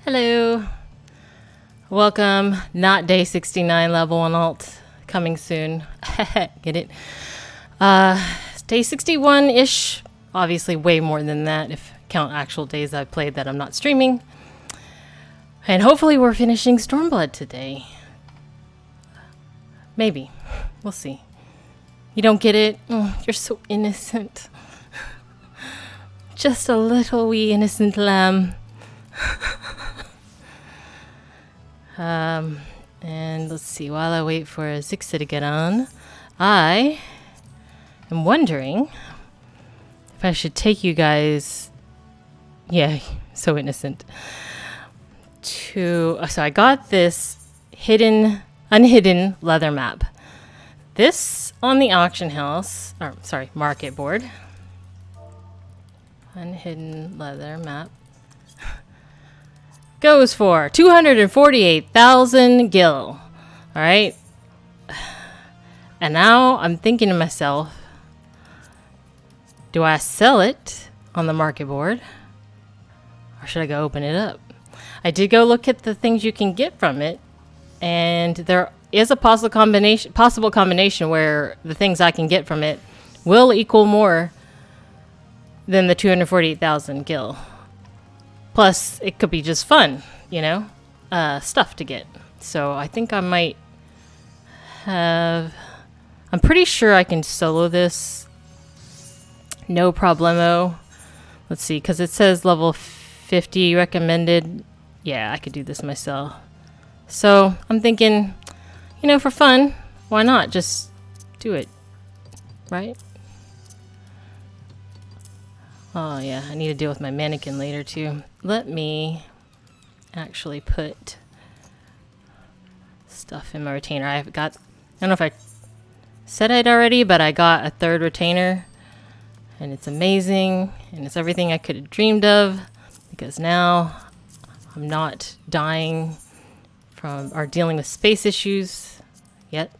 Hello. Welcome. Not day 69 level 1 alt. Coming soon. Get it? Day 61-ish. Obviously way more than that if I count actual days I've played that I'm not streaming. And hopefully we're finishing Stormblood today. Maybe. We'll see. You don't get it? Oh, you're so innocent. Just a little wee innocent lamb. And let's see, while I wait for Zixa to get on, I am wondering if I should take you guys, yeah, so innocent, so I got this unhidden leather map. This on the auction house, or sorry, market board. Unhidden leather map. Goes for 248,000 gil. Alright. And now I'm thinking to myself, do I sell it on the market board? Or should I go open it up? I did go look at the things you can get from it. And there is a possible combination where the things I can get from it will equal more than the 248,000 gil. Plus, it could be just fun, you know, stuff to get. So I think I might have... I'm pretty sure I can solo this. No problemo. Let's see, because it says level 50 recommended. Yeah, I could do this myself. So I'm thinking, you know, for fun, why not just do it, right? Oh yeah, I need to deal with my mannequin later too. Let me actually put stuff in my retainer. I don't know if I said it already, but I got a third retainer and it's amazing and it's everything I could have dreamed of because now I'm not dying from or dealing with space issues yet.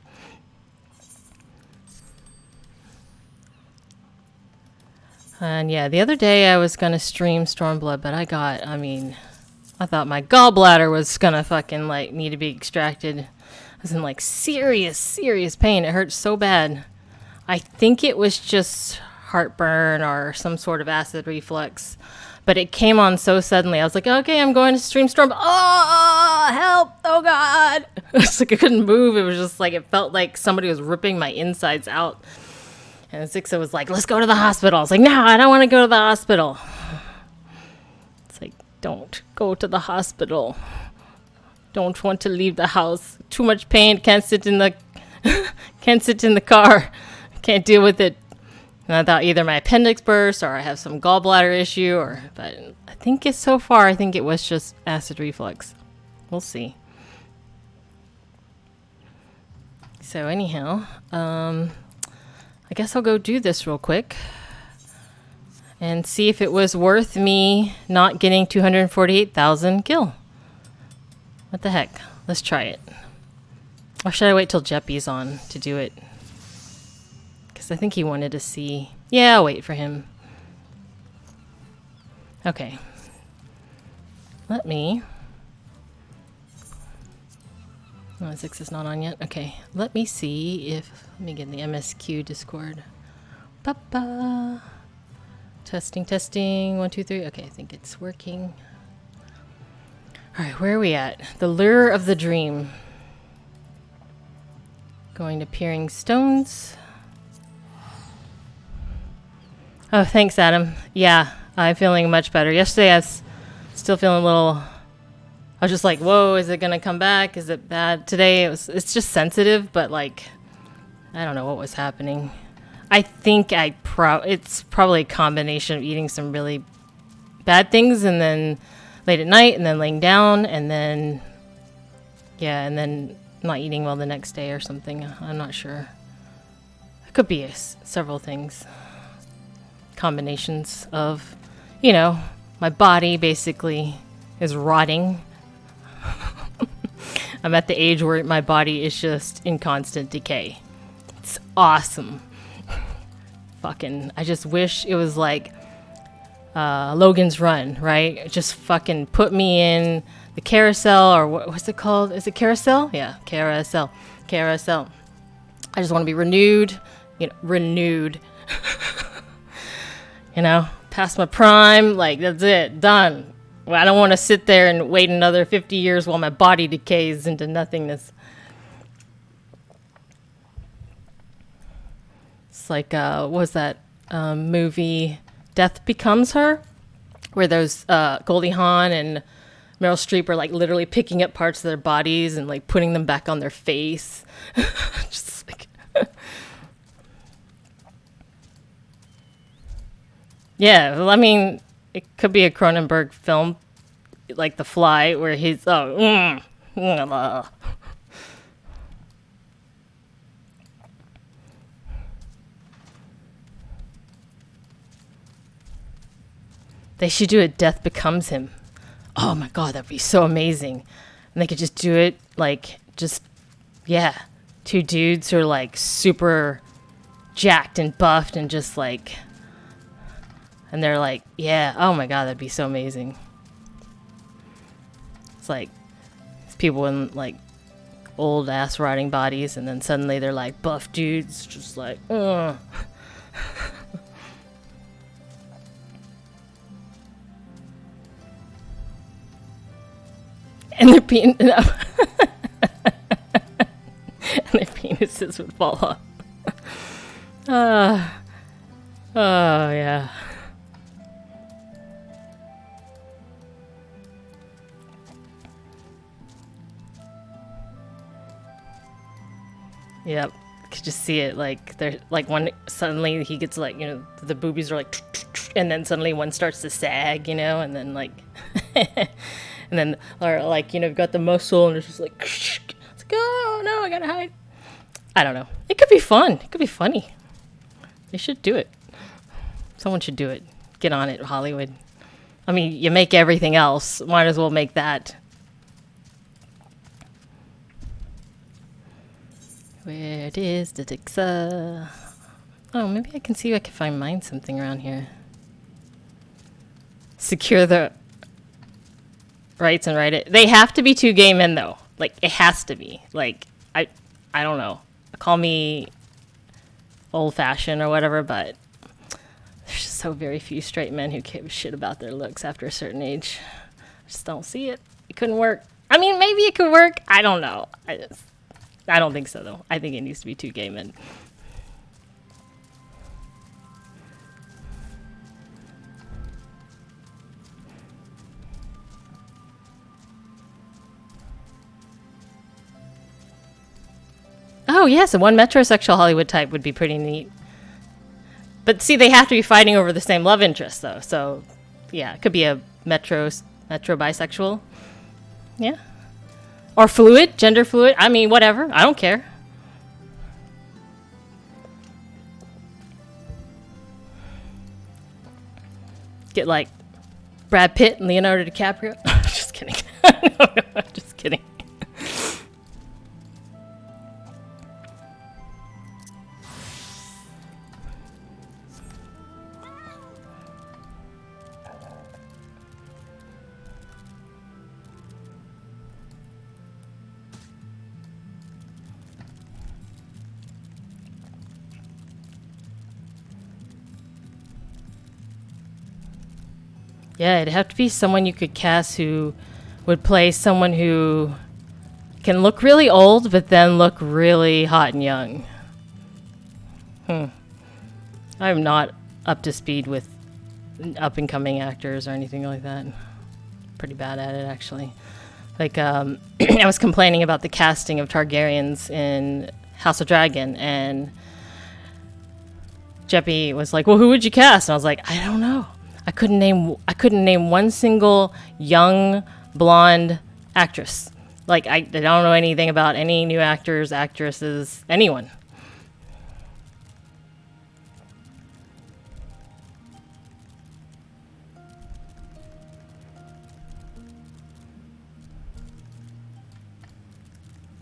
And yeah, the other day I was going to stream Stormblood, but I thought my gallbladder was going to fucking like need to be extracted. I was in like serious pain. It hurt so bad. I think it was just heartburn or some sort of acid reflux, but it came on so suddenly. I was like, okay, I'm going to stream Storm. Oh, help. Oh God. It's like I couldn't move. It was just like, it felt like somebody was ripping my insides out. And Zixa was like, let's go to the hospital. I was like, no, I don't want to go to the hospital. It's like, don't go to the hospital. Don't want to leave the house. Too much pain. Can't sit in the car. Can't deal with it. And I thought either my appendix burst or I have some gallbladder issue. But I think it was just acid reflux. We'll see. So anyhow, I guess I'll go do this real quick and see if it was worth me not getting 248,000 gil. What the heck? Let's try it. Or should I wait till Jeppy's on to do it? Because I think he wanted to see. Yeah, I'll wait for him. Okay. Let me... Oh, 6 is not on yet. Okay, let me see if... Let me get in the MSQ Discord. Papa. Testing. 1, 2, 3. Okay, I think it's working. Alright, where are we at? The Lure of the Dream. Going to Peering Stones. Oh, thanks, Adam. Yeah, I'm feeling much better. Yesterday I was still feeling a little... I was just like, whoa, is it going to come back? Is it bad? Today, it's just sensitive, but like, I don't know what was happening. I think it's probably a combination of eating some really bad things and then late at night and then laying down and then, yeah, and then not eating well the next day or something. I'm not sure. It could be several things. Combinations of, you know, my body basically is rotting. I'm at the age where my body is just in constant decay. It's awesome. I just wish it was like Logan's Run, right? Just fucking put me in the carousel, or what's it called? Is it carousel? Yeah, carousel. Carousel. I just want to be renewed, renewed. Past my prime, like, that's it, done. Well, I don't want to sit there and wait another 50 years while my body decays into nothingness. It's like, what was that movie, Death Becomes Her? Where those Goldie Hawn and Meryl Streep are like literally picking up parts of their bodies and like putting them back on their face. Just like... Yeah, well, I mean, it could be a Cronenberg film, like The Fly, where he's, They should do it, Death Becomes Him. Oh my god, that'd be so amazing. And they could just do it, like, two dudes who are, like, super jacked and buffed and just, like... And they're like, yeah, oh my god, that'd be so amazing. It's like, it's people in, like, old-ass riding bodies, and then suddenly they're, like, buff dudes, just like, ugh. And their penises would fall off. Oh, yeah. Yep. Could just see it, like, they're like, one suddenly he gets, like, the boobies are like, and then suddenly one starts to sag, and then, like, and then, or like, you've got the muscle and it's just like, it's like, oh no, I gotta hide. I don't know. It could be fun. It could be funny. They should do it. Someone should do it. Get on it, Hollywood. I mean, you make everything else. Might as well make that. Where it is, the Dixa. Oh, maybe I can see if I can mine something around here. Secure the rights and write it. They have to be 2 gay men, though. Like, it has to be. Like, I don't know. Call me old-fashioned or whatever, but there's just so very few straight men who give a shit about their looks after a certain age. I just don't see it. It couldn't work. I mean, maybe it could work. I don't know. I don't think so, though. I think it needs to be 2 gay men. Oh, yes, a one metrosexual Hollywood type would be pretty neat. But see, they have to be fighting over the same love interest, though. So, yeah, it could be a metro bisexual. Yeah. Or fluid, gender fluid. I mean, whatever. I don't care. Get, like, Brad Pitt and Leonardo DiCaprio. Just kidding. No, just kidding. Yeah, it'd have to be someone you could cast who would play someone who can look really old, but then look really hot and young. I'm not up to speed with up-and-coming actors or anything like that. Pretty bad at it, actually. Like, I was complaining about the casting of Targaryens in House of Dragon, and Jeppy was like, well, who would you cast? And I was like, I don't know. I couldn't name one single young blonde actress. Like, I don't know anything about any new actors, actresses, anyone.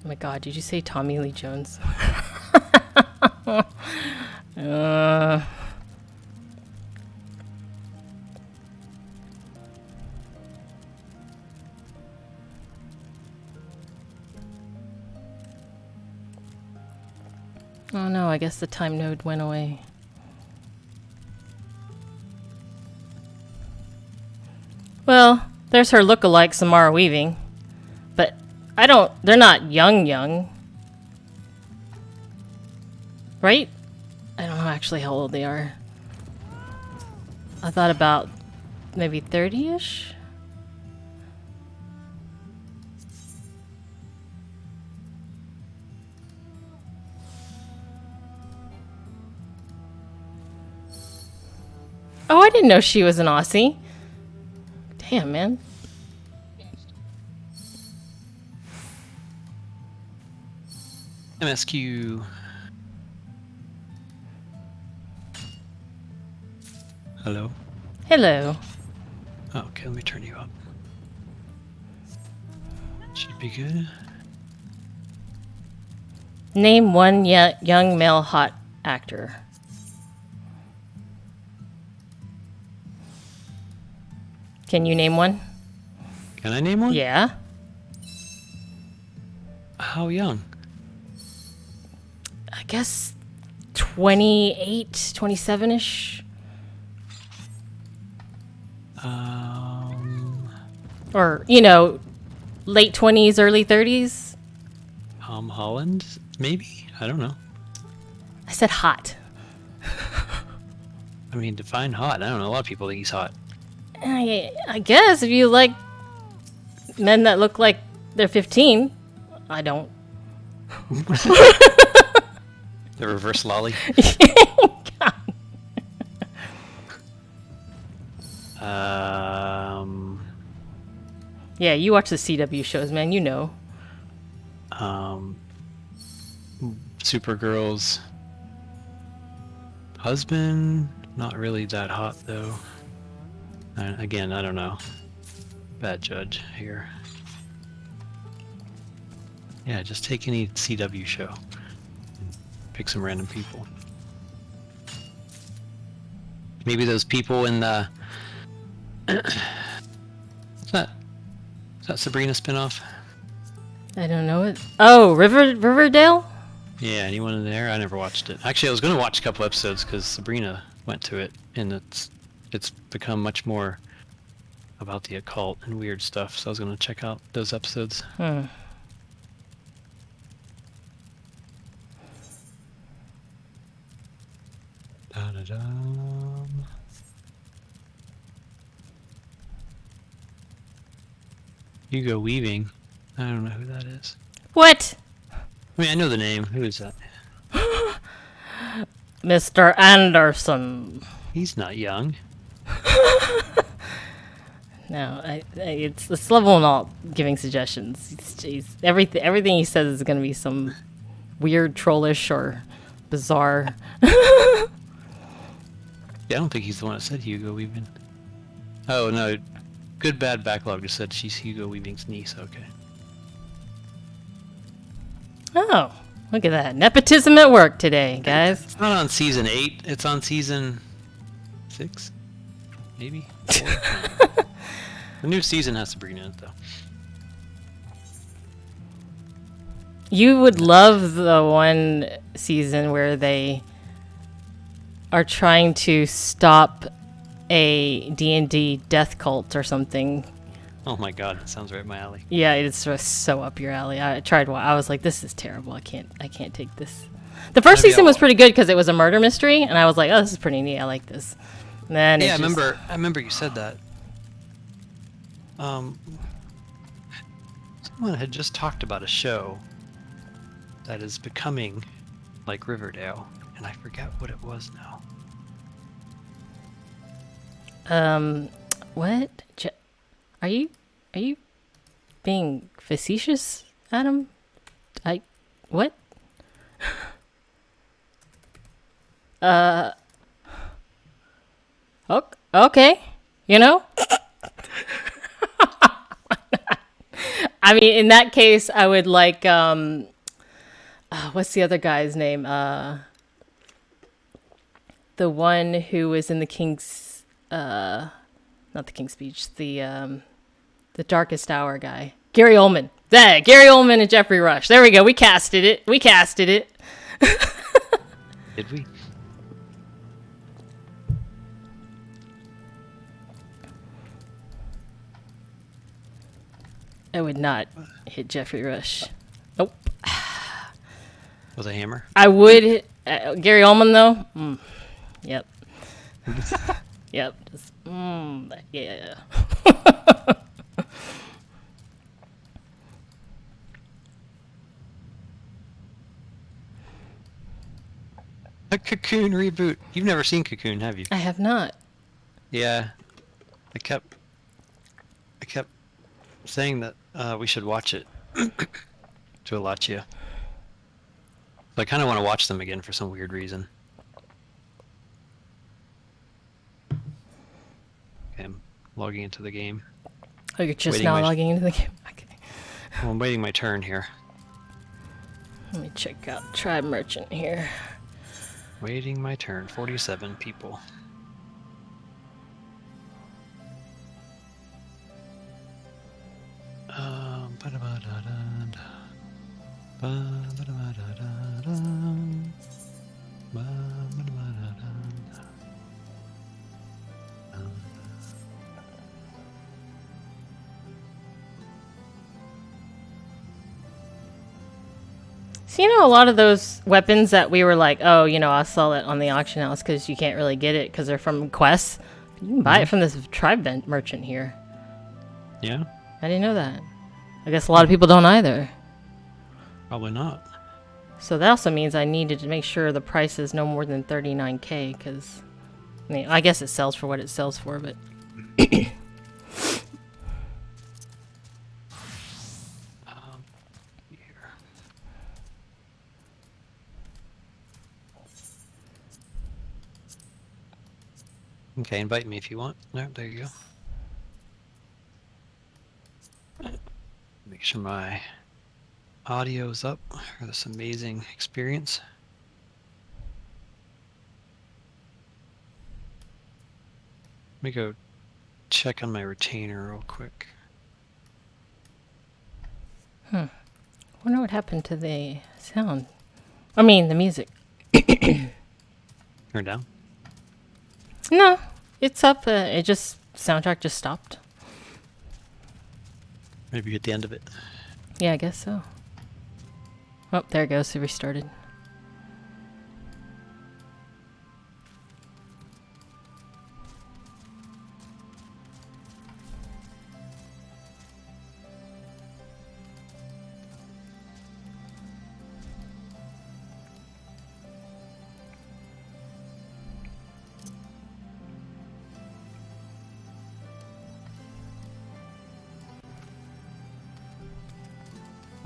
Oh my god, did you say Tommy Lee Jones? I guess the time node went away. Well, there's her look-alike, Samara Weaving. But they're not young. Right? I don't know actually how old they are. I thought about maybe 30-ish? Oh, I didn't know she was an Aussie. Damn, man. MSQ. Hello? Hello. Oh, okay, let me turn you up. Should be good. Name one young male hot actor. Can you name one? Can I name one? Yeah. How young? I guess 28, 27-ish. Or, late 20s, early 30s. Tom Holland? Maybe? I don't know. I said hot. I mean, define hot. I don't know. A lot of people think he's hot. I guess if you like men that look like they're 15. I don't. The reverse lolly. Yeah, you watch the CW shows, man. You know. Supergirl's husband, not really that hot though. Again, I don't know. Bad judge here. Yeah, just take any CW show. Pick some random people. Maybe those people in the... Is that Sabrina spinoff? I don't know it. Oh, Riverdale? Yeah, anyone in there? I never watched it. Actually, I was going to watch a couple episodes because Sabrina went to it, and it's become much more about the occult and weird stuff, so I was going to check out those episodes. Da-da-dum. Hugo Weaving. I don't know who that is. What? I mean, I know the name. Who is that? Mr. Anderson. He's not young. No, it's level not giving suggestions. Everything he says is going to be some weird, trollish, or bizarre. Yeah, I don't think he's the one that said Hugo Weaving. Oh, no. Good Bad Backlog just said she's Hugo Weaving's niece. Okay. Oh, look at that. Nepotism at work today, guys. It's not on season 8. It's on season 6? Maybe? 4? The new season has Sabrina in it, though. You would love the one season where they are trying to stop a D&D death cult or something. Oh my god, that sounds right up my alley. Yeah, it's just so up your alley. I tried. I was like, this is terrible. I can't take this. The first season was pretty good because it was a murder mystery, and I was like, oh, this is pretty neat. I like this. And then yeah, I remember you said that. Someone had just talked about a show that is becoming like Riverdale, and I forget what it was now. What? Are you being facetious, Adam? What? Okay. I mean, in that case, I would like, what's the other guy's name? The one who was in the King's, not the King's Speech, the Darkest Hour guy. Gary Oldman. Gary Oldman and Jeffrey Rush. There we go. We casted it. Did we? I would not hit Jeffrey Rush. Nope. With a hammer? I would hit Gary Oldman though. Yep. Yep. Just, yeah. A Cocoon reboot. You've never seen Cocoon, have you? I have not. Yeah. I kept saying that we should watch it to Alachia. But I kind of want to watch them again for some weird reason. Okay, I'm logging into the game. Oh, you're just Waiting now my- logging into the game. Okay. Well, I'm waiting my turn here. Let me check out Tribe Merchant here. Waiting my turn. 47 people. Ba-da-ba-da-da-da. Ba-ba-da-ba-da-da-da. Ba-ba-da-ba-da-da-da. So, you know, a lot of those weapons that we were like, oh, you know, I'll sell it on the auction house because you can't really get it because they're from quests. You can buy it from this Tribe Merchant here. Yeah? I didn't know that. I guess a lot of people don't either. Probably not. So that also means I needed to make sure the price is no more than 39K because, I mean, I guess it sells for what it sells for, but... Here. Okay, invite me if you want. No, there you go. Make sure my audio's up for this amazing experience. Let me go check on my retainer real quick. I wonder what happened to the sound. I mean, the music. Turn down. No, it's up. It just, soundtrack just stopped. Maybe at the end of it. Yeah, I guess so. Oh, there it goes. It restarted.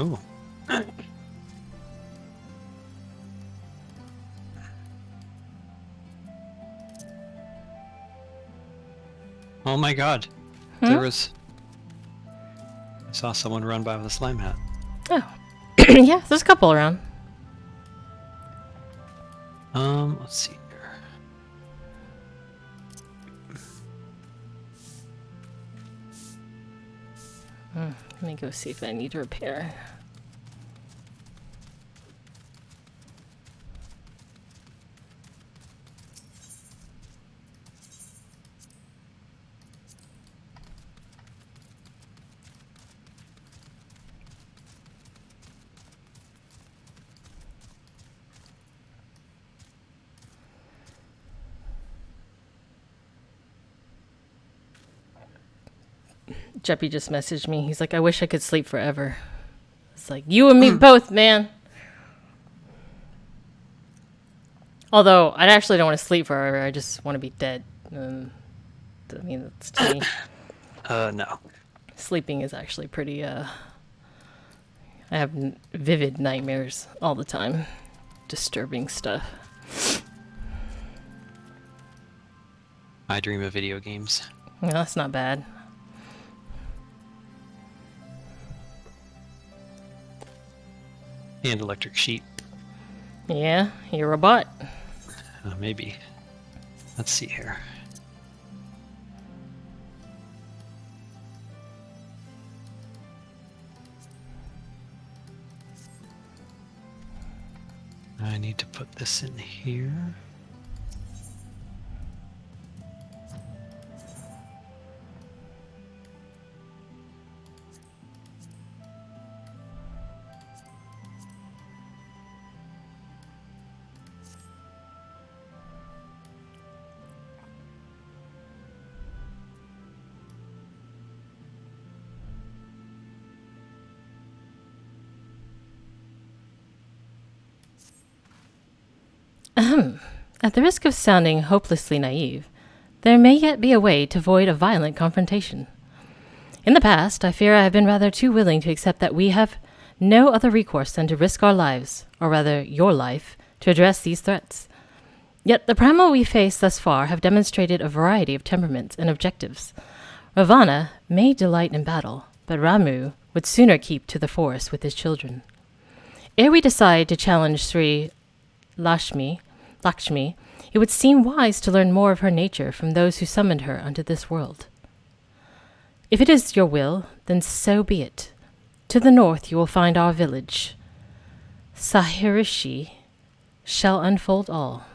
Ooh. Oh my god. There was... I saw someone run by with a slime hat. Oh. Yeah, there's a couple around. Let's see here. Let me go see if I need to repair. Jeppy just messaged me. He's like, I wish I could sleep forever. It's like, you and me both, man. Although, I actually don't want to sleep forever. I just want to be dead. I mean, that's to me. No. Sleeping is actually pretty, I have vivid nightmares all the time. Disturbing stuff. I dream of video games. Well, that's not bad. And electric sheep. Yeah, you're a bot. Maybe. Let's see here. I need to put this in here. At the risk of sounding hopelessly naive, there may yet be a way to avoid a violent confrontation. In the past, I fear I have been rather too willing to accept that we have no other recourse than to risk our lives, or rather your life, to address these threats. Yet the primal we face thus far have demonstrated a variety of temperaments and objectives. Ravana may delight in battle, but Ramu would sooner keep to the forest with his children. Ere we decide to challenge Sri Lakshmi, it would seem wise to learn more of her nature from those who summoned her unto this world. If it is your will, then so be it. To the north you will find our village. Sahirishi shall unfold all.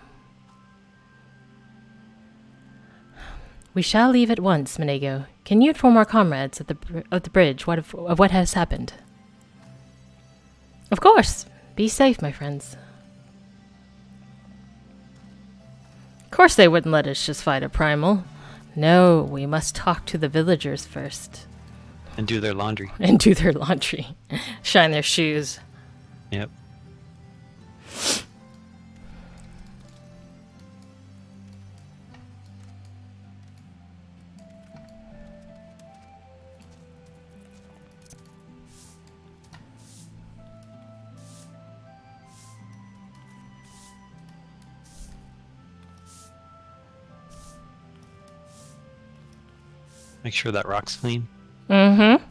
We shall leave at once, Menego. Can you inform our comrades of the bridge of what has happened? Of course. Be safe, my friends. Of course they wouldn't let us just fight a primal. No, we must talk to the villagers first. And do their laundry. And do their laundry. Shine their shoes. Yep. Make sure that rock's clean. Mm-hmm.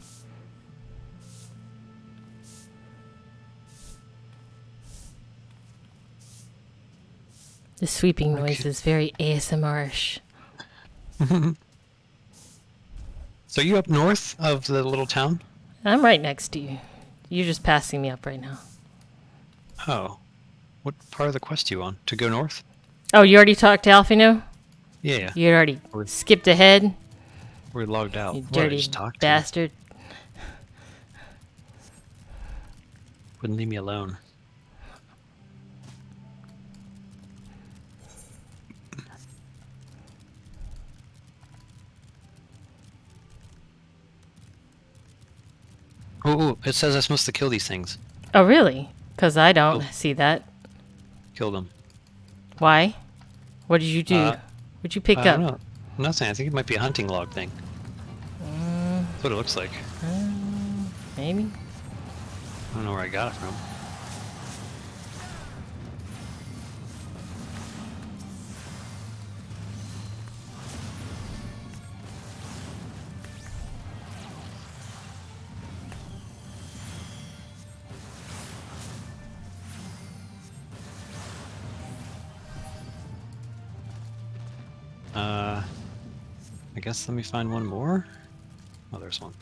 The sweeping noise is very ASMR-ish. So you up north of the little town? I'm right next to you. You're just passing me up right now. Oh. What part of the quest are you on? To go north? Oh, you already talked to Alfino? Yeah. You already skipped ahead? We're logged out. You What, I dirty just talked to bastard. you? Wouldn't leave me alone. Oh, it says I'm supposed to kill these things. Oh, really? Because I don't see that. Kill them. Why? What did you do? What'd you pick I don't up? know. Nothing. I think it might be a hunting log thing. That's what it looks like. Maybe. I don't know where I got it from. I guess let me find one more. Oh, there's one.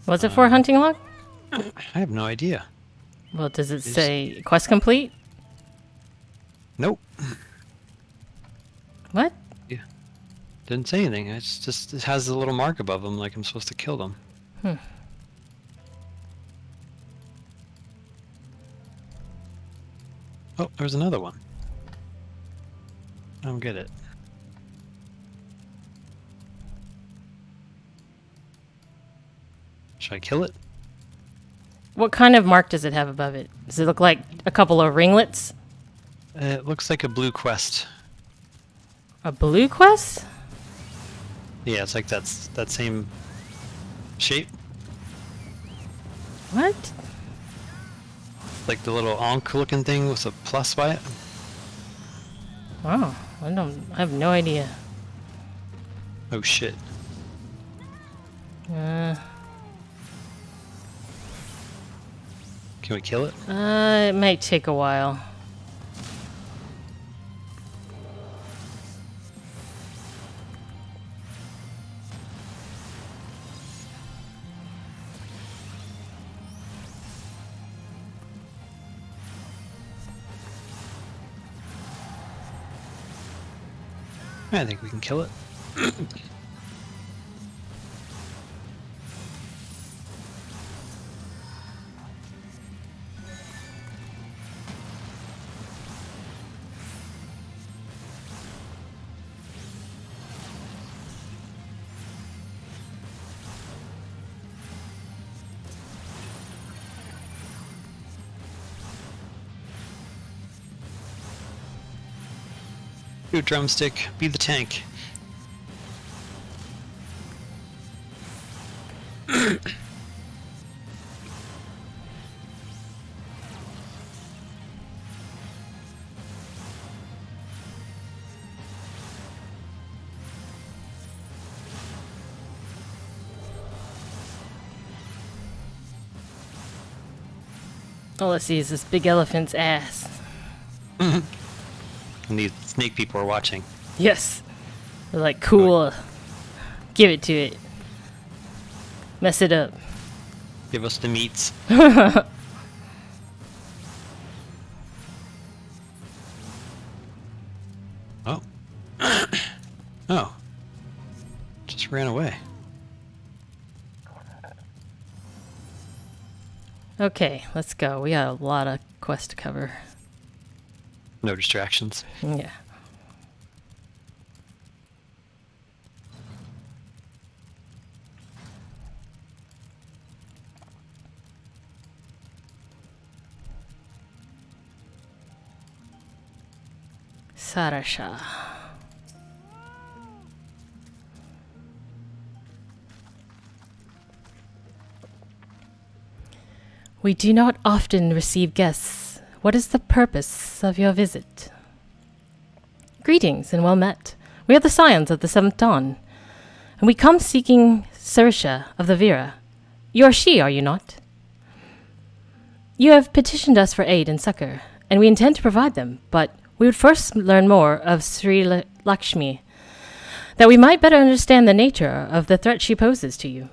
Was it for a hunting log? I have no idea. Well, does it say quest complete? Nope. What? Yeah. Didn't say anything. It's just, it has a little mark above them like I'm supposed to kill them. Oh, there's another one. I don't get it. Should I kill it? What kind of mark does it have above it? Does it look like a couple of ringlets? It looks like a blue quest. A blue quest? Yeah, it's like that same shape. What? Like the little Ankh looking thing with a plus by it. Oh, I have no idea. Oh shit. Can we kill it? It might take a while. I think we can kill it. You drumstick, be the tank. All I see is this big elephant's ass. And these snake people are watching. Yes. They're like, cool. Give it to it. Mess it up. Give us the meats. Oh. Oh. Just ran away. Okay, let's go. We got a lot of quests to cover. No distractions. Yeah. Sarasha. We do not often receive guests. What is the purpose of your visit? Greetings and well met. We are the Scions of the Seventh Dawn, and we come seeking Sarisha of the Vera. You are she, are you not? You have petitioned us for aid and succor, and we intend to provide them, but we would first learn more of Sri Lakshmi, that we might better understand the nature of the threat she poses to you.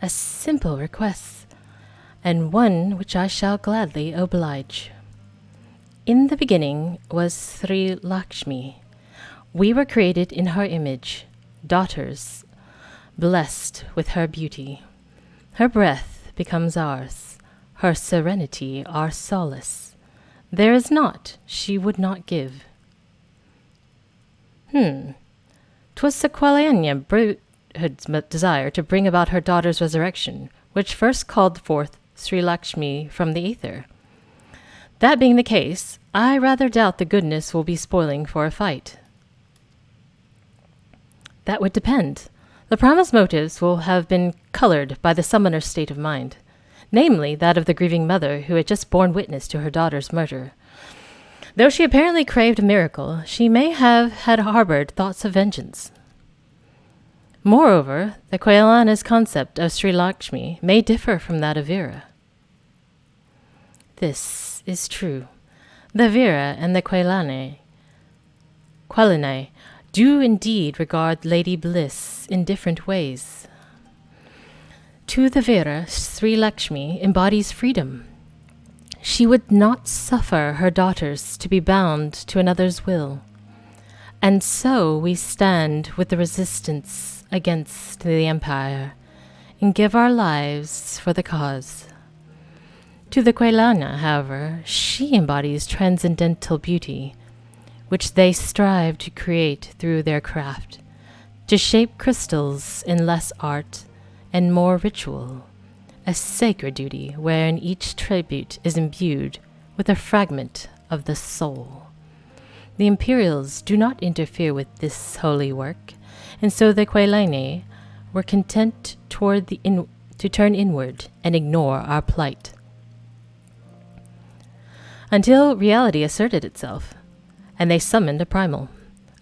A simple request, and one which I shall gladly oblige. In the beginning was Sri Lakshmi. We were created in her image, daughters, blessed with her beauty. Her breath becomes ours, her serenity our solace. There is naught she would not give. 'Twas Sequaliania Broodhood's desire to bring about her daughter's resurrection, which first called forth Sri Lakshmi from the ether. That being the case, I rather doubt the goodness will be spoiling for a fight. That would depend. The primal's motives will have been colored by the summoner's state of mind, namely that of the grieving mother who had just borne witness to her daughter's murder. Though she apparently craved a miracle, she may have had harbored thoughts of vengeance. Moreover, the Quailana's concept of Sri Lakshmi may differ from that of Vera. This is true. The Vera and the Quailane do indeed regard Lady Bliss in different ways. To the Vera, Sri Lakshmi embodies freedom. She would not suffer her daughters to be bound to another's will. And so we stand with the resistance against the Empire and give our lives for the cause. To the Quailana, however, she embodies transcendental beauty, which they strive to create through their craft, to shape crystals in less art and more ritual, a sacred duty wherein each tribute is imbued with a fragment of the soul. The Imperials do not interfere with this holy work, and so the Quailane were content to turn inward and ignore our plight. Until reality asserted itself, and they summoned a primal,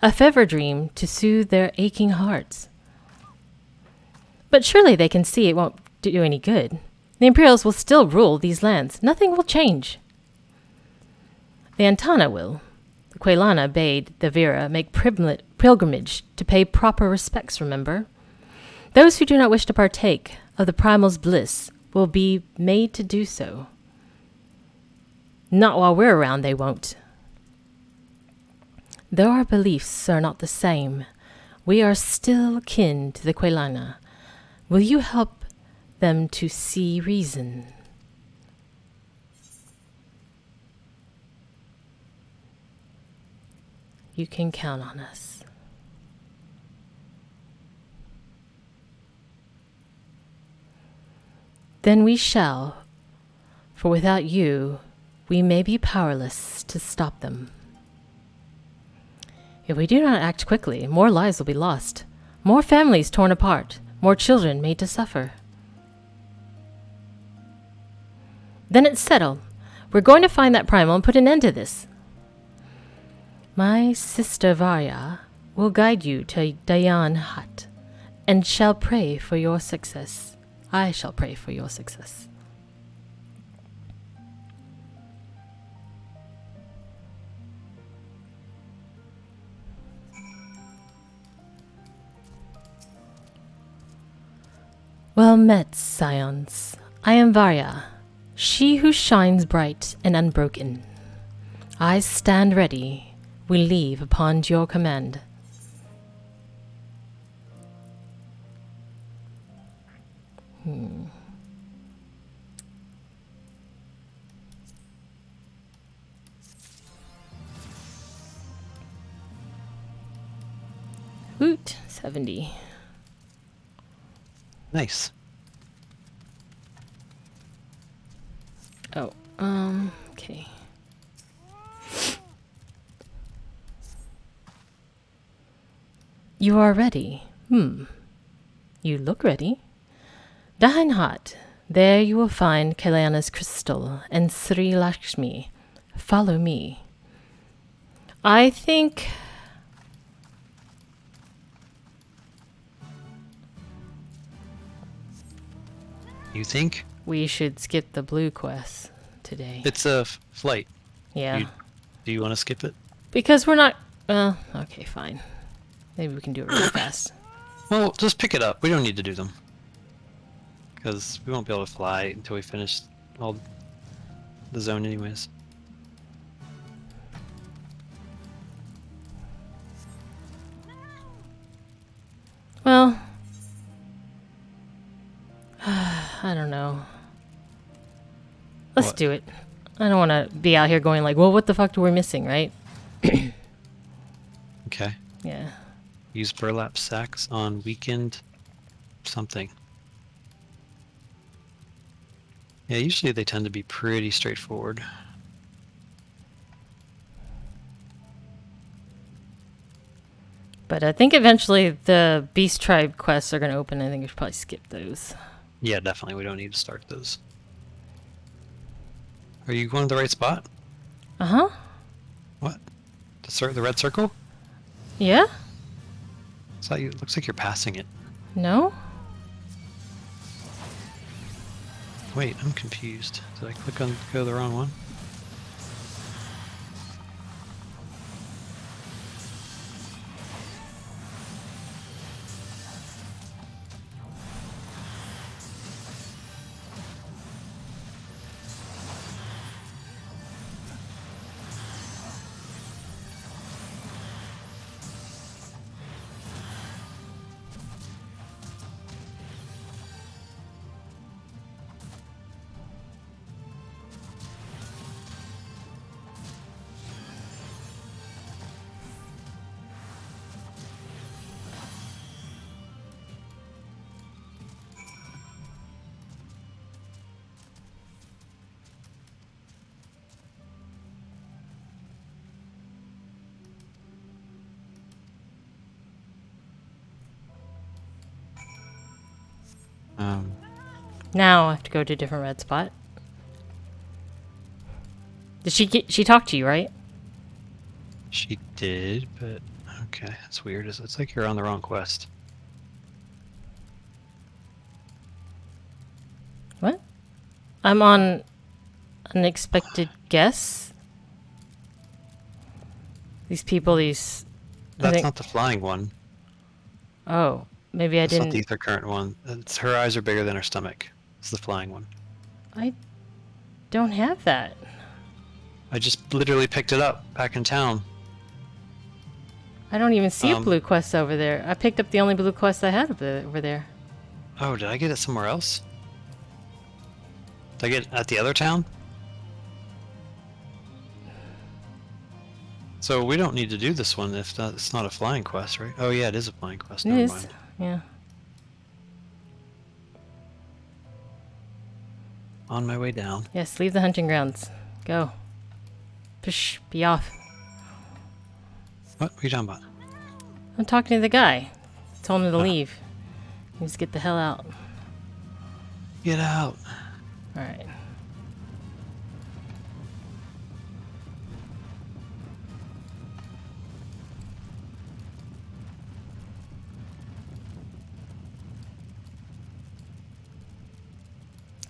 a fever dream to soothe their aching hearts. But surely they can see it won't do any good. The Imperials will still rule these lands. Nothing will change. The Antana will. The Quelana bade the Vera make pilgrimage to pay proper respects, remember? Those who do not wish to partake of the primal's bliss will be made to do so. Not while we're around, they won't. Though our beliefs are not the same, we are still kin to the Quelana. Will you help them to see reason? You can count on us. Then we shall, for without you, we may be powerless to stop them. If we do not act quickly, more lives will be lost, more families torn apart, more children made to suffer. Then it's settled. We're going to find that primal and put an end to this. My sister Varya will guide you to Dayan Hut and shall pray for your success. I shall pray for your success. Well met, scions. I am Varya, she who shines bright and unbroken. I stand ready. We leave upon your command. Woot, 70. Nice. Oh, okay. You are ready. You look ready. Dahanhat. There you will find Kalyana's crystal and Sri Lakshmi. Follow me. I think... You think? we should skip the blue quest today. It's a flight. Yeah. Do you want to skip it? Because we're not... okay, fine. Maybe we can do it really fast. Well, just pick it up. We don't need to do them. Because we won't be able to fly until we finish all the zone anyways. Well... I don't know. Let's What? do it. I don't want to be out here going like, well, what the fuck do we missing, right? Okay. Yeah. Use burlap sacks on weekend something. Yeah, usually they tend to be pretty straightforward. But I think eventually the Beast Tribe quests are going to open. I think we should probably skip those. Yeah, definitely. We don't need to start those. Are you going to the right spot? Uh-huh. What? The red circle? Yeah? Looks like you're passing it. No? Wait, I'm confused. Did I go the wrong one? Now I have to go to a different red spot. Did she talk to you, right? She did, but okay, that's weird. It's like you're on the wrong quest. What? I'm on unexpected guess. These people, I That's think. not the flying one. Oh, maybe I That's not the didn't. ether current one. Her eyes are bigger than her stomach. It's the flying one. I don't have that. I just literally picked it up back in town. I don't even see a blue quest over there. I picked up the only blue quest I had over there. Oh, did I get it somewhere else? Did I get it at the other town? So we don't need to do this one if it's not a flying quest, right? Oh yeah, it is a flying quest. It Never is. mind. Yeah. On my way down. Yes, leave the hunting grounds. Go. Push, be off. What are you talking about? I'm talking to the guy. Told him to Oh. leave. Just get the hell out. Get out. Alright.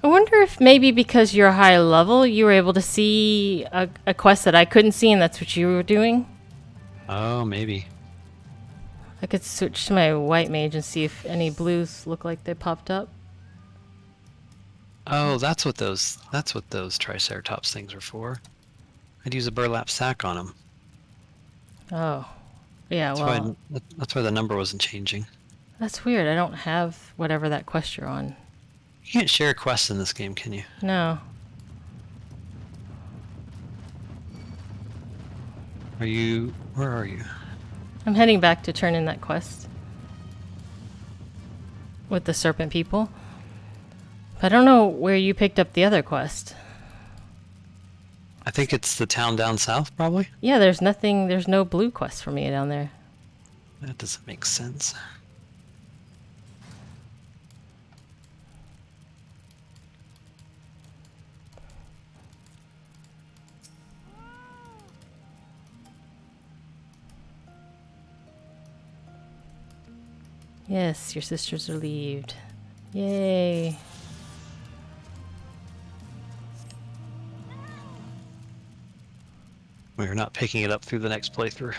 I wonder if maybe because you're high level, you were able to see a quest that I couldn't see, and that's what you were doing. Oh, maybe. I could switch to my white mage and see if any blues look like they popped up. Oh, that's what those triceratops things are for. I'd use a burlap sack on them. Oh. Yeah, That's why the number wasn't changing. that's weird. I don't have whatever that quest you're on. You can't share quests in this game, can you? No. Where are you? I'm heading back to turn in that quest. With the serpent people. But I don't know where you picked up the other quest. I think it's the town down south, probably? Yeah, there's no blue quest for me down there. That doesn't make sense. Yes, your sisters are relieved. Yay. We're not picking it up through the next playthrough.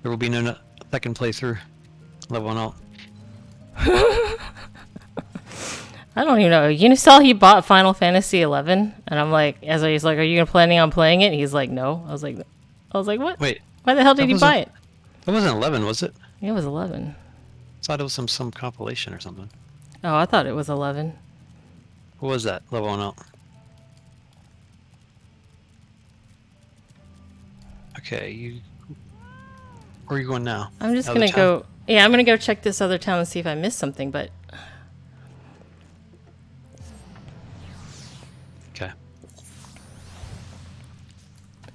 There will be no second playthrough. Level 1 out. I don't even know. You saw he bought Final Fantasy 11, and I'm like, as I was like, "Are you planning on playing it?" And he's like, "No." I was like, "What? Wait. Why the hell did he buy it?" That wasn't 11, was it? Yeah, it was 11. I thought it was some compilation or something. Oh, I thought it was 11. What was that? Level 1 out. Okay, where are you going now? I'm just Out of gonna town? go. Yeah, I'm gonna go check this other town and see if I missed something. But Okay.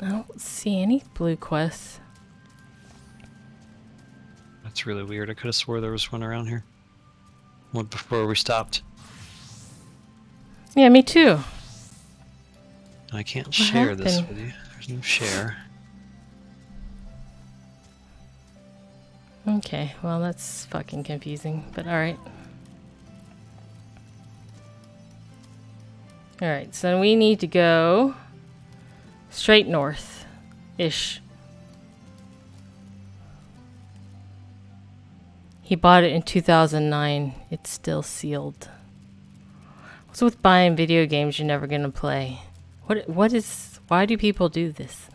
I don't see any blue quests. That's really weird. I could have swore there was one around here. One before we stopped. Yeah, me too. And I can't share this happened? with you. There's no share. Okay, well that's fucking confusing. But all right. All right, so we need to go straight north-ish. He bought it in 2009. It's still sealed. What's with buying video games you're never gonna play? Why do people do this?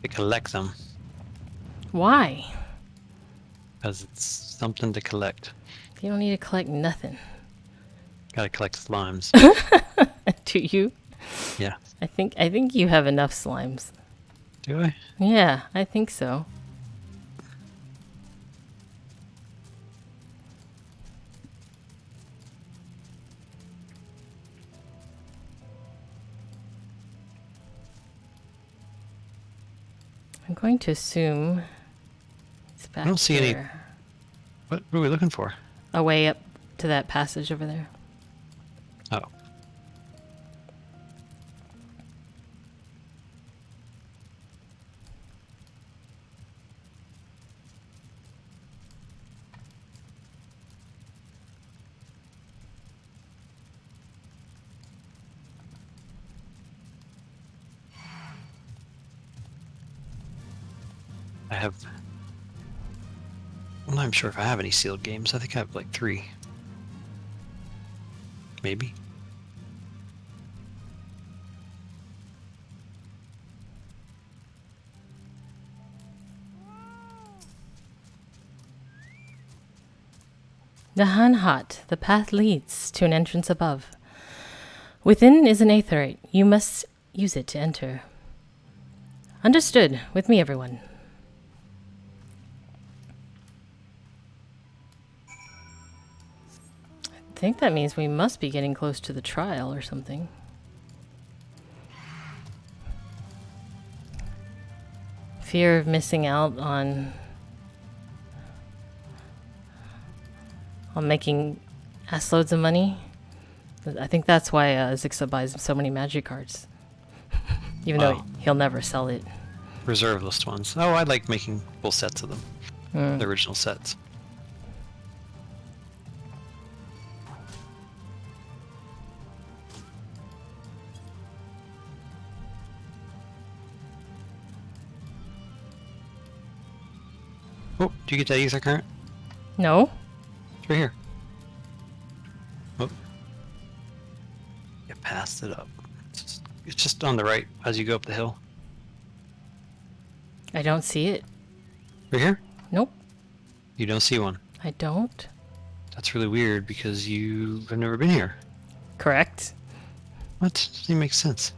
They collect them. Why? Because it's something to collect. You don't need to collect nothing. Gotta collect slimes. Do you? Yeah. I think you have enough slimes. Do I? Yeah, I think so. I'm going to assume it's back I don't see any- there. What are we looking for? A way up to that passage over there. Oh. I have. I'm not even sure if I have any sealed games. I think I have like 3. Maybe. The Hanhat, the path leads to an entrance above. Within is an aetheryte. You must use it to enter. Understood. With me, everyone. I think that means we must be getting close to the trial or something. Fear of missing out on making ass loads of money. I think that's why Zixa buys so many magic cards. Even though he'll never sell it. Reserve list ones. Oh, I like making full sets of them. The original sets. Oh, do you get that ether current? No? It's right here. Oh. You passed it up. It's just on the right as you go up the hill. I don't see it. Right here? Nope. You don't see one. I don't. That's really weird because you have never been here. Correct. What? Doesn't make sense.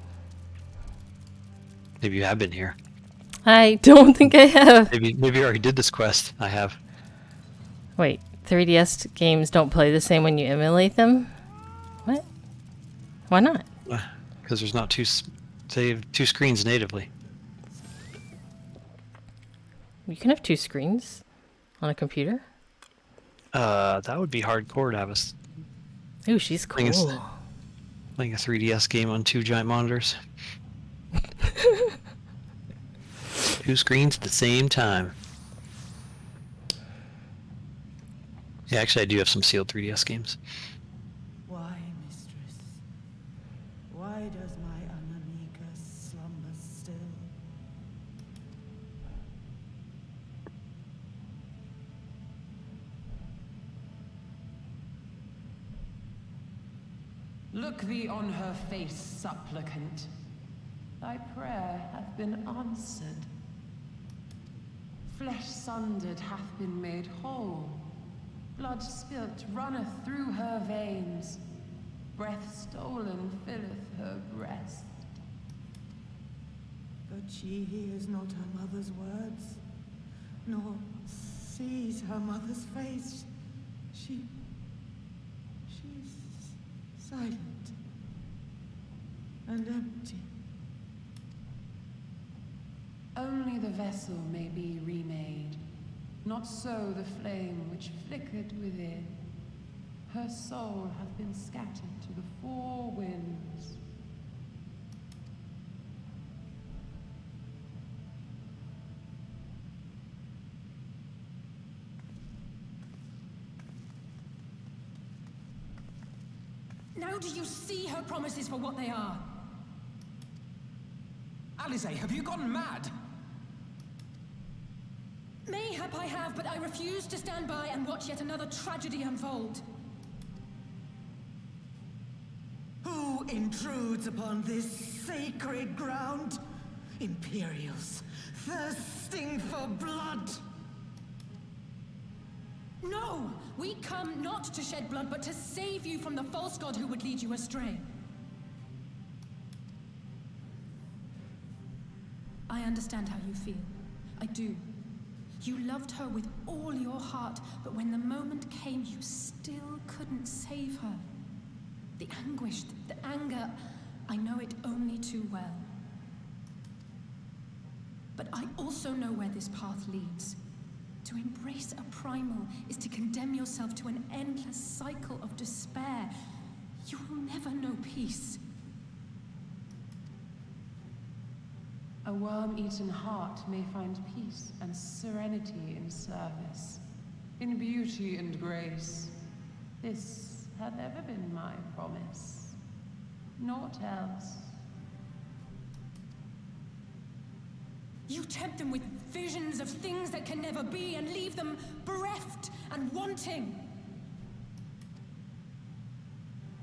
Maybe you have been here. I don't think I have. Maybe you already did this quest. I have. Wait, 3DS games don't play the same when you emulate them? What? Why not? Because there's not two screens natively. You can have 2 screens on a computer. That would be hardcore to have us Ooh, she's cool. playing a 3DS game on 2 giant monitors. 2 screens at the same time. Yeah, actually, I do have some sealed 3DS games. Why, mistress? Why does my Anamika slumber still? Look thee on her face, supplicant. Thy prayer hath been answered. Flesh sundered hath been made whole. Blood spilt runneth through her veins. Breath stolen filleth her breast. But she hears not her mother's words, nor sees her mother's face. She's silent and empty. Only the vessel may be remade, not so the flame which flickered within. Her soul hath been scattered to the 4 winds. Now do you see her promises for what they are? Alize, have you gone mad? Mayhap I have, but I refuse to stand by and watch yet another tragedy unfold. Who intrudes upon this sacred ground? Imperials, thirsting for blood. No! We come not to shed blood, but to save you from the false god who would lead you astray. I understand how you feel. I do. You loved her with all your heart, but when the moment came, you still couldn't save her. The anguish, the anger, I know it only too well. But I also know where this path leads. To embrace a primal is to condemn yourself to an endless cycle of despair. You will never know peace. A worm-eaten heart may find peace and serenity in service, in beauty and grace. This had never been my promise. Naught else. You tempt them with visions of things that can never be and leave them bereft and wanting.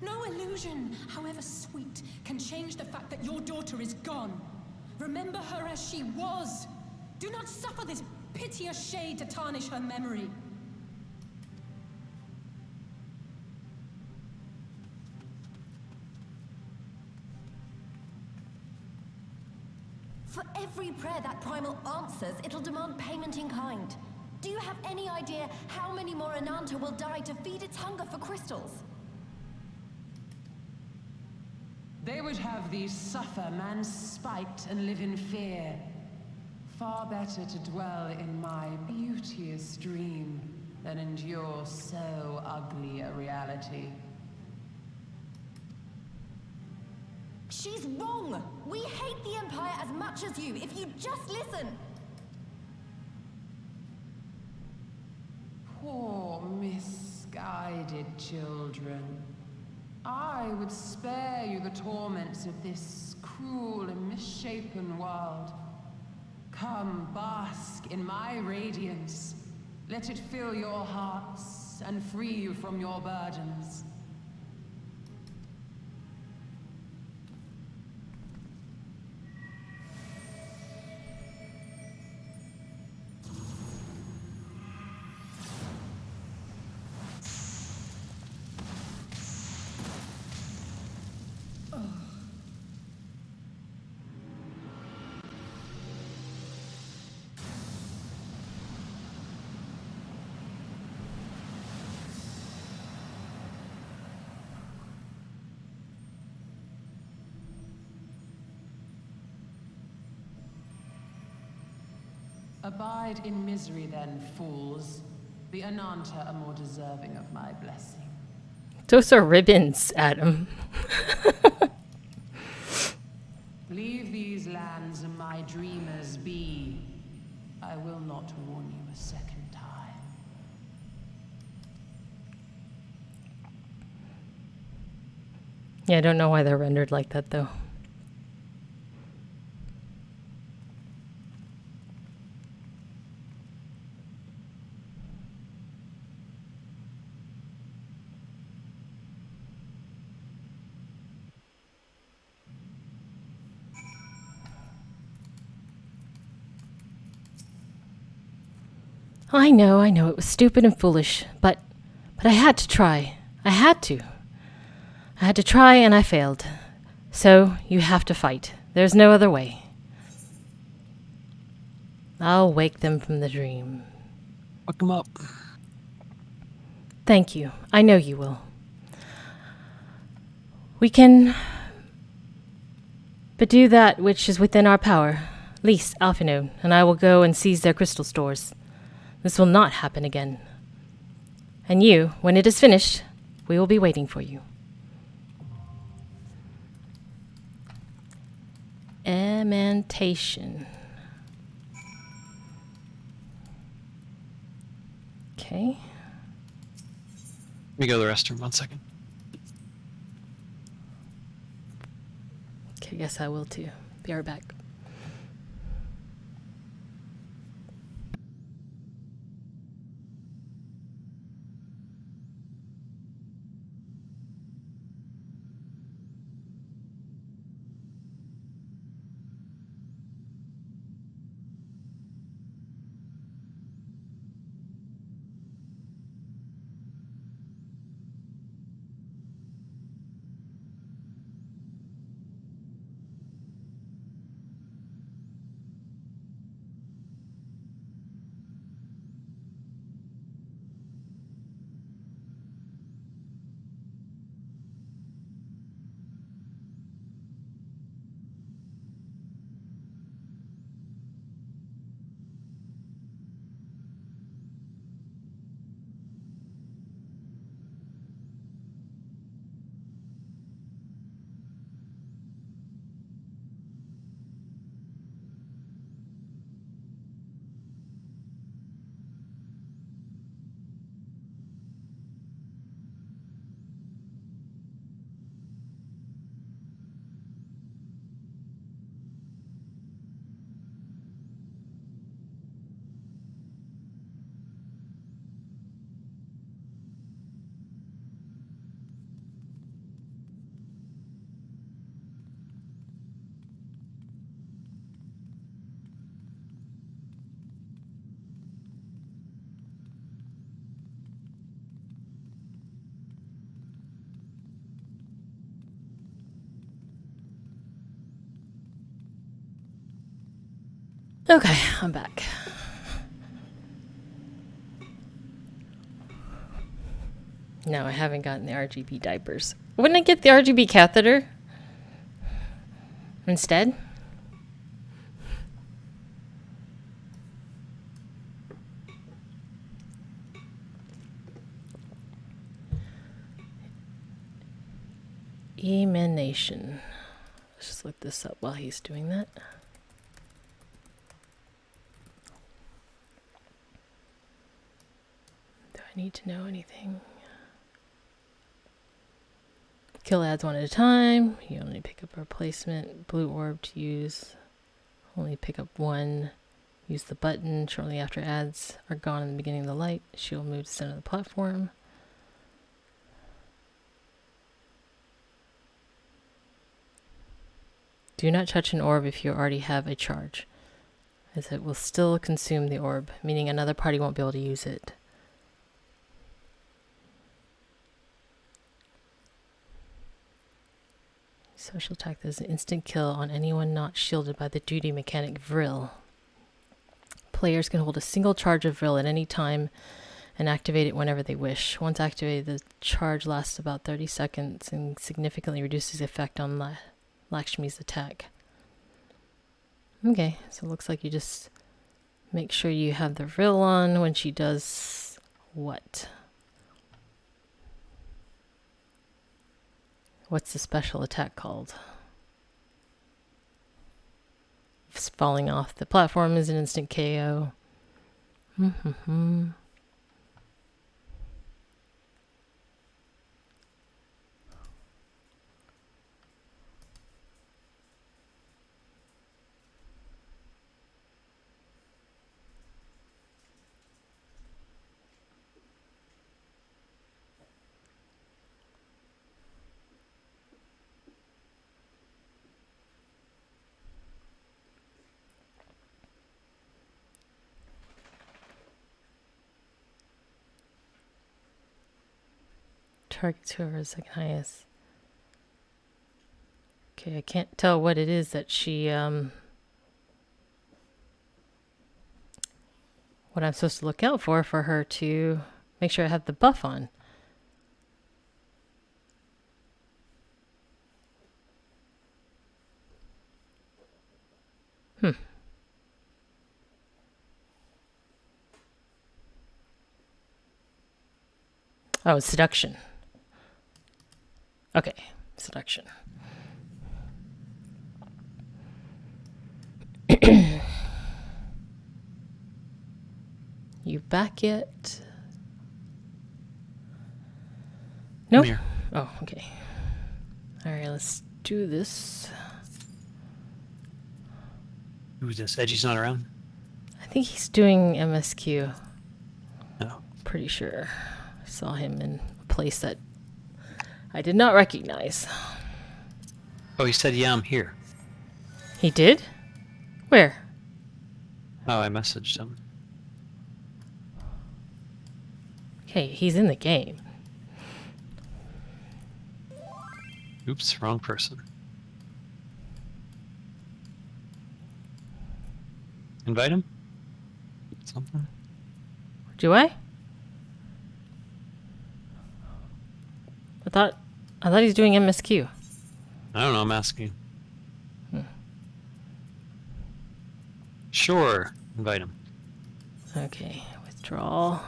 No illusion, however sweet, can change the fact that your daughter is gone. Remember her as she was. Do not suffer this piteous shade to tarnish her memory. For every prayer that primal answers, it'll demand payment in kind. Do you have any idea how many more Ananta will die to feed its hunger for crystals? They would have thee suffer man's spite and live in fear. Far better to dwell in my beauteous dream than endure so ugly a reality. She's wrong! We hate the Empire as much as you, if you'd just listen! Poor, misguided children. I would spare you the torments of this cruel and misshapen world. Come, bask in my radiance. Let it fill your hearts and free you from your burdens. Abide in misery then, fools. The Ananta are more deserving of my blessing. Those are ribbons, Adam. Leave these lands and my dreamers be. I will not warn you a second time. Yeah, I don't know why they're rendered like that, though. I know, it was stupid and foolish, but I had to try. I had to try and I failed. So, you have to fight. There's no other way. I'll wake them from the dream. Fuck them up. Thank you. I know you will. We can but do that which is within our power. Lys, Alphinaud, and I will go and seize their crystal stores. This will not happen again. And you, when it is finished, we will be waiting for you. Aimantation. Okay. Let me go to the restroom 1 second. Okay, I guess I will too. Be right back. Okay, I'm back. No, I haven't gotten the RGB diapers. Wouldn't I get the RGB catheter instead? Emanation. Let's just look this up while he's doing that. Do I need to know anything? Kill ads one at a time. You only pick up a replacement. Blue orb to use. Only pick up one. Use the button shortly after ads are gone in the beginning of the light. Shield move to center of the platform. Do not touch an orb if you already have a charge, as it will still consume the orb, meaning another party won't be able to use it. Social attack does an instant kill on anyone not shielded by the duty mechanic Vril. Players can hold a single charge of Vril at any time and activate it whenever they wish. Once activated, the charge lasts about 30 seconds and significantly reduces the effect on Lakshmi's attack. Okay, so it looks like you just make sure you have the Vril on when she does what? What's the special attack called? Falling off the platform is an instant KO. Targets whoever is second highest. Okay, I can't tell what it is that she, what I'm supposed to look out for her to make sure I have the buff on. Oh, it's seduction. Okay, seduction. You back yet? No? Come here. Oh, okay. Alright, let's do this. Who's this? Edgy's not around? I think he's doing MSQ. No. Pretty sure. I saw him in a place that I did not recognize. Oh, he said, yeah, I'm here. He did? Where? Oh, I messaged him. Okay, he's in the game. Oops, wrong person. Invite him? Something? Do I? I thought he's doing MSQ. I don't know, I'm asking. Sure, invite him. Okay, withdrawal.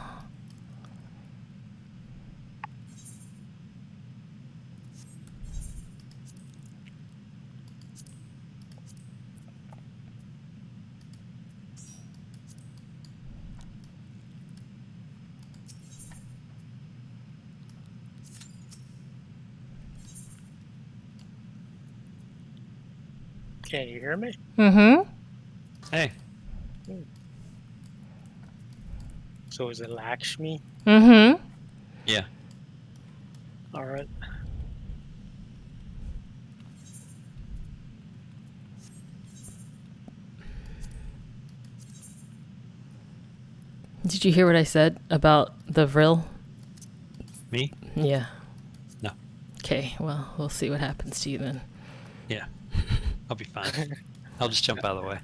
Can you hear me? Mm-hmm. Hey. So is it Lakshmi? Mm-hmm. Yeah. All right. Did you hear what I said about the Vril? Me? Yeah. No. Okay, well, we'll see what happens to you then. Yeah. I'll be fine. I'll just jump out of the way.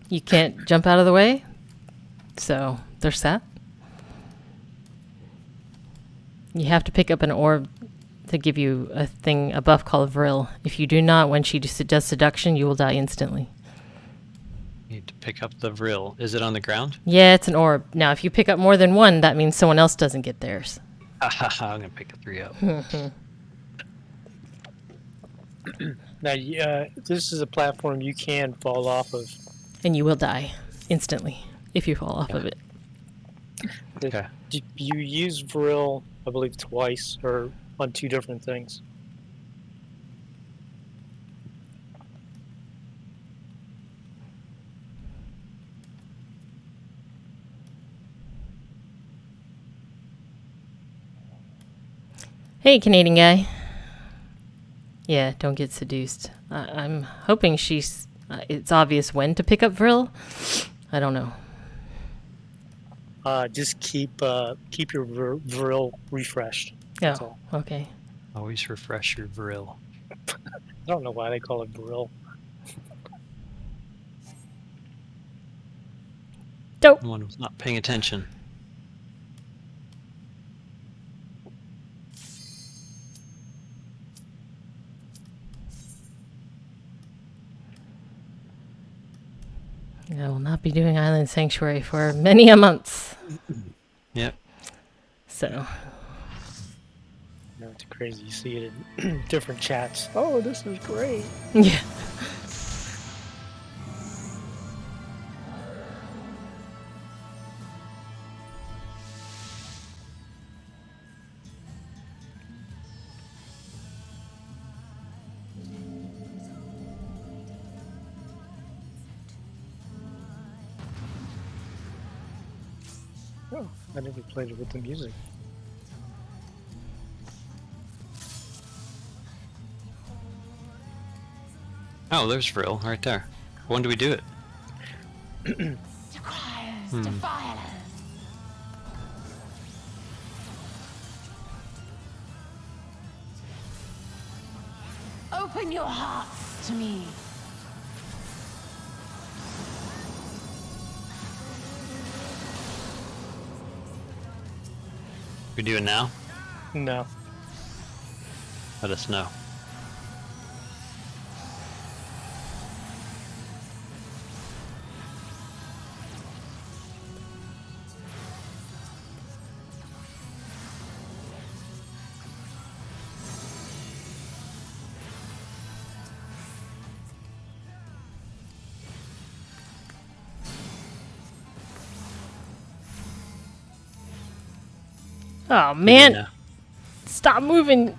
You can't jump out of the way. So there's that. You have to pick up an orb to give you a buff called Vril. If you do not, when she does seduction, you will die instantly. Need to pick up the Vril. Is it on the ground? Yeah, it's an orb. Now, if you pick up more than one, that means someone else doesn't get theirs. I'm gonna pick a 3 up. Now, this is a platform you can fall off of. And you will die instantly if you fall off of it. Okay. You use Vril, I believe, twice or on 2 different things. Hey, Canadian guy. Yeah, don't get seduced. I'm hoping she's... it's obvious when to pick up Vril. I don't know. Just keep your Vril refreshed. That's all. Okay. Always refresh your Vril. I don't know why they call it Vril. Dope. Someone was not paying attention. I will not be doing Island Sanctuary for many a month. Yep. So... It's crazy. You see it in different chats. Oh, this is great. Yeah. Oh, I never played it with the music. Oh, there's Vril right there. When do we do it? Defiers, defilers. Open your hearts to me. We do it now? No. Let us know. Oh, man. now. Stop moving.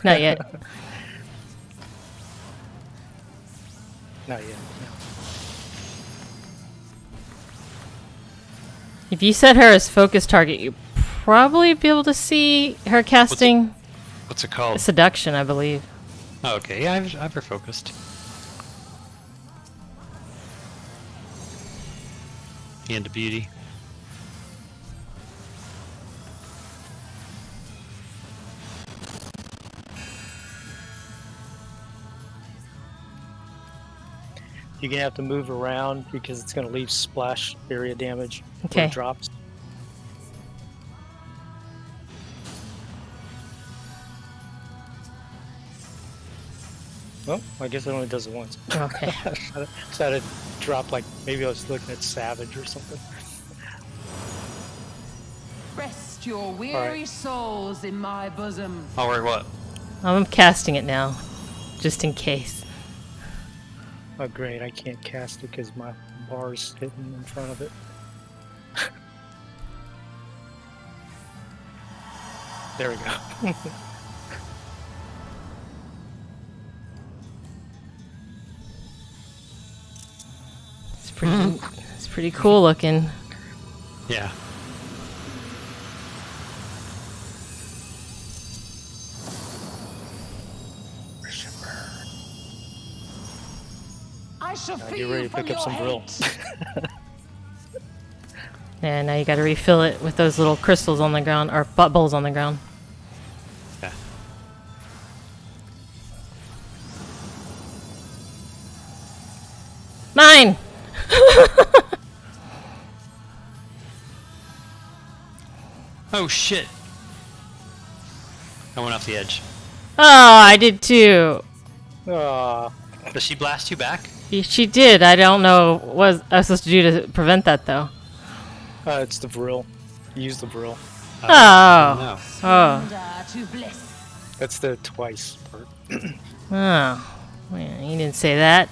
Not yet. Not yet. If you set her as focus target, you probably be able to see her casting What's it called? seduction, I believe. Oh, okay. Yeah, I've her focused. Hand to beauty. You're gonna have to move around because it's gonna leave splash area damage when Okay. it drops. Well, I guess it only does it once. Okay. So I had to drop, like, maybe I was looking at Savage or something. Rest your weary Alright. souls in my bosom. Oh, wait, what? I'm casting it now, just in case. Oh, great, I can't cast it because my bar's hidden in front of it. There we go. It's pretty cool looking. Yeah. I shall Get feel ready you to from pick up your some Vril. hate. And now you gotta refill it with those little crystals on the ground, or bubbles on the ground. Yeah. Mine! Oh shit! I went off the edge. Oh, I did too. Ah, Does she blast you back? She did. I don't know what I was supposed to do to prevent that, though. it's the Vril. Use the Vril. No. Oh. To bliss. That's the twice part. Oh. Man, you didn't say that.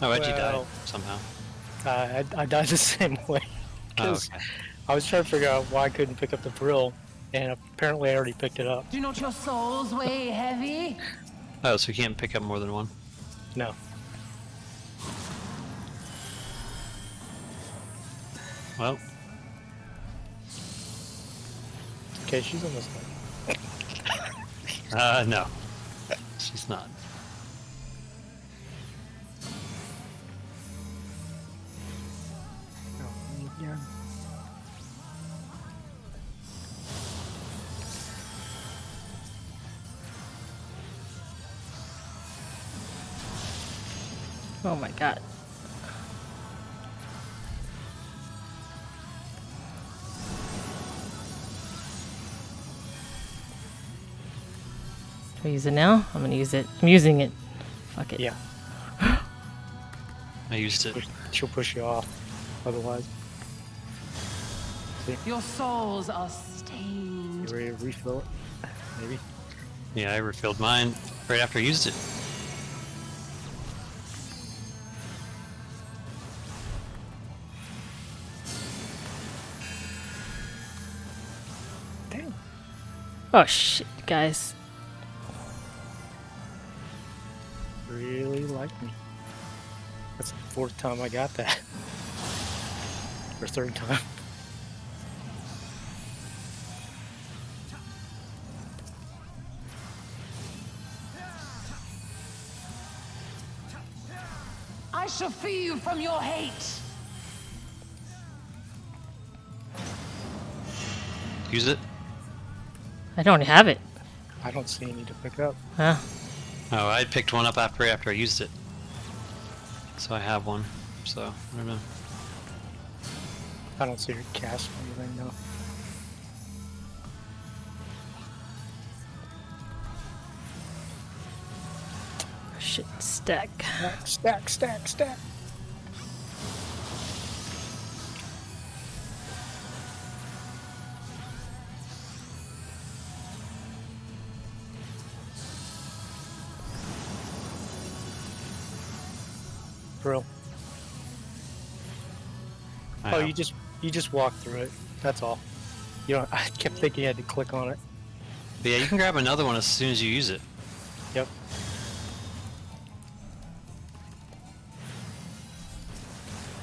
Oh, Edgy died Well, somehow. I died the same way. Oh, 'Cause okay. I was trying to figure out why I couldn't pick up the Vril, and apparently I already picked it up. Do not your souls weigh heavy? Oh, so you can't pick up more than one. No. Well, Okay, she's almost done. no. She's not. Oh, yeah. Oh my god. Should I use it now? I'm gonna use it. I'm using it. Fuck it. Yeah, I used it. she'll push you off. Otherwise, Your souls are you stained. ready to refill it? Maybe. Yeah, I refilled mine right after I used it. Damn. Oh shit, guys. Really like me. That's the fourth time I got that. Or third time. I shall free you from your hate. Use it? I don't have it. I don't see any to pick up. Huh? Oh, I picked one up after I used it. So I have one. So, I don't know. I don't see her cast or anything, no. Shit, stack. Stack, stack, stack. Drill. I Oh, know. you just walk through it. That's all. You don't. I kept thinking you had to click on it. But yeah, you can grab another one as soon as you use it. Yep.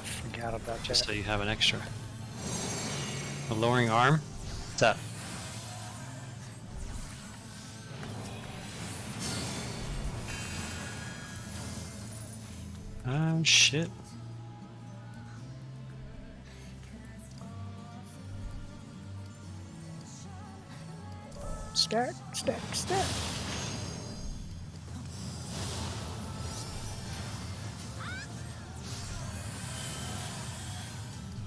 Forgot about Just that. so you have an extra. A lowering arm? What's that? Oh shit. Stack, stack, stack.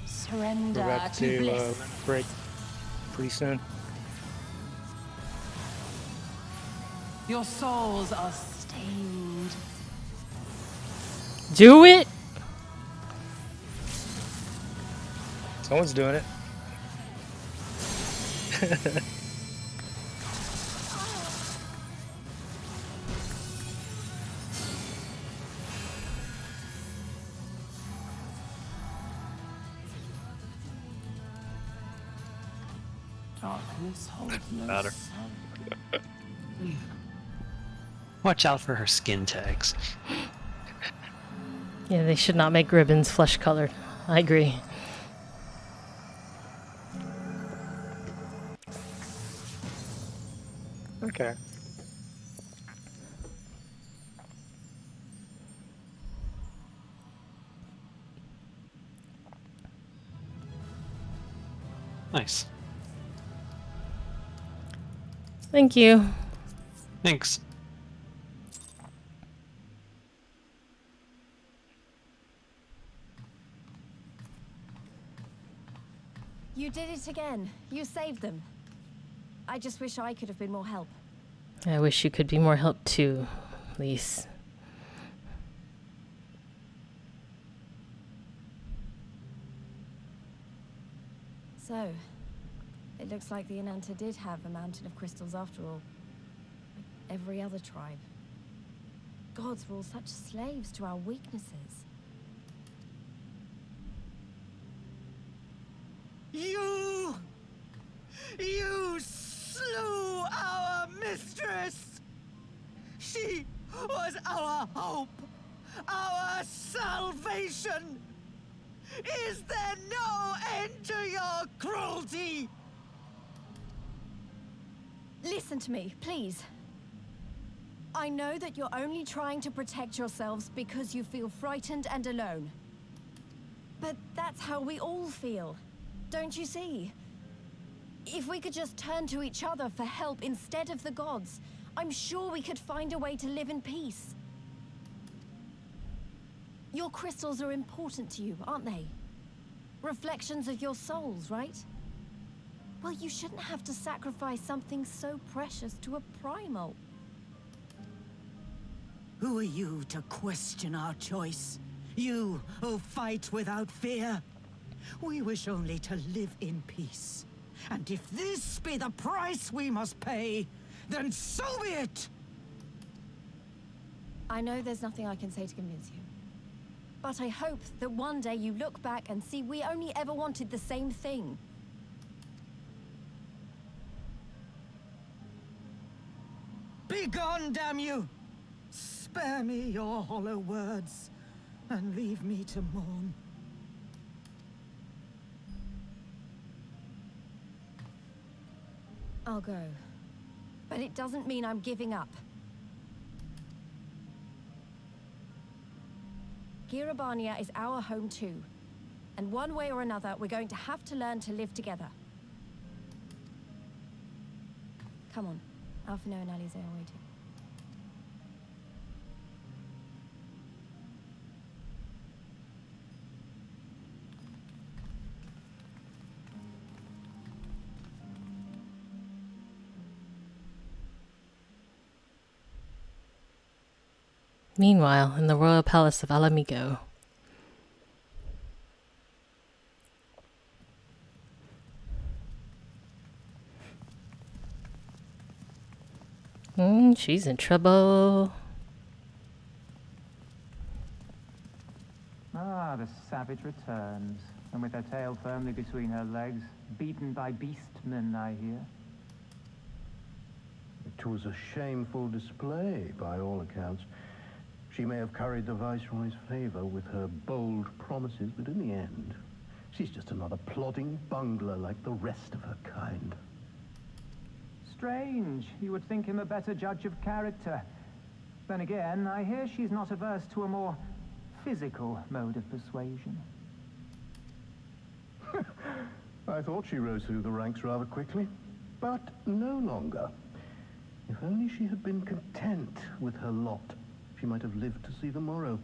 Surrender We're about to to bliss. break pretty soon. Your souls are stained. Do it? Someone's doing it. Darkness holds no Matter. sun. Watch out for her skin tags. Yeah, they should not make ribbons flesh colored. I agree. Okay. Nice. Thank you. Thanks. You did it again. You saved them. I just wish I could have been more help. I wish you could be more help too, Lise. So, it looks like the Ananta did have a mountain of crystals after all. Like every other tribe. Gods were all such slaves to our weaknesses. You slew our mistress! She was our hope, our salvation! Is there no end to your cruelty? Listen to me, please. I know that you're only trying to protect yourselves because you feel frightened and alone. But that's how we all feel. Don't you see? If we could just turn to each other for help instead of the gods, I'm sure we could find a way to live in peace. Your crystals are important to you, aren't they? Reflections of your souls, right? Well, you shouldn't have to sacrifice something so precious to a primal. Who are you to question our choice? You who fight without fear? We wish only to live in peace. And if this be the price we must pay, then so be it! I know there's nothing I can say to convince you. But I hope that one day you look back and see we only ever wanted the same thing. Begone, damn you! Spare me your hollow words, and leave me to mourn. I'll go. But it doesn't mean I'm giving up. Girabania is our home too. And one way or another, we're going to have to learn to live together. Come on. Alphino and Alize are waiting. Meanwhile, in the royal palace of Alamigo. She's in trouble. Ah, the savage returns, and with her tail firmly between her legs, beaten by beastmen, I hear. It was a shameful display, by all accounts. She may have curried the Viceroy's favor with her bold promises, but in the end, she's just another plodding bungler like the rest of her kind. Strange. You would think him a better judge of character. Then again, I hear she's not averse to a more physical mode of persuasion. I thought she rose through the ranks rather quickly, but no longer. If only she had been content with her lot, she might have lived to see the morrow.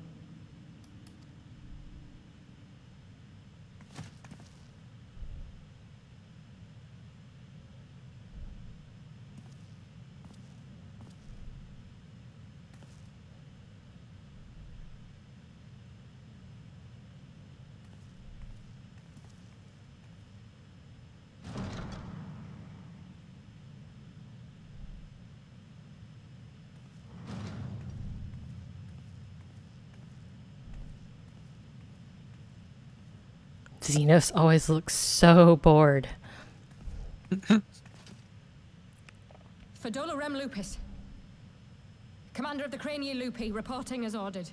Xenos always looks so bored. Fadola Rem Lupus. Commander of the Crania Lupi, reporting as ordered.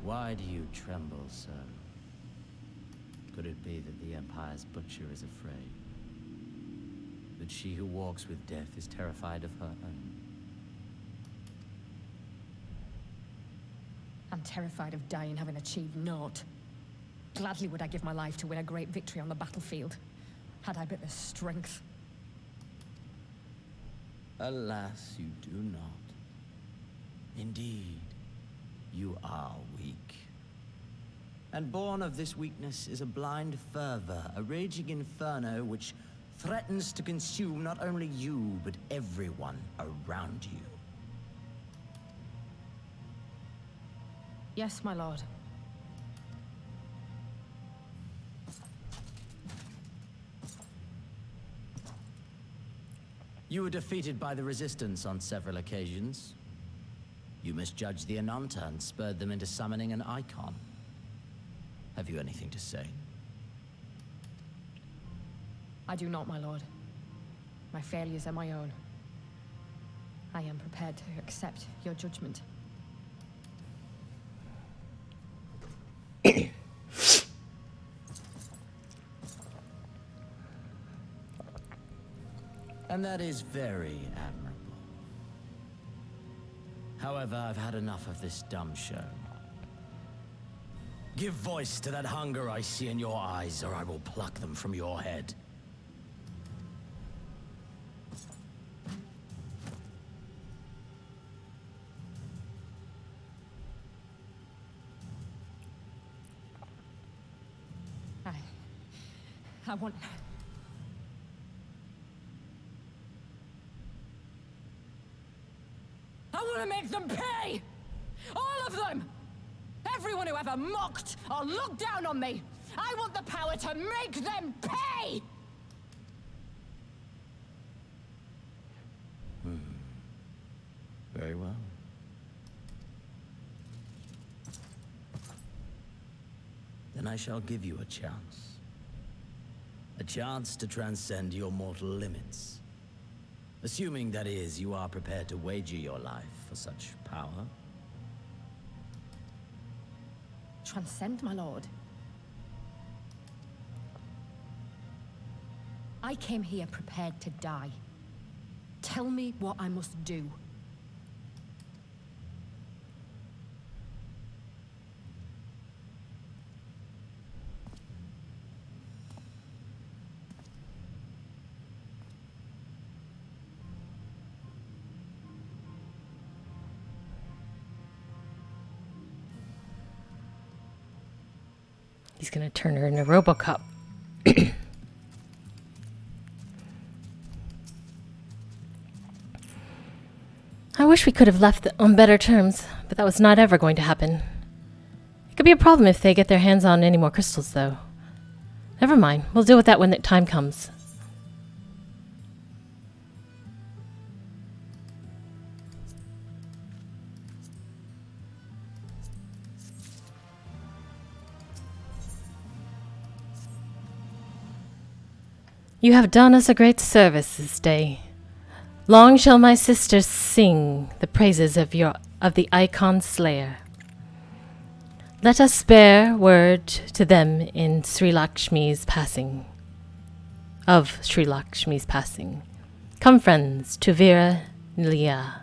Why do you tremble so? Could it be that the Empire's butcher is afraid? That she who walks with death is terrified of her own? I'm terrified of dying having achieved naught. Gladly would I give my life to win a great victory on the battlefield, had I but the strength. Alas, you do not. Indeed, You are weak. And born of this weakness is a blind fervor, a raging inferno which threatens to consume not only you, but everyone around you. Yes, my lord. You were defeated by the Resistance on several occasions. You misjudged the Ananta and spurred them into summoning an icon. Have you anything to say? I do not, my lord. My failures are my own. I am prepared to accept your judgment. And that is very admirable. However, I've had enough of this dumb show. Give voice to that hunger I see in your eyes, or I will pluck them from your head. I want... I want to make them pay! All of them! Everyone who ever mocked or looked down on me! I want the power to make them pay! Very well. Then I shall give you a chance. A chance to transcend your mortal limits. Assuming, that is, you are prepared to wager your life for such power. Transcend, my lord. I came here prepared to die. Tell me what I must do. He's gonna turn her into RoboCop. I wish we could have left on better terms, but that was not ever going to happen. It could be a problem if they get their hands on any more crystals, though. Never mind. We'll deal with that when the time comes. You have done us a great service this day. Long shall my sisters sing the praises of the Icon Slayer. Let us bear word to them in Sri Lakshmi's passing. Of Sri Lakshmi's passing. Come, friends, to Veera Nilia.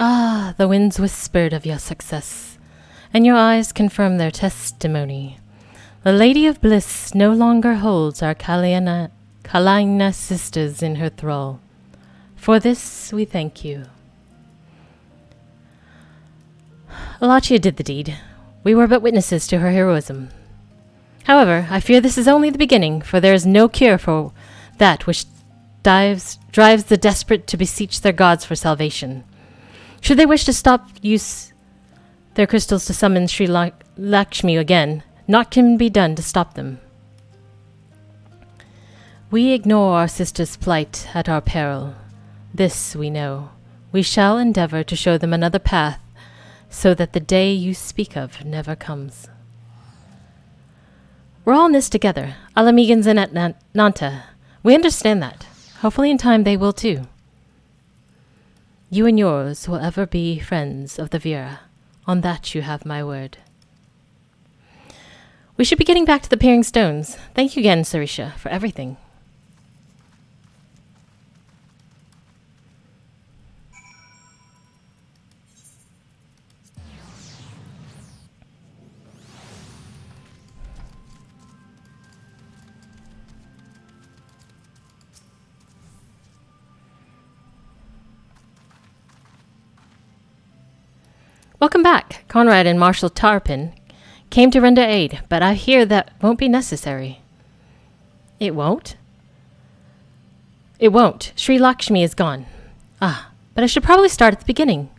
Ah, the winds whispered of your success, and your eyes confirm their testimony. The Lady of Bliss no longer holds our Kalina sisters in her thrall. For this we thank you. Alachia did the deed. We were but witnesses to her heroism. However, I fear this is only the beginning, for there is no cure for that which drives the desperate to beseech their gods for salvation. Should they wish to stop use their crystals to summon Sri Lakshmi again, naught can be done to stop them. We ignore our sister's plight at our peril. This we know. We shall endeavor to show them another path, so that the day you speak of never comes. We're all in this together, Alamegans and at Nanta. We understand that. Hopefully in time they will too. You and yours will ever be friends of the Vera. On that you have my word. We should be getting back to the Peering Stones. Thank you again, Sarisha, for everything. Welcome back. Conrad and Marshal Tarpin came to render aid, but I hear that won't be necessary. It won't? It won't. Sri Lakshmi is gone. Ah, but I should probably start at the beginning.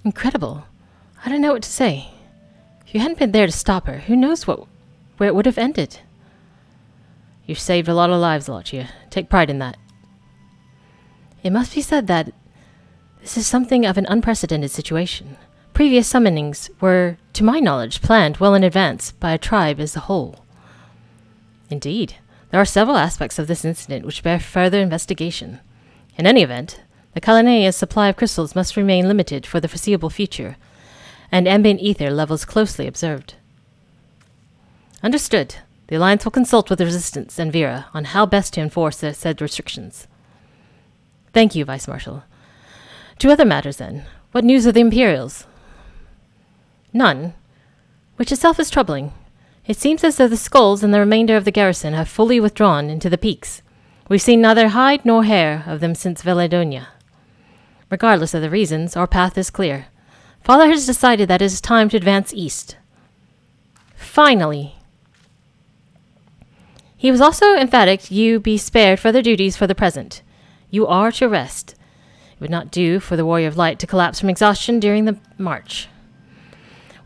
Incredible. I don't know what to say. If you hadn't been there to stop her, who knows where it would have ended. You've saved a lot of lives, Alachia. Take pride in that. It must be said that this is something of an unprecedented situation. Previous summonings were, to my knowledge, planned well in advance by a tribe as a whole. Indeed, there are several aspects of this incident which bear further investigation. In any event, the Kalanaya's supply of crystals must remain limited for the foreseeable future, and ambient ether levels closely observed. Understood. The Alliance will consult with the Resistance and Vera on how best to enforce the said restrictions. Thank you, Vice Marshal. To other matters, then. What news of the Imperials? None, which itself is troubling. It seems as though the skulls and the remainder of the garrison have fully withdrawn into the peaks. We've seen neither hide nor hair of them since Veladonia. Regardless of the reasons, our path is clear. Father has decided that it is time to advance east. Finally! He was also emphatic you be spared further duties for the present. You are to rest. It would not do for the Warrior of Light to collapse from exhaustion during the march.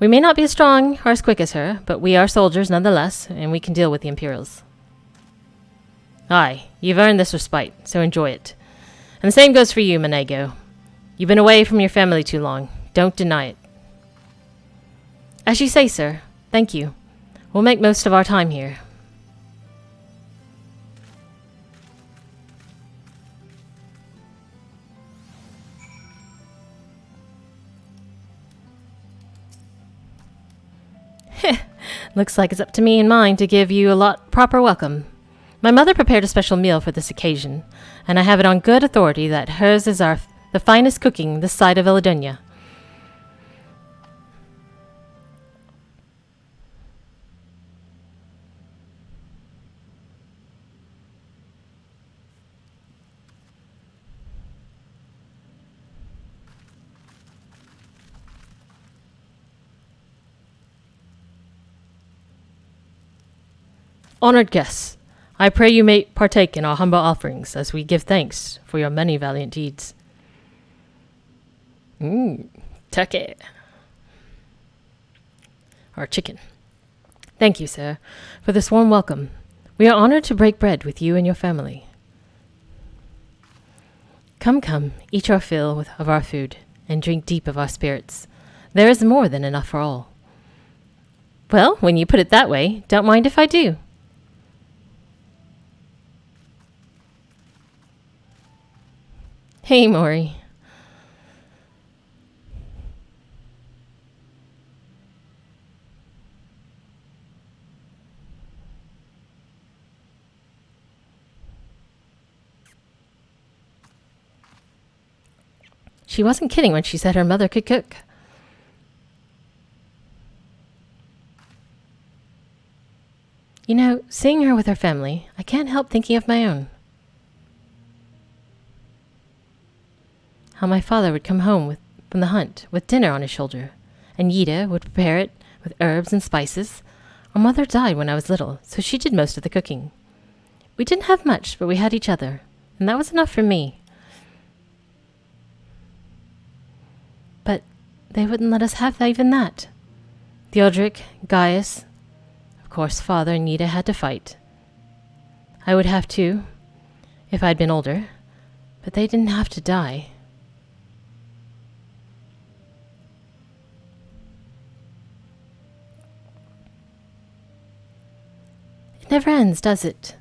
We may not be as strong or as quick as her, but we are soldiers nonetheless, and we can deal with the Imperials. Aye, you've earned this respite, so enjoy it. And the same goes for you, Manego. You've been away from your family too long. Don't deny it. As you say, sir. Thank you. We'll make most of our time here. Looks like it's up to me and mine to give you a proper welcome. My mother prepared a special meal for this occasion, and I have it on good authority that hers is the finest cooking this side of Veladonia. Honored guests, I pray you may partake in our humble offerings as we give thanks for your many valiant deeds. Turkey. Or chicken. Thank you, sir, for this warm welcome. We are honored to break bread with you and your family. Come, eat your fill of our food, and drink deep of our spirits. There is more than enough for all. Well, when you put it that way, don't mind if I do. Hey, Maury. She wasn't kidding when she said her mother could cook. You know, seeing her with her family, I can't help thinking of my own. How my father would come home from the hunt with dinner on his shoulder, and Yida would prepare it with herbs and spices. Our mother died when I was little, so she did most of the cooking. We didn't have much, but we had each other, and that was enough for me. But they wouldn't let us have even that. Theodoric, Gaius, of course father and Yida had to fight. I would have too, if I'd been older. But they didn't have to die. It never ends, does it?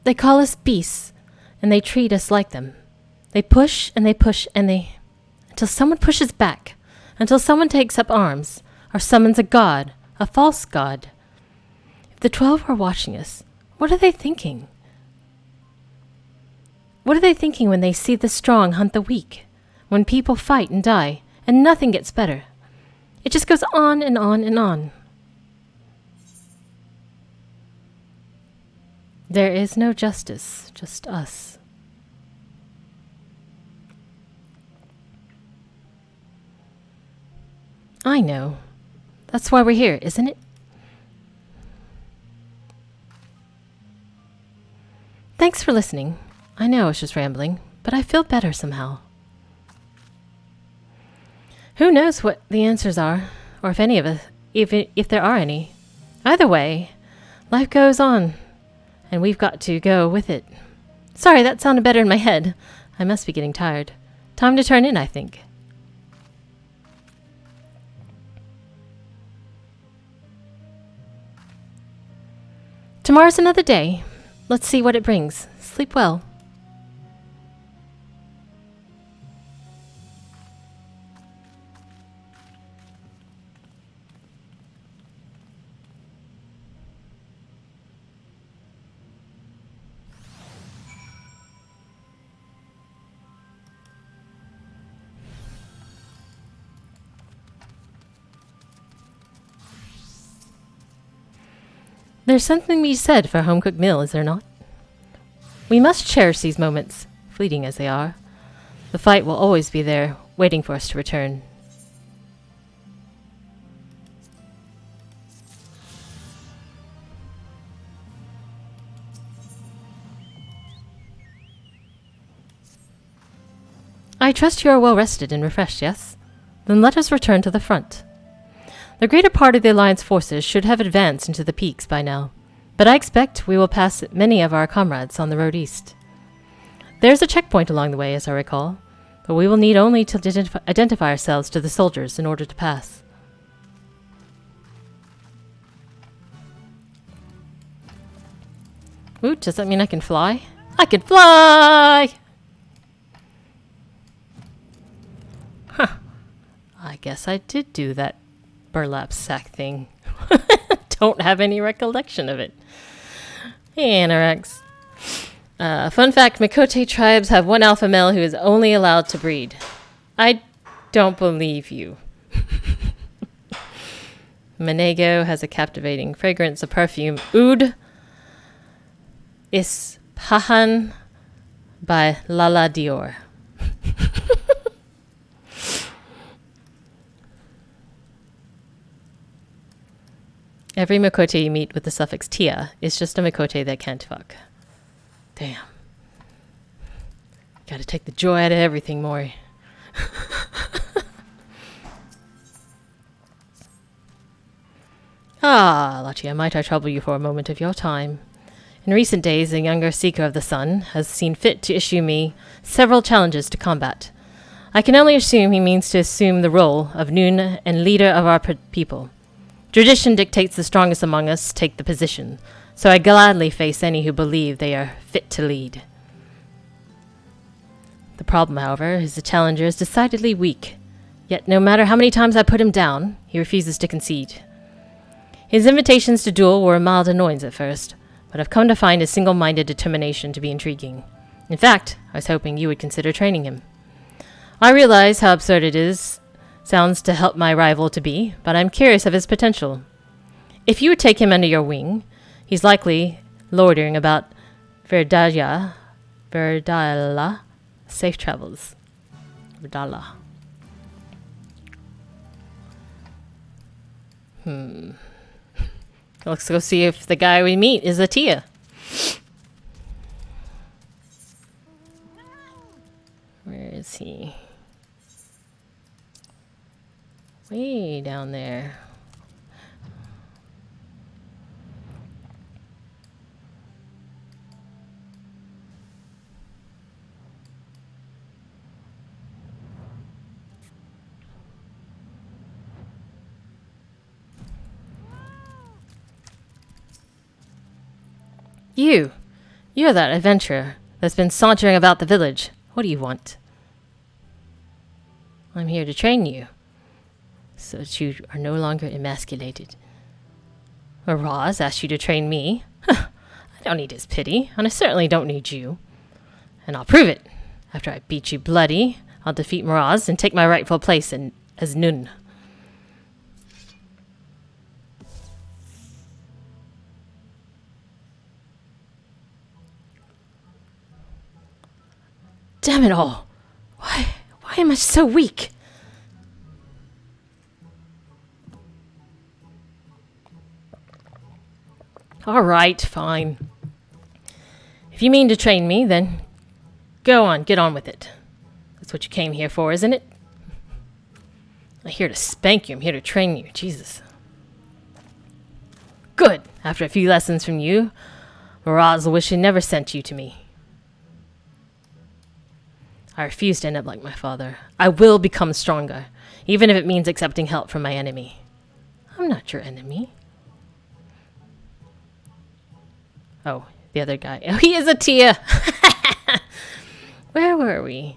They call us beasts, and they treat us like them. They push and they push and they... until someone pushes back, until someone takes up arms, or summons a god, a false god. If the 12 were watching us, what are they thinking? What are they thinking when they see the strong hunt the weak? When people fight and die, and nothing gets better? It just goes on and on and on. There is no justice, just us. I know. That's why we're here, isn't it? Thanks for listening. I know I was just rambling, but I feel better somehow. Who knows what the answers are, or if any of us, if there are any. Either way, life goes on, and we've got to go with it. Sorry, that sounded better in my head. I must be getting tired. Time to turn in, I think. Tomorrow's another day. Let's see what it brings. Sleep well. There's something to be said for a home-cooked meal, is there not? We must cherish these moments, fleeting as they are. The fight will always be there, waiting for us to return. I trust you are well rested and refreshed, yes? Then let us return to the front. The greater part of the Alliance forces should have advanced into the peaks by now, but I expect we will pass many of our comrades on the road east. There's a checkpoint along the way, as I recall, but we will need only to identify ourselves to the soldiers in order to pass. Ooh, does that mean I can fly? I can fly! Huh. I guess I did do that burlap sack thing. Don't have any recollection of it. Hey, Anorax. Fun fact, Mikote tribes have one alpha male who is only allowed to breed. I don't believe you. Manego has a captivating fragrance of perfume. Oud Ispahan by Lala Dior. Every Mikote you meet with the suffix tia is just a Mikote that can't fuck. Damn. Gotta take the joy out of everything, Mori. Ah, Alachia, might I trouble you for a moment of your time? In recent days, a younger Seeker of the Sun has seen fit to issue me several challenges to combat. I can only assume he means to assume the role of Noon and leader of our people. Tradition dictates the strongest among us take the position, so I gladly face any who believe they are fit to lead. The problem, however, is the challenger is decidedly weak, yet no matter how many times I put him down, he refuses to concede. His invitations to duel were a mild annoyance at first, but I've come to find his single-minded determination to be intriguing. In fact, I was hoping you would consider training him. I realize how absurd it sounds to help my rival to be, but I'm curious of his potential. If you would take him under your wing, he's likely loitering about Verdala. Safe travels. Verdala. Let's go see if the guy we meet is a Tia. Where is he? Way down there. You're that adventurer that's been sauntering about the village. What do you want? I'm here to train you, so that you are no longer emasculated. Miraz asked you to train me. I don't need his pity, and I certainly don't need you. And I'll prove it. After I beat you bloody, I'll defeat Miraz and take my rightful place as Nun. Damn it all! Why am I so weak? Alright, fine. If you mean to train me, then go on, get on with it. That's what you came here for, isn't it? I'm not here to spank you, I'm here to train you. Jesus. Good! After a few lessons from you, Miraz will wish he never sent you to me. I refuse to end up like my father. I will become stronger, even if it means accepting help from my enemy. I'm not your enemy. Oh, the other guy. Oh, he is a Tia! Where were we?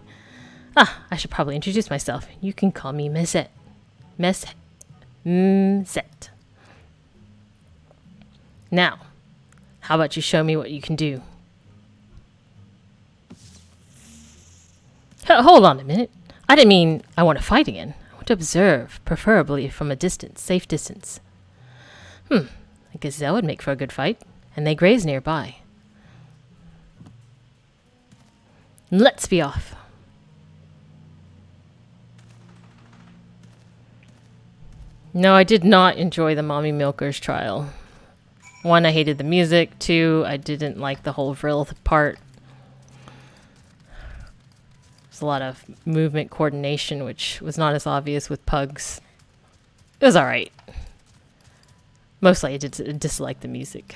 I should probably introduce myself. You can call me Mesette. Mesette. Now, how about you show me what you can do? Hold on a minute. I didn't mean I want to fight again. I want to observe, preferably from a distance, safe distance. A gazelle would make for a good fight, and they graze nearby. Let's be off. No, I did not enjoy the Mommy Milker's trial. 1, I hated the music. 2, I didn't like the whole Vril part. There's a lot of movement coordination, which was not as obvious with pugs. It was alright. Mostly I did dislike the music.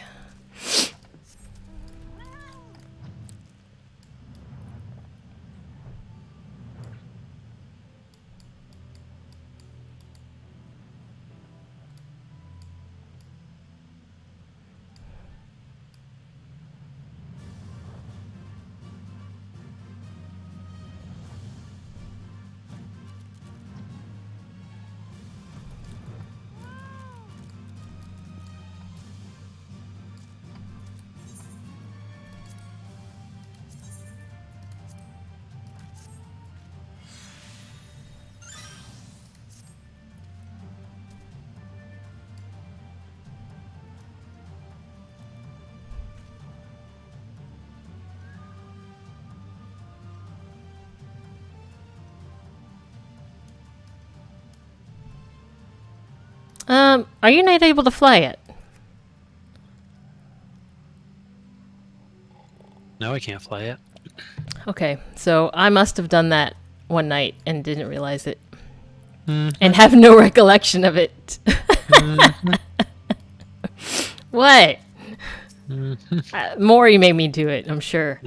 Are you not able to fly yet? No, I can't fly yet. Okay, so I must have done that one night and didn't realize it. And have no recollection of it. What? Maury made me do it, I'm sure.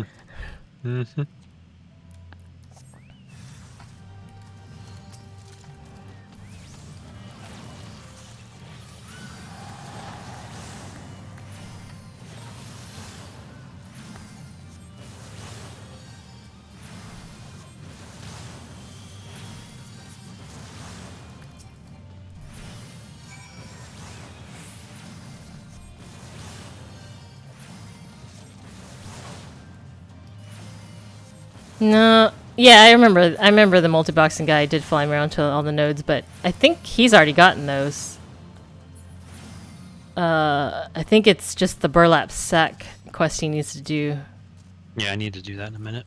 No, yeah, I remember the multi-boxing guy did fly me around to all the nodes, but I think he's already gotten those. I think it's just the burlap sack quest he needs to do. Yeah, I need to do that in a minute.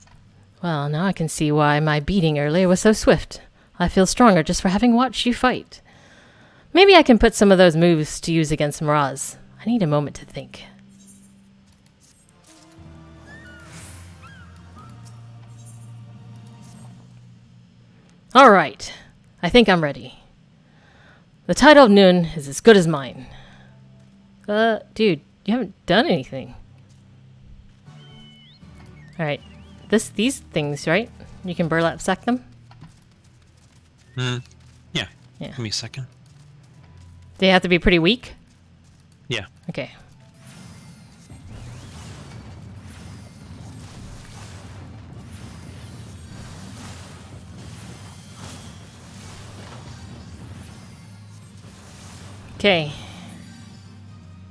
Well, now I can see why my beating earlier was so swift. I feel stronger just for having watched you fight. Maybe I can put some of those moves to use against Miraz. I need a moment to think. Alright, I think I'm ready. The title of Nun is as good as mine. Dude, you haven't done anything. Alright, these things, right? You can burlap sack them? Yeah. Give me a second. They have to be pretty weak? Yeah. Okay. Okay.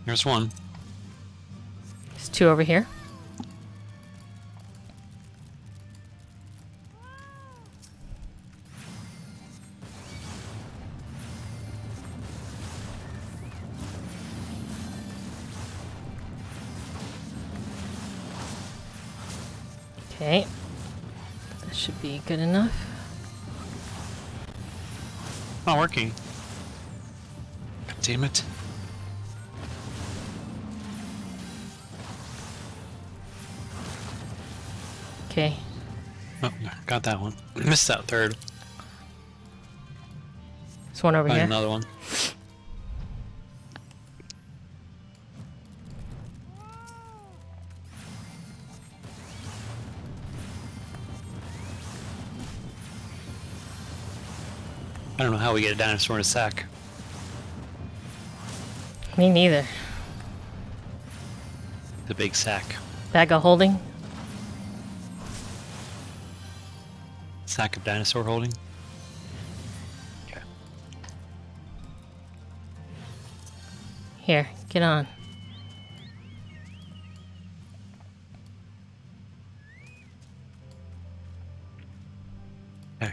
There's one. There's 2 over here. Okay. That should be good enough. Not working. God damn it. Okay. Oh, got that one. Missed that third. There's one over Find here. another one. I don't know how we get a dinosaur in a sack. Me neither. The big sack. Bag of holding. Sack of dinosaur holding. Okay. Here, get on. Okay.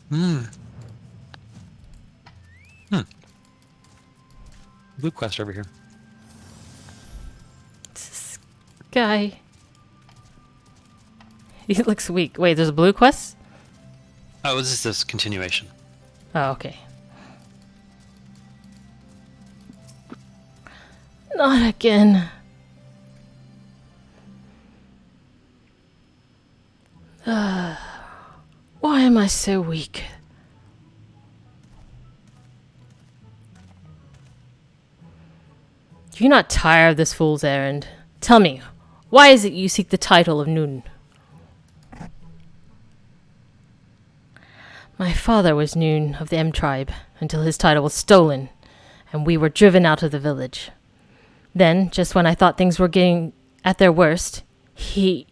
Hmm. Blue quest over here. This guy. He looks weak. Wait, there's a blue quest? Oh, this is this continuation. Oh, okay. Not again. Why am I so weak? You're not tired of this fool's errand. Tell me, why is it you seek the title of Nun? My father was Nun of the M tribe until his title was stolen, and we were driven out of the village. Then, just when I thought things were getting at their worst, he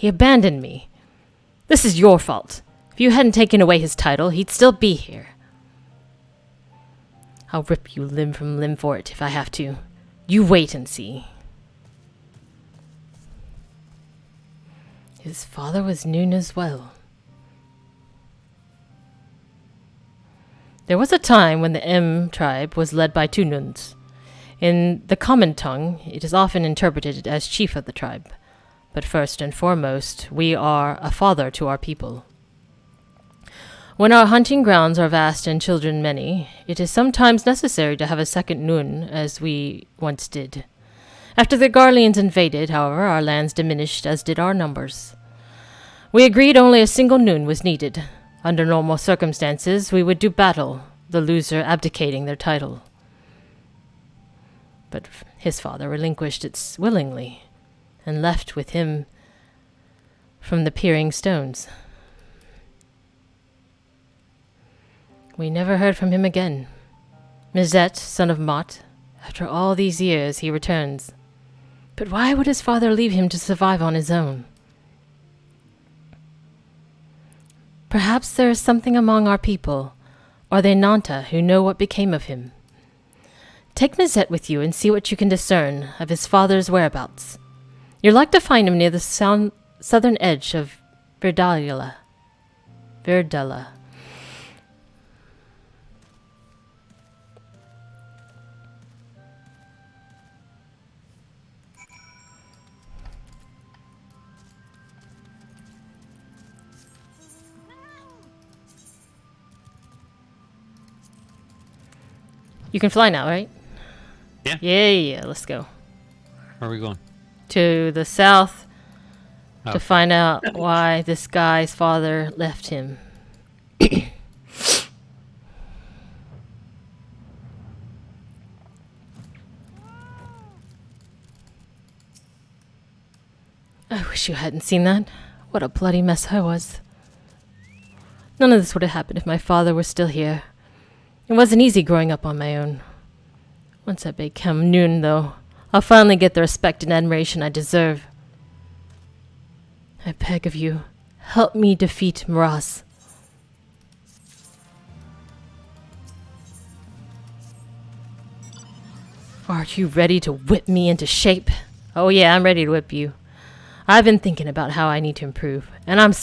abandoned me. This is your fault. If you hadn't taken away his title, he'd still be here. I'll rip you limb from limb for it if I have to. You wait and see. His father was Nun as well. There was a time when the M tribe was led by 2 Nuns. In the common tongue, it is often interpreted as chief of the tribe. But first and foremost, we are a father to our people. When our hunting grounds are vast and children many, it is sometimes necessary to have a second Nun, as we once did. After the Garleans invaded, however, our lands diminished, as did our numbers. We agreed only a single Nun was needed. Under normal circumstances, we would do battle, the loser abdicating their title. But his father relinquished it willingly, and left with him from the peering stones. We never heard from him again. Mizet, son of Mott, after all these years he returns. But why would his father leave him to survive on his own? Perhaps there is something among our people, or the Nanta, who know what became of him. Take Mizet with you and see what you can discern of his father's whereabouts. You're like to find him near the southern edge of Verdala. You can fly now, right? Yeah. Yeah, let's go. Where are we going? To the south Oh. to find out why this guy's father left him. I wish you hadn't seen that. What a bloody mess I was. None of this would have happened if my father were still here. It wasn't easy growing up on my own. Once I become Nun, though, I'll finally get the respect and admiration I deserve. I beg of you, help me defeat Miraz. Are you ready to whip me into shape? Oh yeah, I'm ready to whip you. I've been thinking about how I need to improve, and I'm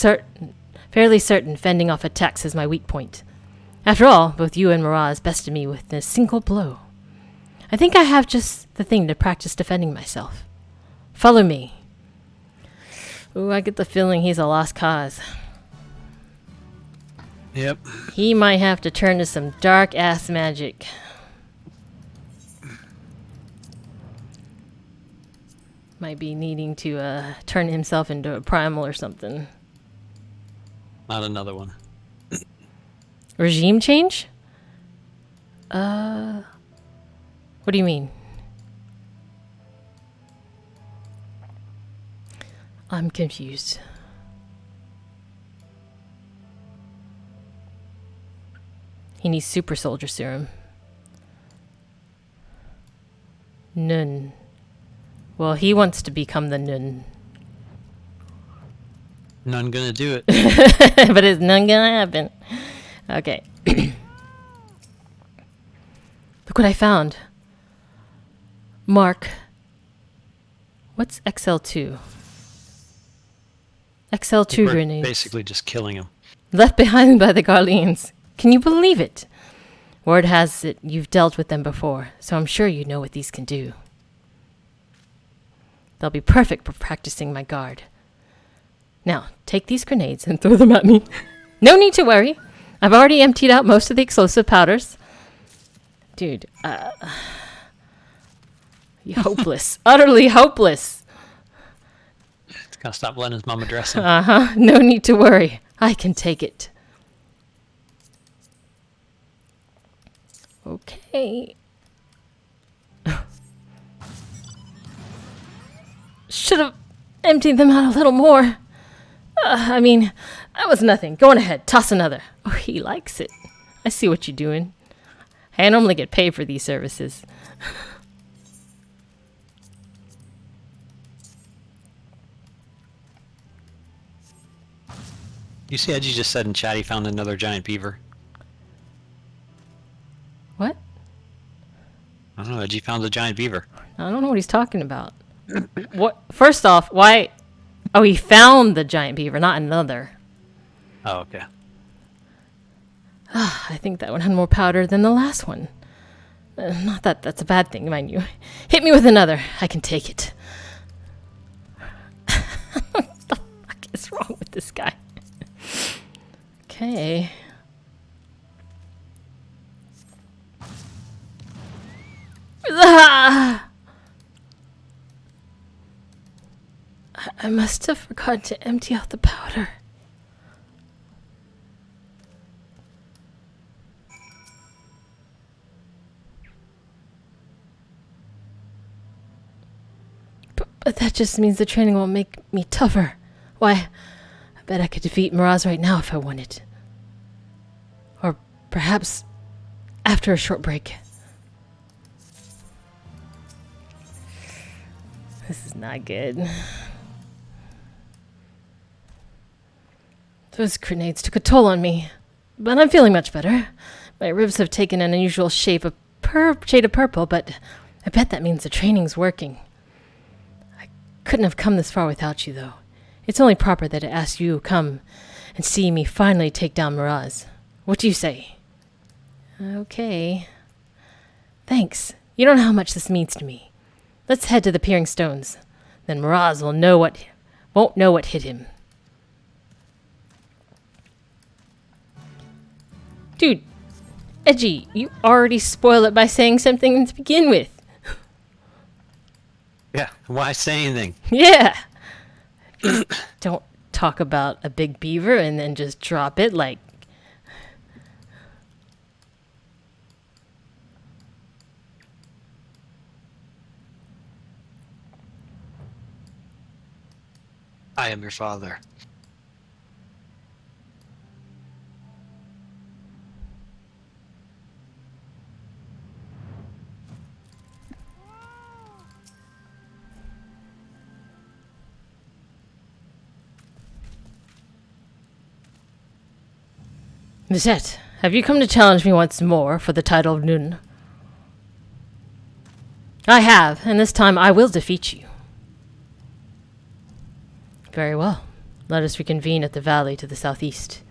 fairly certain fending off attacks is my weak point. After all, both you and Miraz bested me with a single blow. I think I have just the thing to practice defending myself. Follow me. Ooh, I get the feeling he's a lost cause. Yep. He might have to turn to some dark-ass magic. Might be needing to turn himself into a primal or something. Not another one. Regime change? What do you mean? I'm confused. He needs super soldier serum. Nun. Well, he wants to become the nun. None gonna do it. But it's none gonna happen. Okay. Look what I found. Mark. What's XL2? XL2 We're grenades. basically just killing him. Left behind by the Garleans. Can you believe it? Word has it you've dealt with them before, so I'm sure you know what these can do. They'll be perfect for practicing my guard. Now, take these grenades and throw them at me. No need to worry. I've already emptied out most of the explosive powders. Dude, you're hopeless. Utterly hopeless. He's gotta stop letting his mama dress him. Uh-huh. No need to worry. I can take it. Okay. Should have emptied them out a little more. I mean, that was nothing. Go on ahead. Toss another. Oh, he likes it. I see what you're doing. I normally get paid for these services. You see, Edgy just said in chat he found another giant beaver. What? I don't know. Edgy found a giant beaver. I don't know what he's talking about. What? First off, why? Oh, he found the giant beaver, not another. Oh, okay. I think that one had more powder than the last one. Not that that's a bad thing, mind you. Hit me with another. I can take it. What the fuck is wrong with this guy? Okay. Ah! I must have forgot to empty out the powder. But that just means the training will make me tougher. Why, I bet I could defeat Miraz right now if I wanted. Or perhaps after a short break. This is not good. Those grenades took a toll on me, but I'm feeling much better. My ribs have taken an unusual shape of shade of purple, but I bet that means the training's working. I couldn't have come this far without you, though. It's only proper that I ask you to come and see me finally take down Miraz. What do you say? Okay. Thanks. You don't know how much this means to me. Let's head to the Peering Stones. Then Miraz won't know what hit him. Dude, Edgy, you already spoil it by saying something to begin with. Yeah, why say anything? Yeah. Just don't talk about a big beaver and then just drop it like... I am your father. Misette, have you come to challenge me once more for the title of Nun? I have, and this time I will defeat you. Very well. Let us reconvene at the valley to the southeast.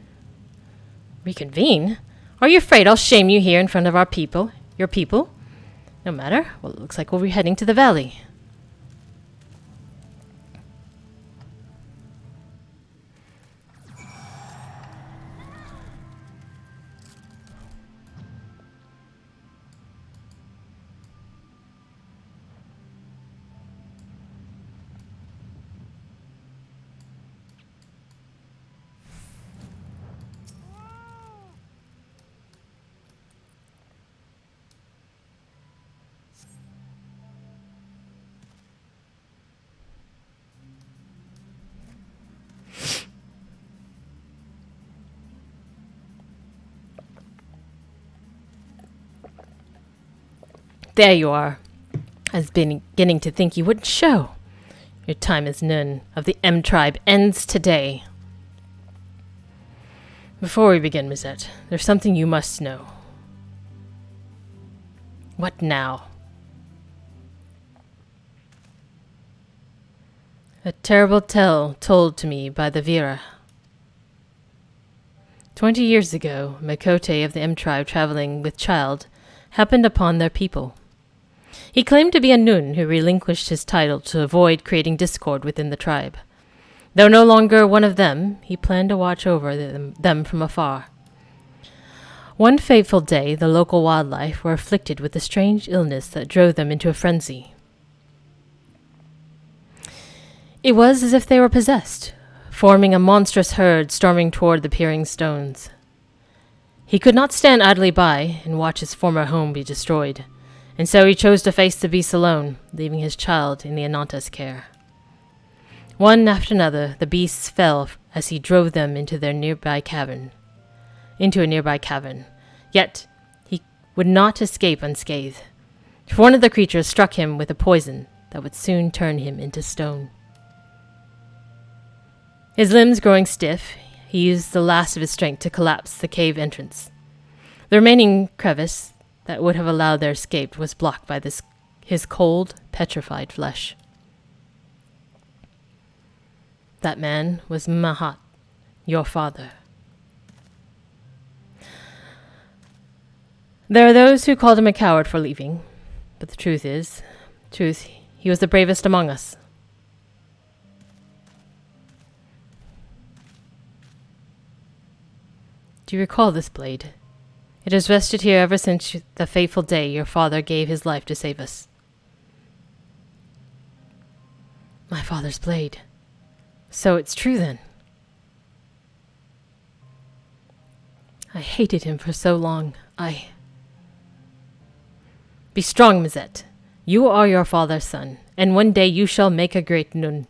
Reconvene? Are you afraid I'll shame you here in front of our people? Your people? No matter. Well, it looks like we'll be heading to the valley. There you are. I was beginning to think you wouldn't show. Your time as none of the M tribe ends today. Before we begin, Mizette, there's something you must know. What now? A terrible tale told to me by the Vira. 20 years ago, Makote of the M tribe traveling with child happened upon their people. He claimed to be a Nun who relinquished his title to avoid creating discord within the tribe. Though no longer one of them, he planned to watch over them from afar. One fateful day, the local wildlife were afflicted with a strange illness that drove them into a frenzy. It was as if they were possessed, forming a monstrous herd storming toward the peering stones. He could not stand idly by and watch his former home be destroyed, and so he chose to face the beasts alone, leaving his child in the Ananta's care. One after another, the beasts fell as he drove them into a nearby cavern. Yet he would not escape unscathed, for one of the creatures struck him with a poison that would soon turn him into stone. His limbs growing stiff, he used the last of his strength to collapse the cave entrance. The remaining crevice that would have allowed their escape was blocked by his cold, petrified flesh. That man was Mahat, your father. There are those who called him a coward for leaving, but the truth is, he was the bravest among us. Do you recall this blade? It has rested here ever since the fateful day your father gave his life to save us. My father's blade. So it's true then. I hated him for so long. Be strong, Mizette. You are your father's son, and one day you shall make a great Nun.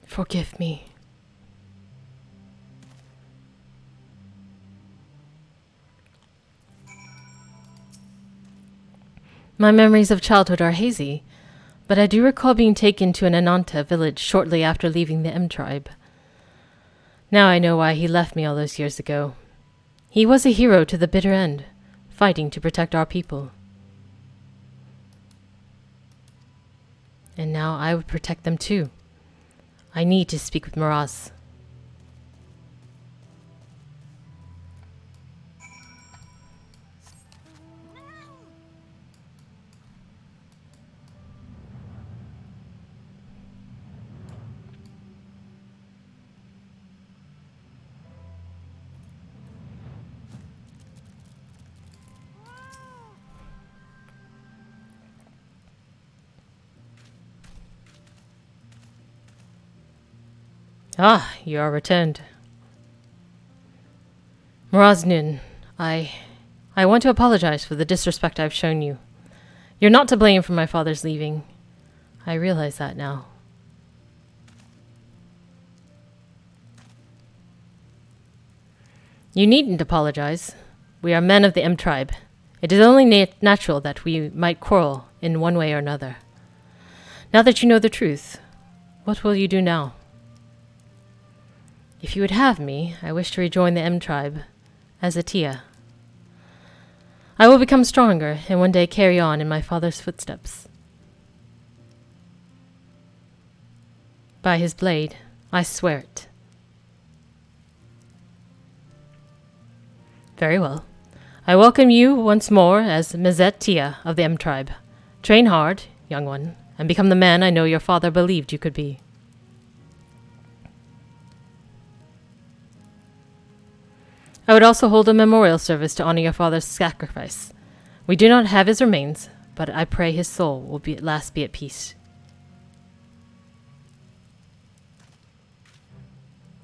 Forgive me. My memories of childhood are hazy, but I do recall being taken to an Ananta village shortly after leaving the M tribe. Now I know why he left me all those years ago. He was a hero to the bitter end, fighting to protect our people. And now I would protect them too. I need to speak with Miraz. Ah, you are returned. Miraz Nun, I want to apologize for the disrespect I've shown you. You're not to blame for my father's leaving. I realize that now. You needn't apologize. We are men of the M tribe. It is only natural that we might quarrel in one way or another. Now that you know the truth, What will you do now? If you would have me, I wish to rejoin the M tribe as a Tia. I will become stronger and one day carry on in my father's footsteps. By his blade, I swear it. Very well. I welcome you once more as Mezet Tia of the M tribe. Train hard, young one, and become the man I know your father believed you could be. I would also hold a memorial service to honor your father's sacrifice. We do not have his remains, but I pray his soul will at last be at peace.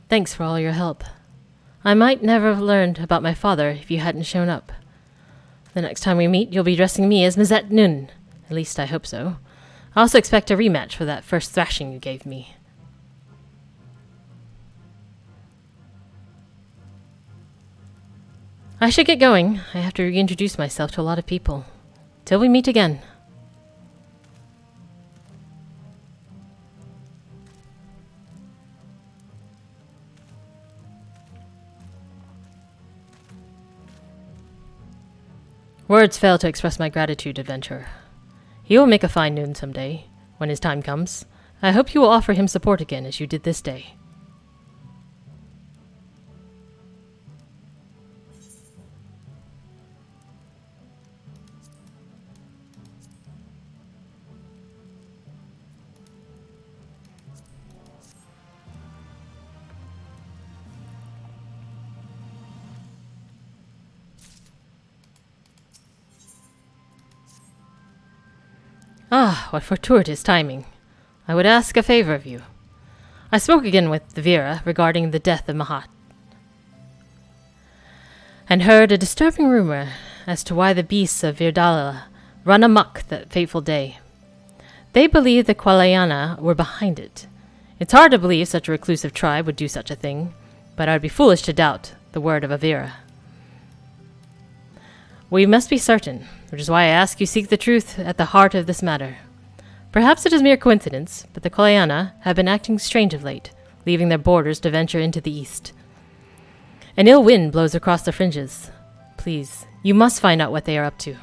Thanks for all your help. I might never have learned about my father if you hadn't shown up. The next time we meet, you'll be dressing me as Mezet Nun. At least I hope so. I also expect a rematch for that first thrashing you gave me. I should get going. I have to reintroduce myself to a lot of people. Till we meet again. Words fail to express my gratitude, adventurer. He will make a fine Noon someday, when his time comes. I hope you will offer him support again as you did this day. Ah, what fortuitous timing. I would ask a favor of you. I spoke again with the Vera regarding the death of Mahat, and heard a disturbing rumor as to why the beasts of Virdala run amok that fateful day. They believe the Qualayana were behind it. It's hard to believe such a reclusive tribe would do such a thing, but I'd be foolish to doubt the word of a Vera. We must be certain, which is why I ask you seek the truth at the heart of this matter. Perhaps it is mere coincidence, but the Kolayana have been acting strange of late, leaving their borders to venture into the east. An ill wind blows across the fringes. Please, you must find out what they are up to.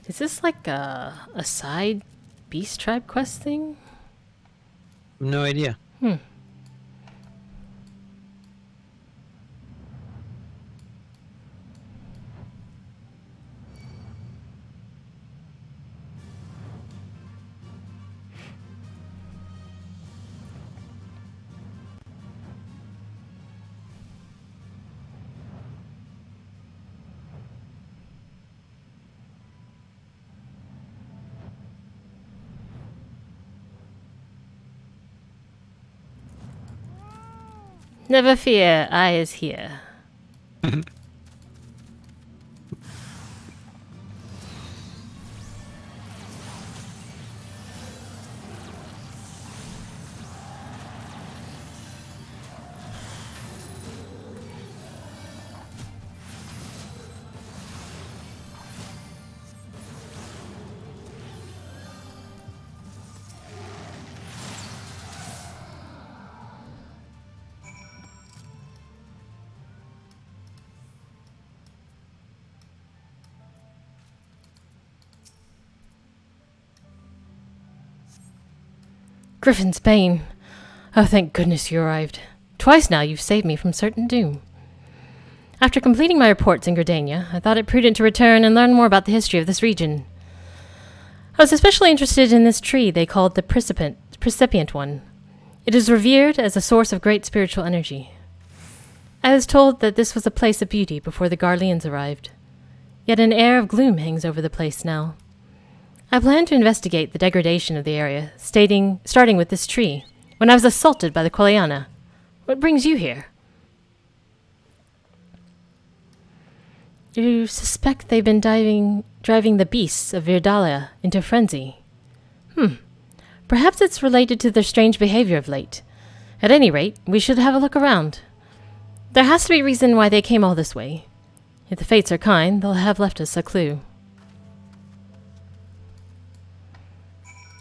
Is this like a side beast tribe quest thing? No idea. Never fear, I is here. Griffin's Bane. Oh, thank goodness you arrived. Twice now you've saved me from certain doom. After completing my reports in Gridania, I thought it prudent to return and learn more about the history of this region. I was especially interested in this tree they called the Precipient One. It is revered as a source of great spiritual energy. I was told that this was a place of beauty before the Garleans arrived. Yet an air of gloom hangs over the place now. I plan to investigate the degradation of the area, starting with this tree, when I was assaulted by the Kolayana. What brings you here? you suspect they've been driving the beasts of Virdalia into frenzy. Perhaps it's related to their strange behavior of late. At any rate, we should have a look around. There has to be a reason why they came all this way. If the fates are kind, they'll have left us a clue.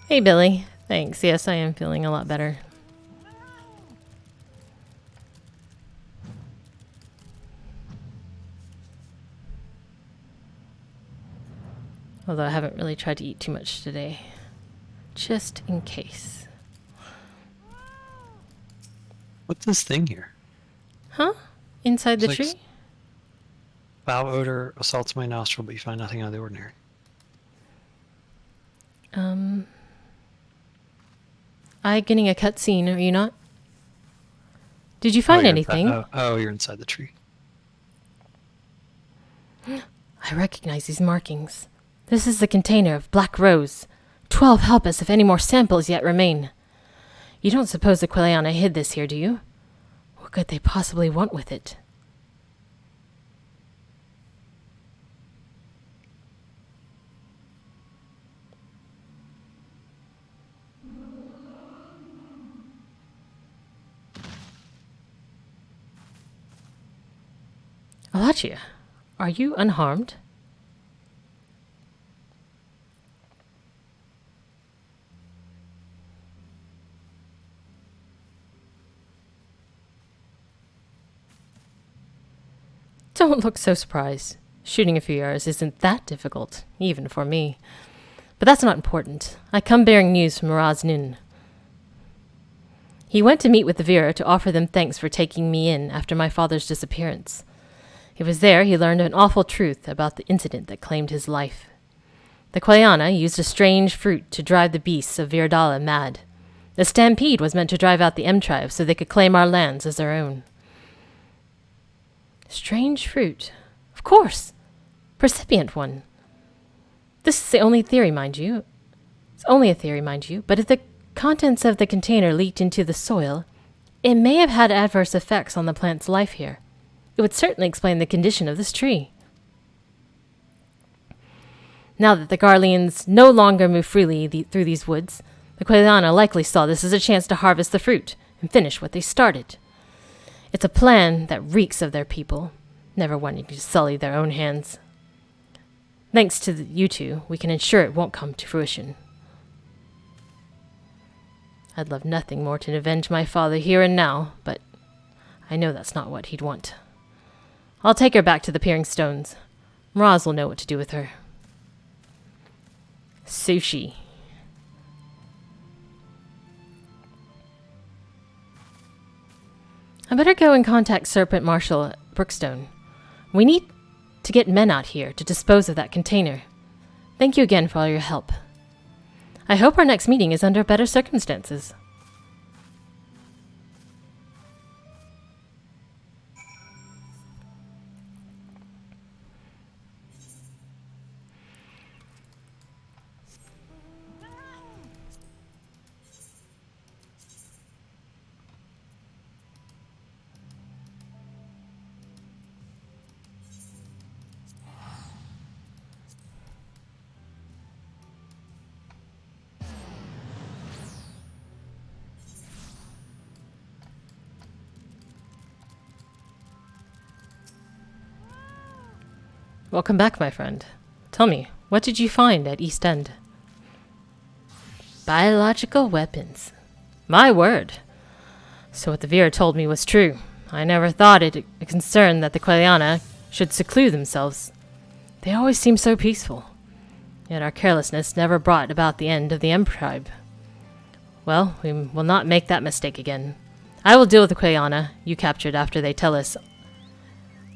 Hey, Billy. Thanks. Yes, I am feeling a lot better. Although I haven't really tried to eat too much today. Just in case. What's this thing here? Huh? Inside the It's like tree? Foul odor assaults my nostril, but you find nothing out of the ordinary. I getting a cutscene, are you not? Did you find you're anything? You're inside the tree. I recognize these markings. This is the container of Black Rose. 12 help us if any more samples yet remain. You don't suppose the Quiliana hid this here, do you? What could they possibly want with it? Alachia, are you unharmed? Don't look so surprised. Shooting a few arrows isn't that difficult, even for me. But that's not important. I come bearing news from Raz Nun. He went to meet with the Vera to offer them thanks for taking me in after my father's disappearance. It was there he learned an awful truth about the incident that claimed his life. The Quiliana used a strange fruit to drive the beasts of Virdala mad. The stampede was meant to drive out the M tribe so they could claim our lands as their own. Strange fruit. Of course. Percipient one. This is the only theory, mind you. It's only a theory, mind you, but if the contents of the container leaked into the soil, it may have had adverse effects on the plant's life here. It would certainly explain the condition of this tree. Now that the Garleans no longer move freely through these woods, the Quiliana likely saw this as a chance to harvest the fruit and finish what they started. It's a plan that reeks of their people, never wanting to sully their own hands. Thanks to you two, we can ensure it won't come to fruition. I'd love nothing more to avenge my father here and now, but I know that's not what he'd want. I'll take her back to the Peering Stones. Raz will know what to do with her. Sushi. I better go and contact Serpent Marshal at Brookstone. We need to get men out here to dispose of that container. Thank you again for all your help. I hope our next meeting is under better circumstances. Welcome back, my friend. Tell me, what did you find at East End? Biological weapons. My word. So what the Vera told me was true. I never thought it a concern that the Quiliana should seclude themselves. They always seemed so peaceful. Yet our carelessness never brought about the end of the M tribe. Well, we will not make that mistake again. I will deal with the Quiliana you captured after they tell us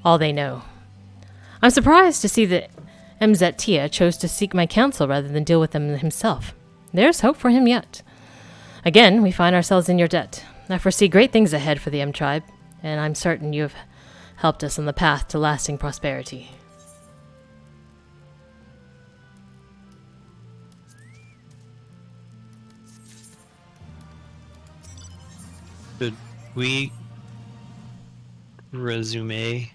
all they know. I'm surprised to see that Mzet chose to seek my counsel rather than deal with them himself. There's hope for him yet. Again, we find ourselves in your debt. I foresee great things ahead for the M tribe, and I'm certain you have helped us on the path to lasting prosperity. Should we resume the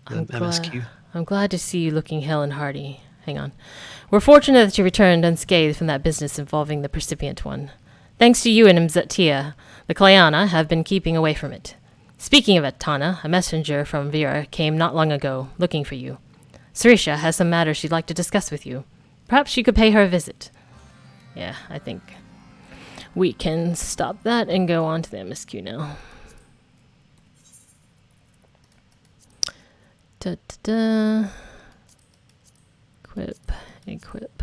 MSQ? I'm glad to see you looking hale and hearty. Hang on. We're fortunate that you returned unscathed from that business involving the Percipient one. Thanks to you and Mzatia, the Klayana have been keeping away from it. Speaking of it, Tana, a messenger from Vera came not long ago, looking for you. Sarisha has some matters she'd like to discuss with you. Perhaps you could pay her a visit. Yeah, I think we can stop that and go on to the MSQ now. Da-da-da. Equip.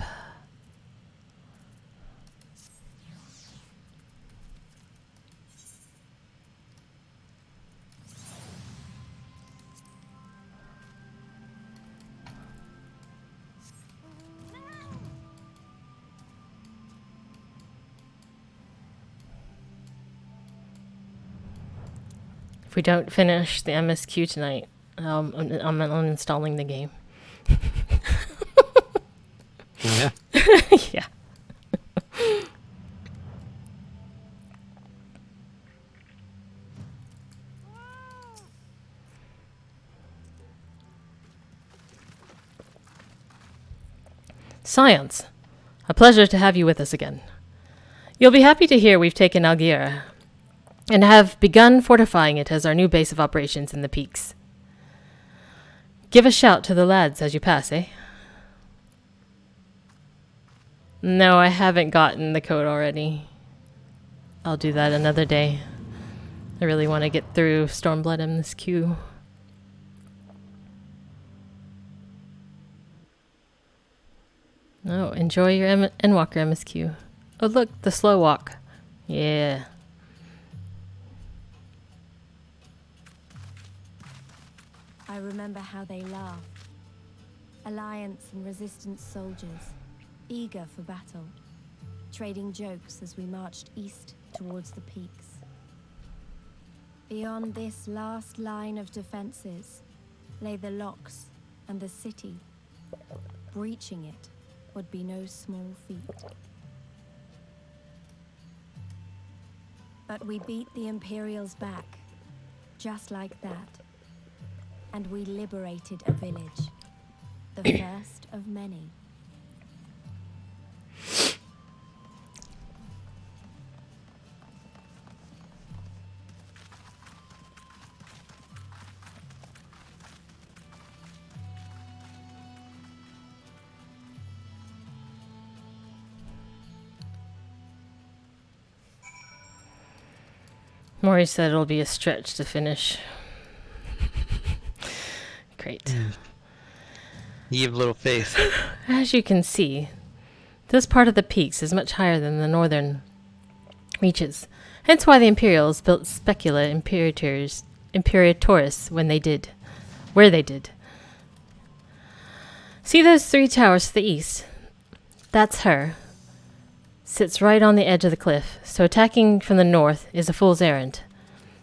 If we don't finish the MSQ tonight, I'm uninstalling the game. Yeah. Yeah. Science. A pleasure to have you with us again. You'll be happy to hear we've taken Algira and have begun fortifying it as our new base of operations in the peaks. Give a shout to the lads as you pass, eh? No, I haven't gotten the code already. I'll do that another day. I really want to get through Stormblood MSQ. Oh, enjoy your Endwalker MSQ. Oh, look, the slow walk. Yeah. I remember how they laughed. Alliance and Resistance soldiers, eager for battle, trading jokes as we marched east towards the peaks. Beyond this last line of defenses lay the locks and the city. Breaching it would be no small feat. But we beat the Imperials back, just like that. And we liberated a village, the first of many. Maury said it'll be a stretch to finish. Great. You have little faith. As you can see, this part of the peaks is much higher than the northern reaches. Hence why the Imperials built Specula Imperatoris where they did. See those 3 towers to the east? That's her. Sits right on the edge of the cliff, so attacking from the north is a fool's errand.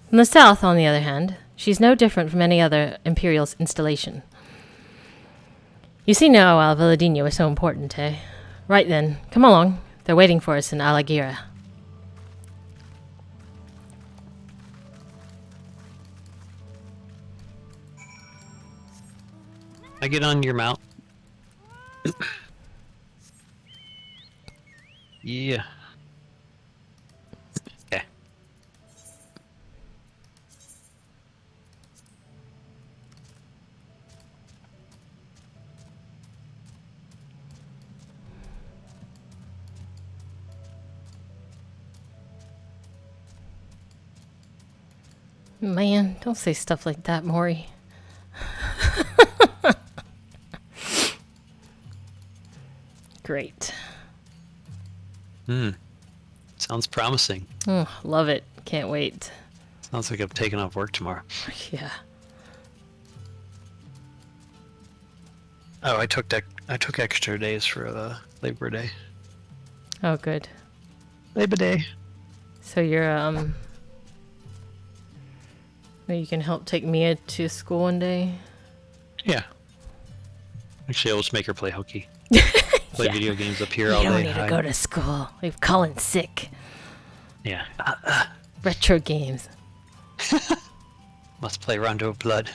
From the south, on the other hand, she's no different from any other Imperial's installation. You see now why Villadinho is so important, eh? Right then, come along. They're waiting for us in Alagira. I get on your mount. Yeah. Okay. Man, don't say stuff like that, Maury. Great. Sounds promising. Oh, love it. Can't wait. Sounds like I'm taking off work tomorrow. Yeah. Oh, I took extra days for the Labor Day. Oh, good. Labor Day. So you're, you can help take Mia to school one day? Yeah. Actually, I'll just make her play hooky. Play Yeah. video games up here all You day. don't need to go to school. We've Colin sick. Yeah. Retro games. Must play Rondo of Blood.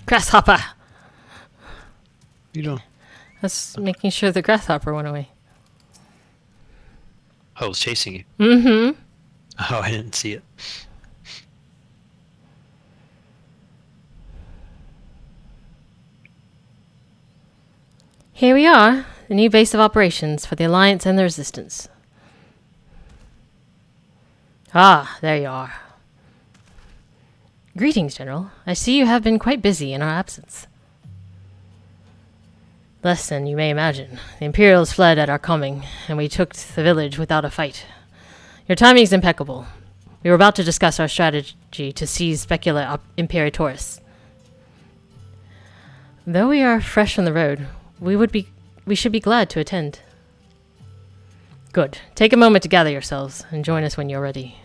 Grasshopper! You don't. That's making sure the grasshopper went away. Oh, it's chasing you. Mm-hmm. Oh, I didn't see it. Here we are, the new base of operations for the Alliance and the Resistance. Ah, there you are. Greetings, General. I see you have been quite busy in our absence. Less than you may imagine. The Imperials fled at our coming, and we took the village without a fight. Your timing is impeccable. We were about to discuss our strategy to seize Specula Imperatoris. Though we are fresh on the road, we should be glad to attend. Good. Take a moment to gather yourselves, and join us when you're ready.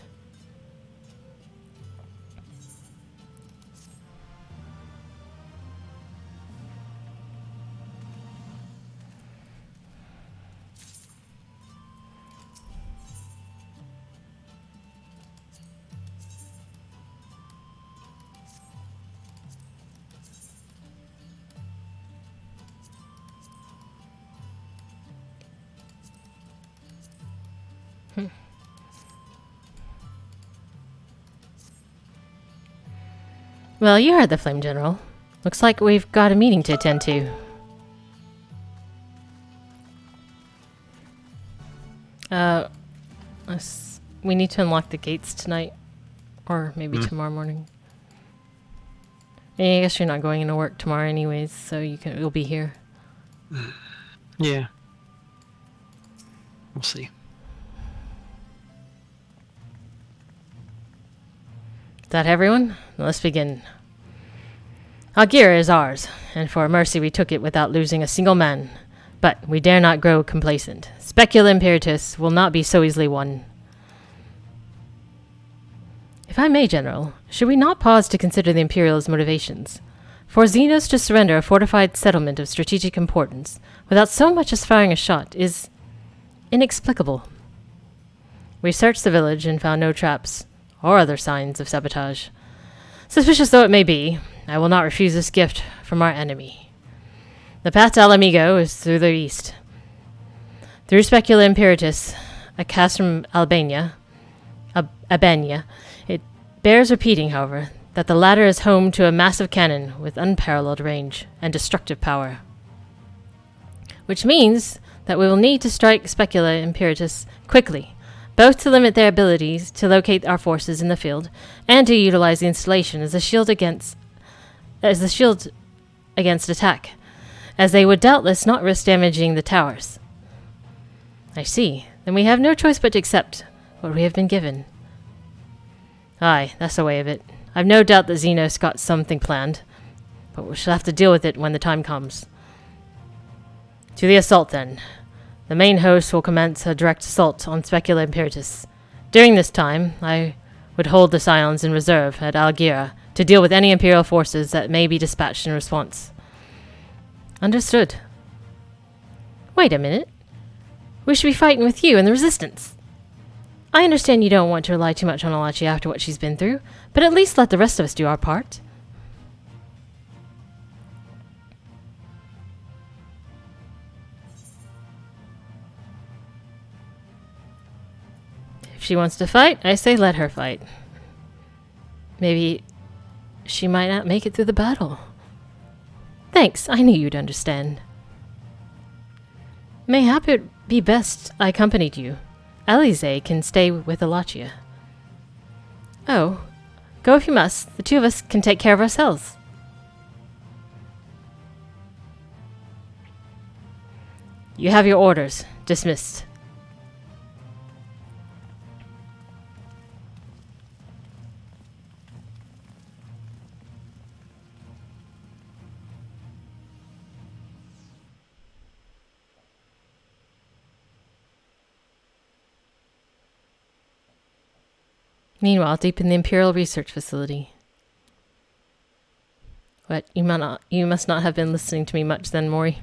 Well, you heard the Flame General. Looks like we've got a meeting to attend to. We need to unlock the gates tonight. Or maybe tomorrow morning. I guess you're not going into work tomorrow anyways, so you'll be here. Yeah. We'll see. Is that everyone? Let's begin. Alachia is ours, and for mercy we took it without losing a single man. But we dare not grow complacent. Specula Imperatus will not be so easily won. If I may, General, should we not pause to consider the Imperials' motivations? For Xenos to surrender a fortified settlement of strategic importance without so much as firing a shot is inexplicable. We searched the village and found no traps or other signs of sabotage. Suspicious though it may be, I will not refuse this gift from our enemy. The path to Alamigo is through the east. Through Specula Imperatus, a cast from Albania, it bears repeating, however, that the latter is home to a massive cannon with unparalleled range and destructive power. Which means that we will need to strike Specula Imperatus quickly, both to limit their abilities to locate our forces in the field and to utilize the installation as a shield against attack, as they would doubtless not risk damaging the towers. I see. Then we have no choice but to accept what we have been given. Aye, that's the way of it. I've no doubt that Xenos got something planned, but we shall have to deal with it when the time comes. To the assault, then. The main host will commence a direct assault on Specula Imperatus. During this time, I would hold the Scions in reserve at Alachia to deal with any Imperial forces that may be dispatched in response. Understood. Wait a minute. We should be fighting with you and the Resistance. I understand you don't want to rely too much on Alachia after what she's been through, but at least let the rest of us do our part. If she wants to fight, I say let her fight. Maybe she might not make it through the battle. Thanks, I knew you'd understand. Mayhap it be best I accompanied you. Alize can stay with Alachia. Oh, go if you must. The two of us can take care of ourselves. You have your orders. Dismissed. Meanwhile, deep in the Imperial Research Facility. What? You must not have been listening to me much then, Mori.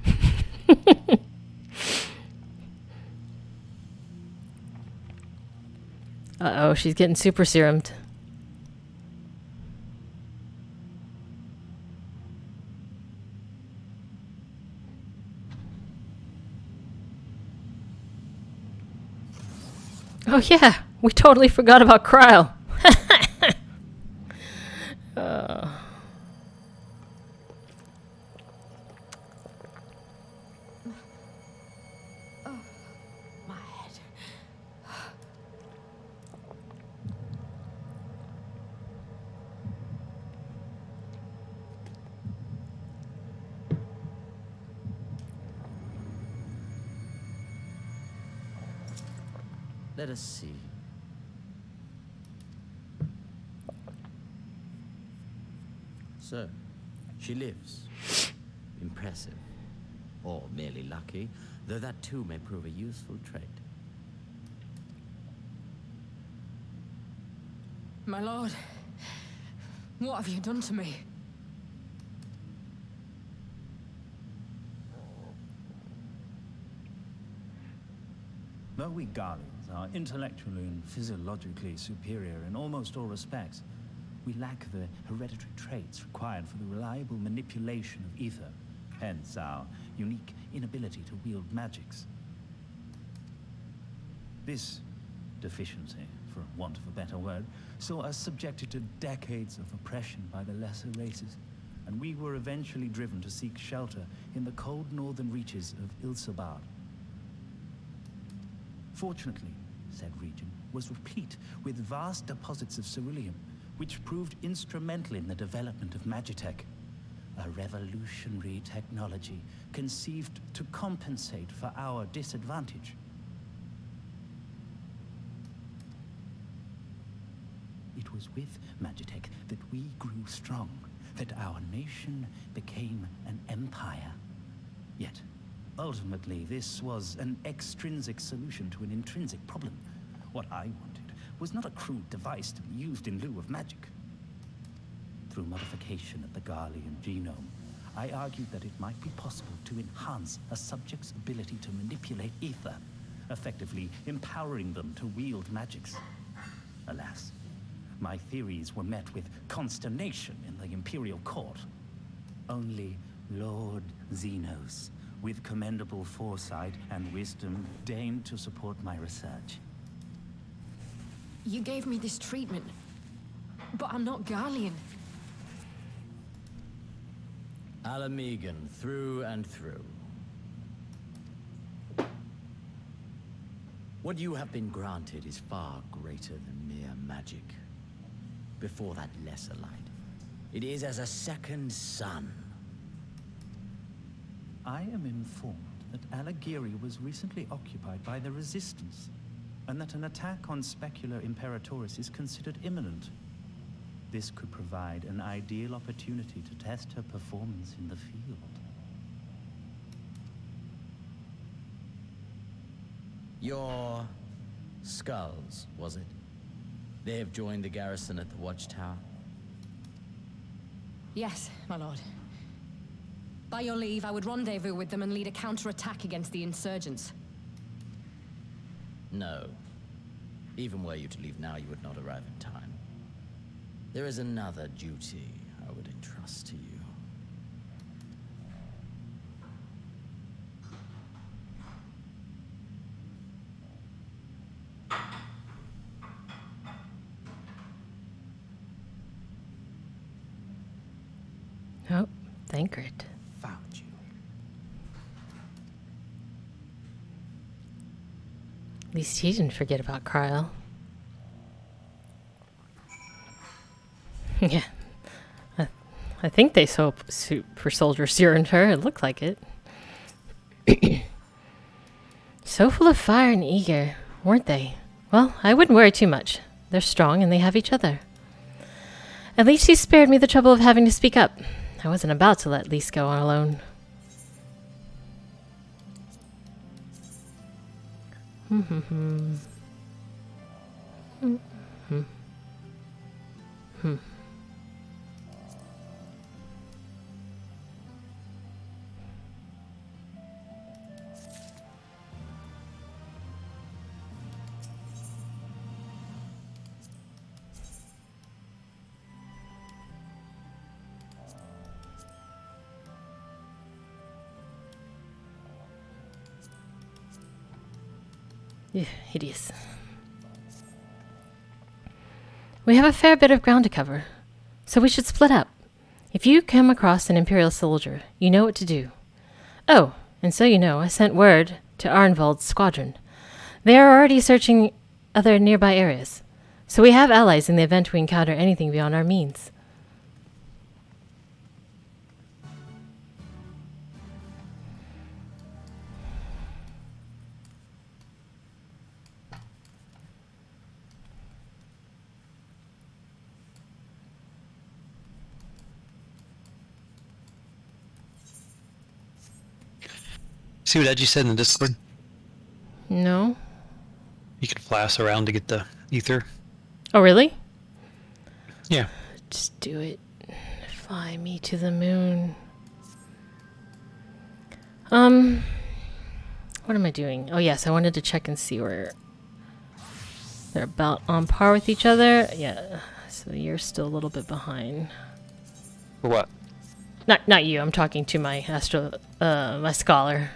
Uh-oh, she's getting super serumed. Oh yeah, we totally forgot about Kryle. My head. Let us see. So, she lives. Impressive. Or merely lucky, though that too may prove a useful trait. My lord, what have you done to me? Though we Garleans are intellectually and physiologically superior in almost all respects, we lack the hereditary traits required for the reliable manipulation of ether, hence our unique inability to wield magics. This deficiency, for want of a better word, saw us subjected to decades of oppression by the lesser races, and we were eventually driven to seek shelter in the cold northern reaches of Ilsabard. Fortunately, said region was replete with vast deposits of ceruleum, which proved instrumental in the development of Magitech, a revolutionary technology conceived to compensate for our disadvantage. It was with Magitech that we grew strong, that our nation became an empire. Yet, ultimately, this was an extrinsic solution to an intrinsic problem. What I wanted was not a crude device to be used in lieu of magic. Through modification of the Garlean genome, I argued that it might be possible to enhance a subject's ability to manipulate ether, effectively empowering them to wield magics. Alas, my theories were met with consternation in the Imperial Court. Only Lord Xenos, with commendable foresight and wisdom, deigned to support my research. You gave me this treatment, but I'm not Garlean. Alamegan, through and through. What you have been granted is far greater than mere magic. Before that lesser light, it is as a second sun. I am informed that Alachia was recently occupied by the Resistance, and that an attack on Specular Imperatoris is considered imminent. This could provide an ideal opportunity to test her performance in the field. Your skulls, was it? They have joined the garrison at the Watchtower? Yes, my lord. By your leave, I would rendezvous with them and lead a counterattack against the insurgents. No. Even were you to leave now, you would not arrive in time. There is another duty I would entrust to you. Oh, Thancred. Found you. At least he didn't forget about Kryle. Yeah. I think they super soldier serumed her. It looked like it. So full of fire and eager, weren't they? Well, I wouldn't worry too much. They're strong and they have each other. At least he spared me the trouble of having to speak up. I wasn't about to let Lise go on alone. Yeah, hideous. We have a fair bit of ground to cover, so we should split up. If you come across an Imperial soldier, you know what to do. Oh, and so you know, I sent word to Arnvald's squadron. They are already searching other nearby areas, so we have allies in the event we encounter anything beyond our means. See what Edgy said in the Discord? No? You can fly us around to get the ether. Oh, really? Yeah. Just do it. Fly me to the moon. What am I doing? Oh, yes, I wanted to check and see where they're about on par with each other. Yeah, so you're still a little bit behind. For what? Not you. I'm talking to my my scholar.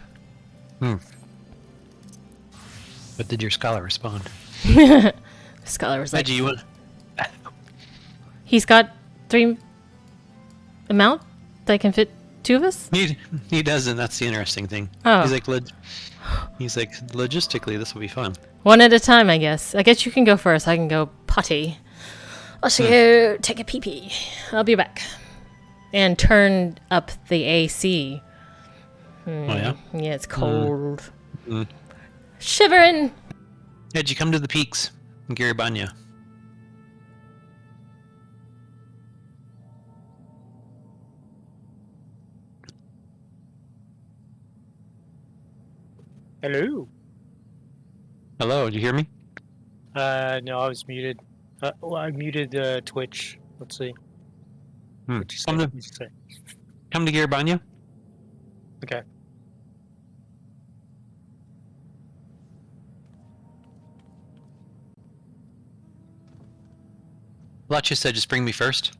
What did your scholar respond? Scholar was like, Edgy, you want? he's got 3 amount that can fit 2 of us? He doesn't. That's the interesting thing. Oh. He's like, logistically, this will be fun. One at a time, I guess. I guess you can go first. I can go potty. I'll just go take a pee-pee. I'll be back. And turn up the AC. Oh, yeah? Yeah, it's cold. Shivering! Edgy, come to the peaks in Garibania. Hello. Hello, did you hear me? No, I was muted. Well, I muted Twitch. Let's see. What'd you say? What'd you say? Come to Garibania. Okay. Alachia said just bring me first.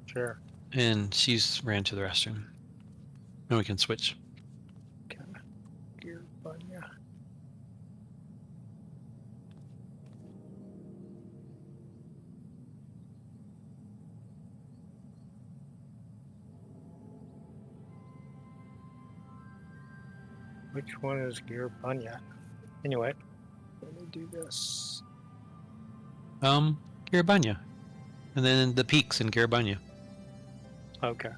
Sure. And she's ran to the restroom. And we can switch. Okay. Garibania. Which one is Garibania? Anyway, let me do this. Garibania. And then the peaks in Garibania. Okay.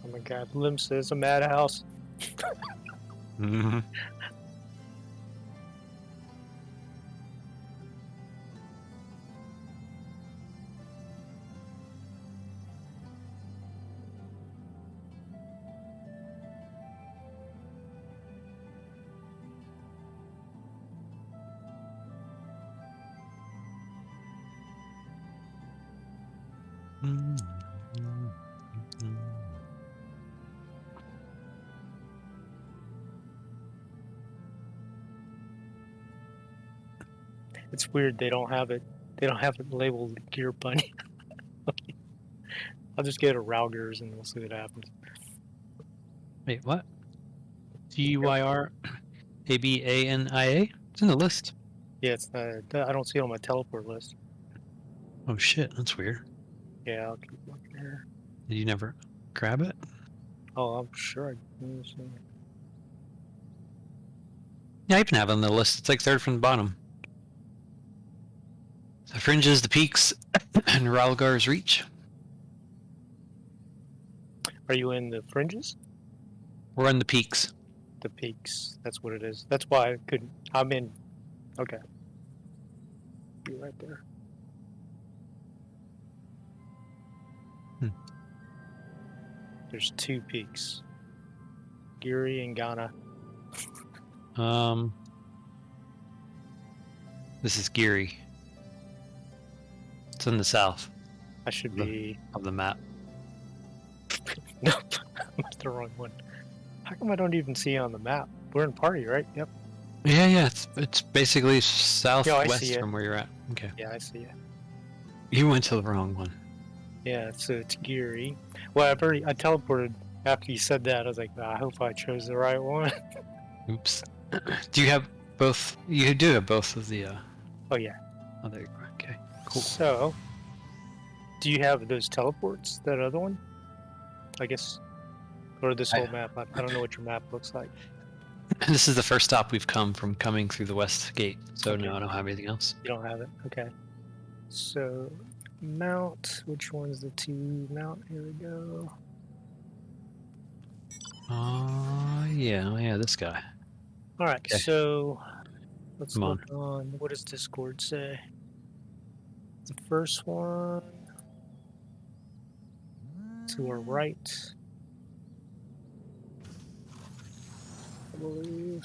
Oh my god, Lim says a madhouse. Mm-hmm. It's weird they don't have it. They don't have it labeled Gear Bunny. I'll just get a Raugers and we'll see what happens. Wait, what? Gyrabania? It's in the list. Yeah, it's I don't see it on my teleport list. Oh shit, that's weird. Yeah, I'll keep looking here. Did you never grab it? Oh, I'm sure I can see. Yeah, I even have it on the list. It's like 3rd from the bottom. The fringes, the peaks, and Ralgar's reach. Are you in the fringes? We're on the peaks. The peaks. That's what it is. That's why I couldn't. I'm in. Okay. Be right there. There's 2 peaks. Giri and Ghana. This is Giri. It's in the south. I should be of the map. Nope, I'm at the wrong one. How come I don't even see it on the map? We're in party, right? Yep. Yeah. It's basically southwest see it. from where you're at. Okay. Yeah, I see it. You went to the wrong one. Yeah, so it's Giri. Well, I teleported after you said that. I was like, I hope I chose the right one. Oops. Do you have both? You do have both of the. Oh yeah. Oh, there you go. Okay. Cool. So, do you have those teleports? That other one? I guess, or this whole map? I don't know what your map looks like. This is the first stop we've come from coming through the west gate. So Okay. no, I don't have anything else. You don't have it. Okay. So, mount. Which one's the 2 mount? Here we go. Yeah, this guy. All right. Okay. So, let's Come look on. What does Discord say? The first one to our right, I believe.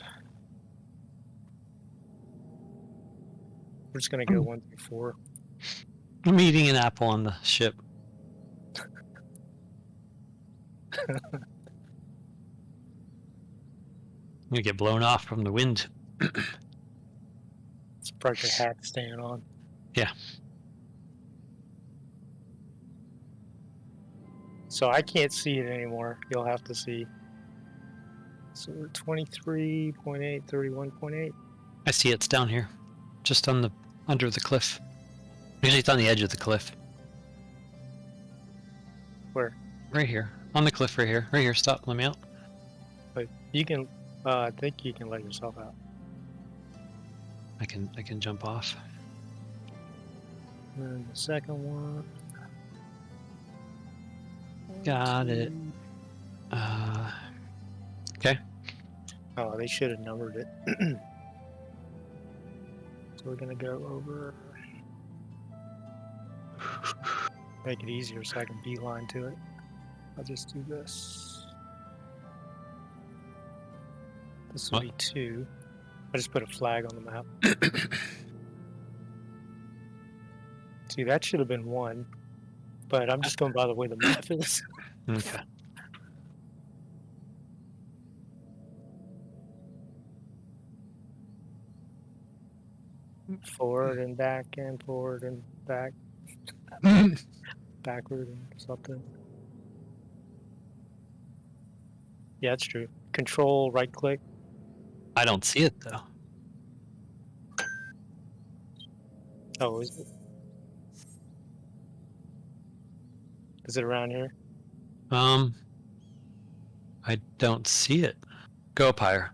We're just gonna go 1 through 4. I'm eating an apple on the ship. You get blown off from the wind. It's probably the hat staying on. Yeah. So I can't see it anymore. You'll have to see. So we're 23.8, 31.8. I see it's down here, just on the under the cliff. Usually it's on the edge of the cliff. Where? Right here, on the cliff. Right here. Right here. Stop. Let me out. But you can. I think you can let yourself out. I can jump off. And then the second one. Got it. Okay. Oh, they should have numbered it. So we're gonna go over. Make it easier so I can beeline to it. I'll just do this. This will be 2. I just put a flag on the map. See, that should have been 1, but I'm just going by the way the map is. Okay. Forward and back and forward and back. Backward and something. Yeah, that's true. Control, right click. I don't see it though. Oh, is it? Is it around here? I don't see it. Go up higher.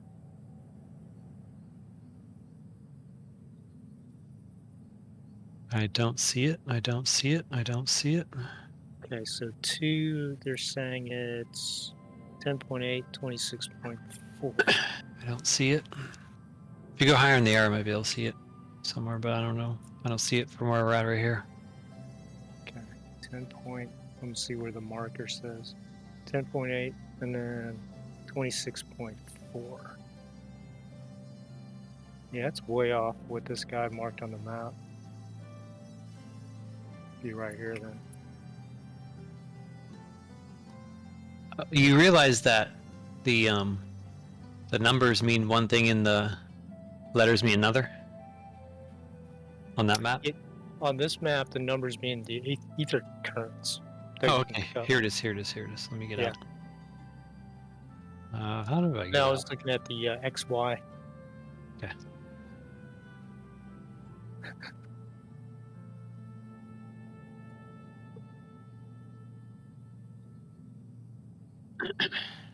I don't see it. I don't see it. I don't see it. Okay, so 2, they're saying it's 10.8, 26.4. I don't see it. If you go higher in the air, I might be able to see it somewhere, but I don't know. I don't see it from where we're at right here. Okay, 10 point. Let me see where the marker says. 10.8 and then 26.4. Yeah, it's way off what this guy marked on the map. Be right here then. You realize that the numbers mean one thing and the letters mean another on that map? On this map, the numbers mean the ether currents. Oh, okay. Here it is. Here it is. Here it is. Let me get out. How do I get No, I out? was looking at the XY. Okay.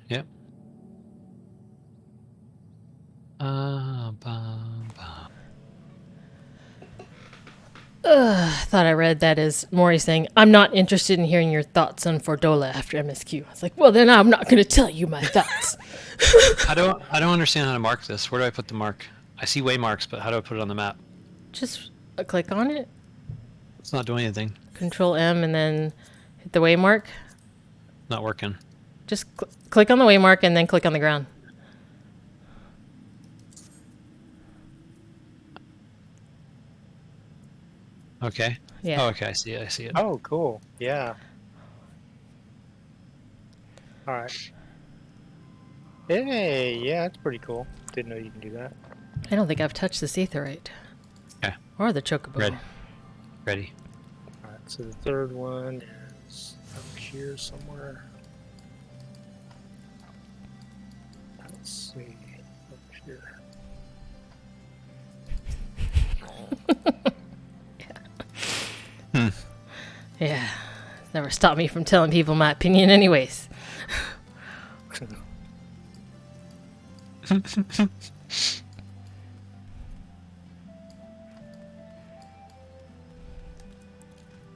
Yep. Thought I read that as Maury saying, I'm not interested in hearing your thoughts on Fordola after MSQ. I was like, well, then I'm not going to tell you my thoughts. I don't understand how to mark this. Where do I put the mark? I see waymarks, but how do I put it on the map? Just click on it. It's not doing anything. Control M and then hit the waymark. Not working. Just click on the waymark and then click on the ground. Okay. Yeah. Oh, okay. I see it. I see it. Oh, cool. Yeah. All right. Hey, yeah, that's pretty cool. Didn't know you can do that. I don't think I've touched this aetherite. Okay. Or the chocobo. Ready. All right, so the third one is up here somewhere. Let's see. Up here. Yeah. Never stopped me from telling people my opinion anyways.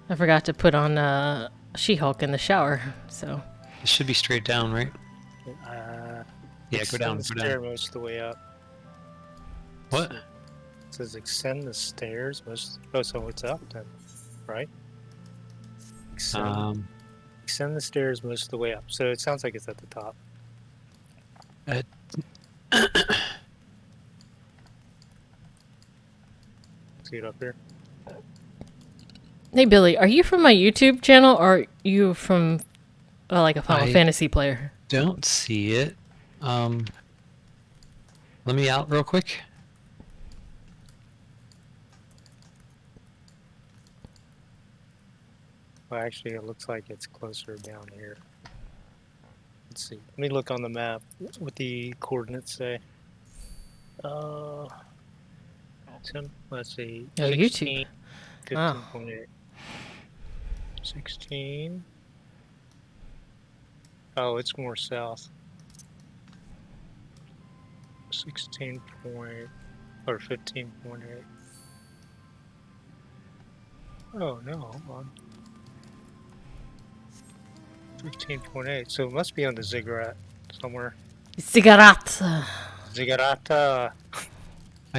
I forgot to put on She-Hulk in the shower, so. It should be straight down, right? Yeah, go down, the go stair down. most of the way up. What? It says extend the stairs most. Oh, so it's up then, right? Extend the stairs most of the way up. So it sounds like it's at the top. See it up here? Hey, Billy, are you from my YouTube channel, or are you from, like, a Final Fantasy player? Don't see it. Let me out real quick. Well, actually, it looks like it's closer down here. Let's see. Let me look on the map. What the coordinates say. Let's see. Oh, 16, YouTube. Oh. 15.8. 16. Oh, it's more south. 16 point or 15.8. Oh no, hold on. 15.8. So it must be on the ziggurat somewhere. Ziggurat. Ziggurat. I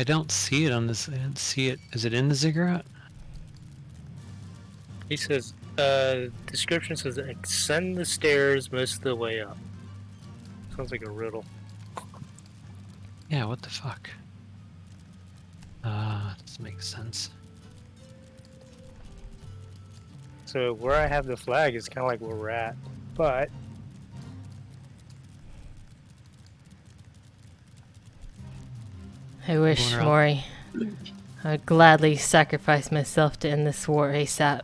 don't see it on this. I didn't see it. Is it in the ziggurat? He says, description says, ascend the stairs most of the way up. Sounds like a riddle. Yeah, what the fuck? Doesn't make sense. So where I have the flag is kind of like where we're at, but I wish, Mori, I'd gladly sacrifice myself to end this war ASAP.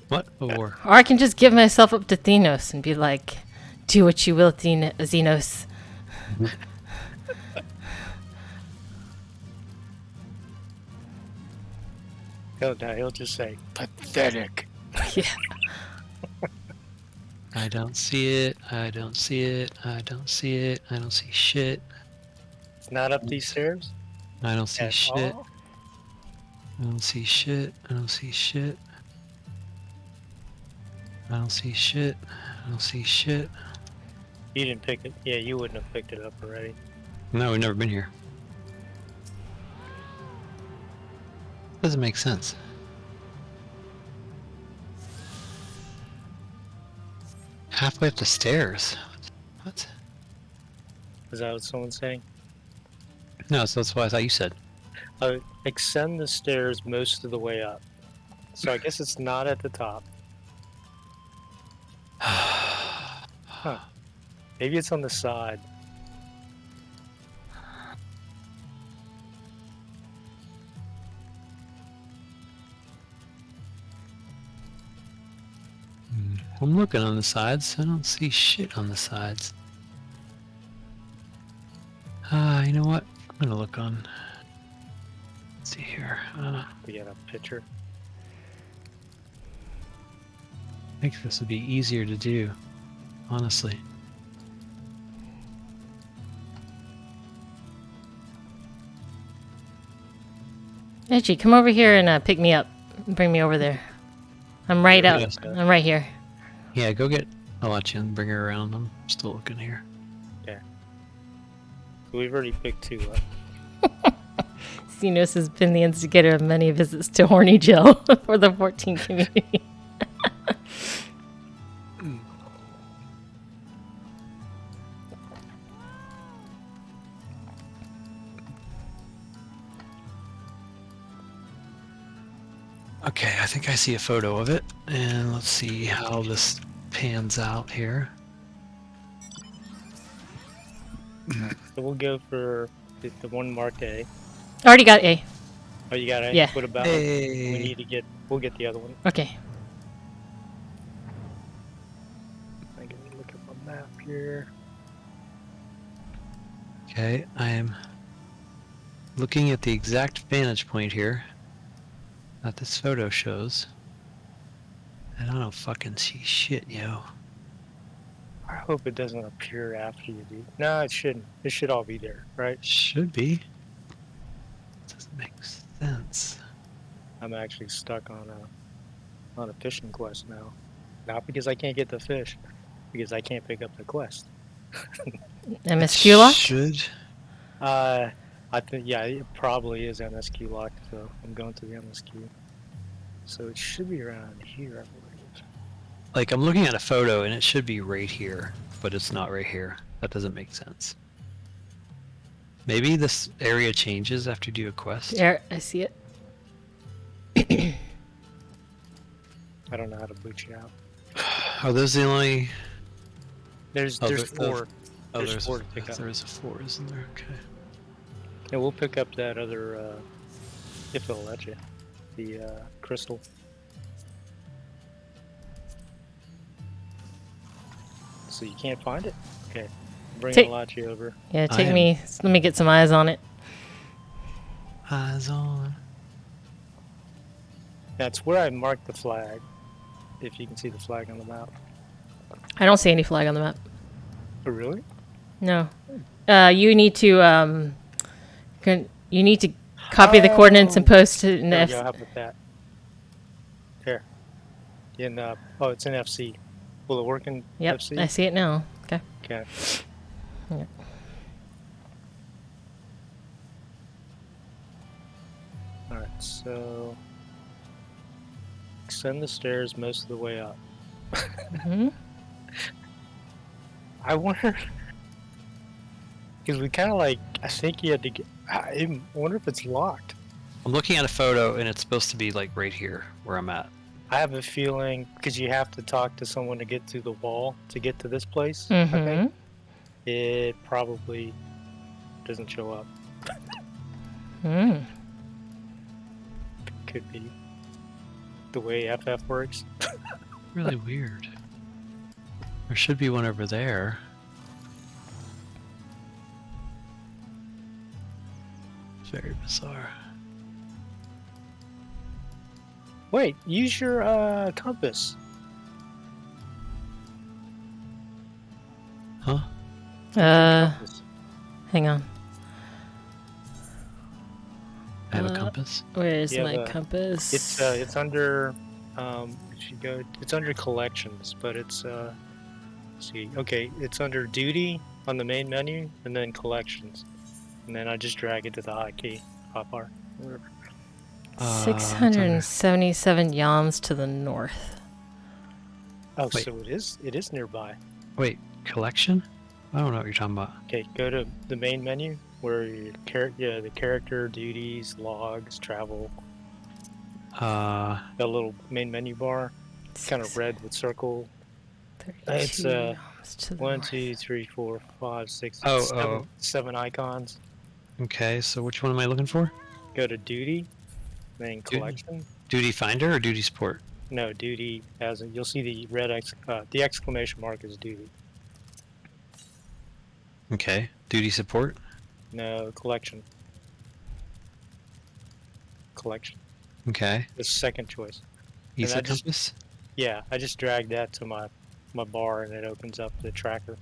What a war? Or I can just give myself up to Thenos and be like, do what you will, Xenos. he'll just say, pathetic. Yeah. I don't see it. I don't see it. I don't see it. I don't see shit. It's not up these stairs? I don't see shit. All? I don't see shit. I don't see shit. I don't see shit. I don't see shit. You didn't pick it. Yeah, you wouldn't have picked it up already. No, we've never been here. Doesn't make sense. Halfway up the stairs. What? Is that what someone's saying? No, so that's what I thought you said. Extend the stairs most of the way up. So I guess it's not at the top. Huh. Maybe it's on the side. I'm looking on the sides. I don't see shit on the sides. You know what? I'm gonna look on. Let's see here. We got a picture. I think this would be easier to do, honestly. Edgy, come over here and pick me up. Bring me over there. I'm right out. Yes. I'm right here. Yeah, go get Alachia and bring her around. I'm still looking here. Yeah. We've already picked two up. Xenos has been the instigator of many visits to Horny Jill for the 14 community. Okay, I think I see a photo of it, and let's see how this pans out here. So we'll go for the one marked A. Already got A. Oh, you got A? Yeah. What about A. we need to get? We'll get the other one. Okay. I'm gonna look at my map here. Okay, I am Looking at the exact vantage point here that this photo shows, and I don't fucking see shit, yo. I hope it doesn't appear after you do. No, it shouldn't. It should all be there, right? Should be. Doesn't make sense. I'm actually stuck on a fishing quest now. Not because I can't get the fish, because I can't pick up the quest. MSQ locked? Should. I think, yeah, it probably is MSQ locked, so I'm going to the MSQ. So it should be around here, I believe. Like, I'm looking at a photo and it should be right here, but it's not right here. That doesn't make sense. Maybe this area changes after you do a quest? Yeah, I see it. I don't know how to boot you out. Are those the only... There's four. There's four to pick up. There is a 4, isn't there? Okay. Yeah, we'll pick up that other, if it'll let you, the crystal. So you can't find it? Okay. Bring Alachia over. Yeah, take me. Let me get some eyes on it. Eyes on. That's where I marked the flag. If you can see the flag on the map. I don't see any flag on the map. Oh, really? No. You need to copy the coordinates and post it in there the we go, how about that? Here. In oh, it's in FC. Will it work in FC? I see it now. Okay. Okay. Yeah. Alright, so extend the stairs most of the way up. Mm-hmm. I wonder, because we kind of like, I think you had to get, I wonder if it's locked. I'm looking at a photo and it's supposed to be like right here where I'm at. I have a feeling, because you have to talk to someone to get through the wall to get to this place, I think. It probably doesn't show up. Could be the way FF works. Really weird. There should be one over there. Very bizarre. Wait, use your compass. Huh? Hang on. I have a compass. Where is my compass? It's under if you go, it's under collections, but it's let's see. Okay, it's under duty on the main menu, and then collections, and then I just drag it to the hotbar, whatever. 677 yams to the north. Oh, Wait. so it is nearby. Wait, collection? I don't know what you're talking about. Okay, go to the main menu where your the character, duties, logs, travel. The little main menu bar, kind of red with circle. It's 1, 2, 3, 4, 5, 6, 7 icons. Okay, so which one am I looking for? Go to duty, then collection. Duty finder or duty support? No, duty as you'll see the red the exclamation mark is duty. Okay, duty support. No, collection. Collection. Okay. The second choice. ESA compass? Yeah, I just dragged that to my bar and it opens up the tracker.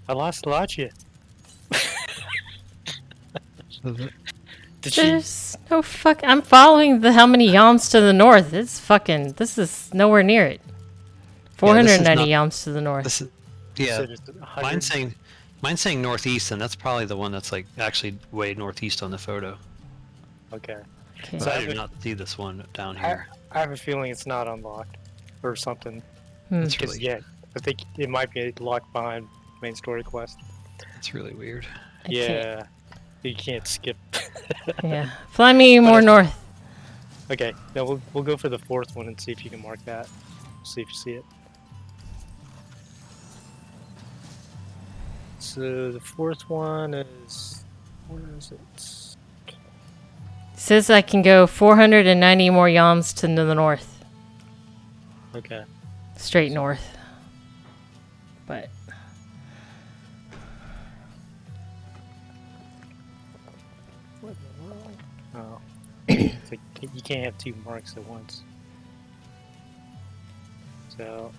I lost Alachia. There's no fuck. I'm following how many yams to the north. This is nowhere near it. 490 yams to the north. Yeah, mine's saying northeast, and that's probably the one that's like actually way northeast on the photo. Okay. So I do not see this one down here. I have a feeling it's not unlocked or something. That's really I think it might be locked behind main story quest. That's really weird. Yeah, you can't skip. Yeah, fly me more north. Okay, now we'll go for the fourth one and see if you can mark that. See if you see it. So the fourth one is, where is it? Says I can go 490 more yams to the north. Okay. Straight north. But It's like, you can't have 2 marks at once. So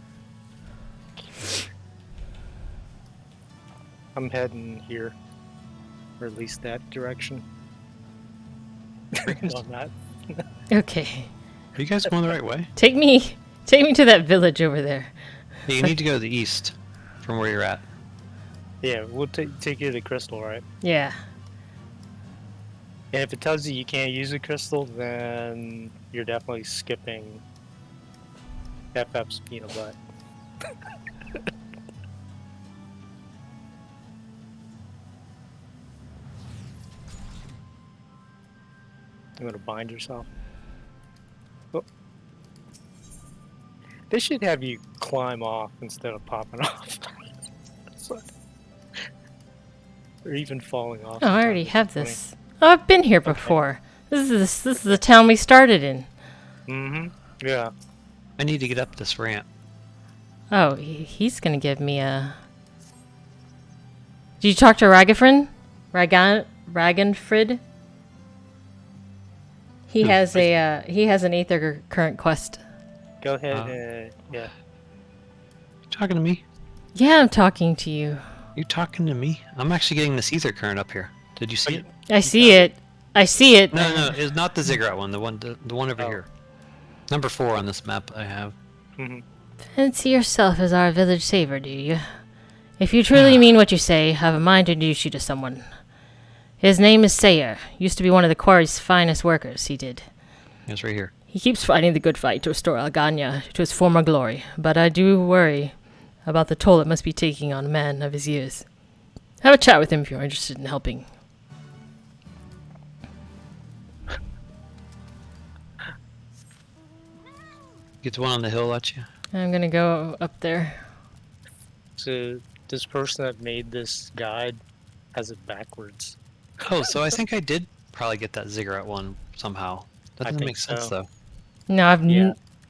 I'm heading here, or at least that direction. No, I'm not. Okay. Are you guys going the right way? Take me to that village over there. Yeah, you need to go to the east from where you're at. Yeah, we'll take you to the crystal, right? Yeah. And if it tells you you can't use a crystal, then you're definitely skipping FF's peanut butt. You want to bind yourself? Oh. They should have you climb off instead of popping off. Or even falling off. Oh, I already have this. Oh, I've been here before. This is the town we started in. Mm-hmm. Yeah. I need to get up this ramp. Oh, he's gonna give me a... Did you talk to Ragafrin? Raganfrid? He has an Aether Current quest. Go ahead. Yeah. You talking to me? Yeah, I'm talking to you. You talking to me? I'm actually getting this ether current up here. Did you see it? I see it. I see it. No, it's not the ziggurat one. The one over here. Number 4 on this map I have. Mm-hmm. Fancy yourself as our village saver, do you? If you truly mean what you say, have a mind to introduce you to someone. His name is Sayer. Used to be one of the quarry's finest workers, he did. It's right here. He keeps fighting the good fight to restore Alachia to its former glory, but I do worry about the toll it must be taking on a man of his years. Have a chat with him if you're interested in helping. Get the one on the hill, Alachia. I'm gonna go up there. So this person that made this guide has it backwards. Oh, so I think I did probably get that ziggurat one somehow. That doesn't make sense, though. No,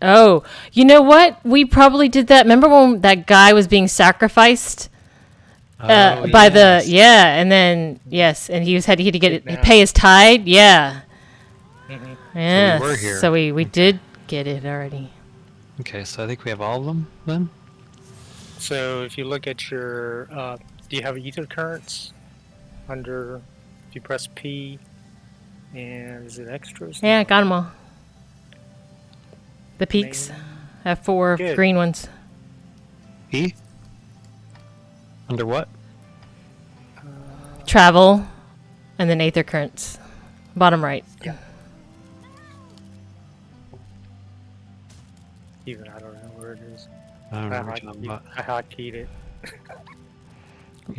oh, you know what? We probably did that. Remember when that guy was being sacrificed? By the... Yeah, and then... Yes, and he had to pay his tithe? Yeah. Mm-hmm. Yeah. So we were here. So we did get it already. Okay, so I think we have all of them, then? So if you look at your... do you have ether currents? Under... If you press P... And is it extras? Yeah, I got them all. The peaks. I have 4 green ones. E? Under what? Travel, and then Aether Currents. Bottom right. Yeah. Even I don't know where it is. I don't know what you're talking about. I hotkeyed it.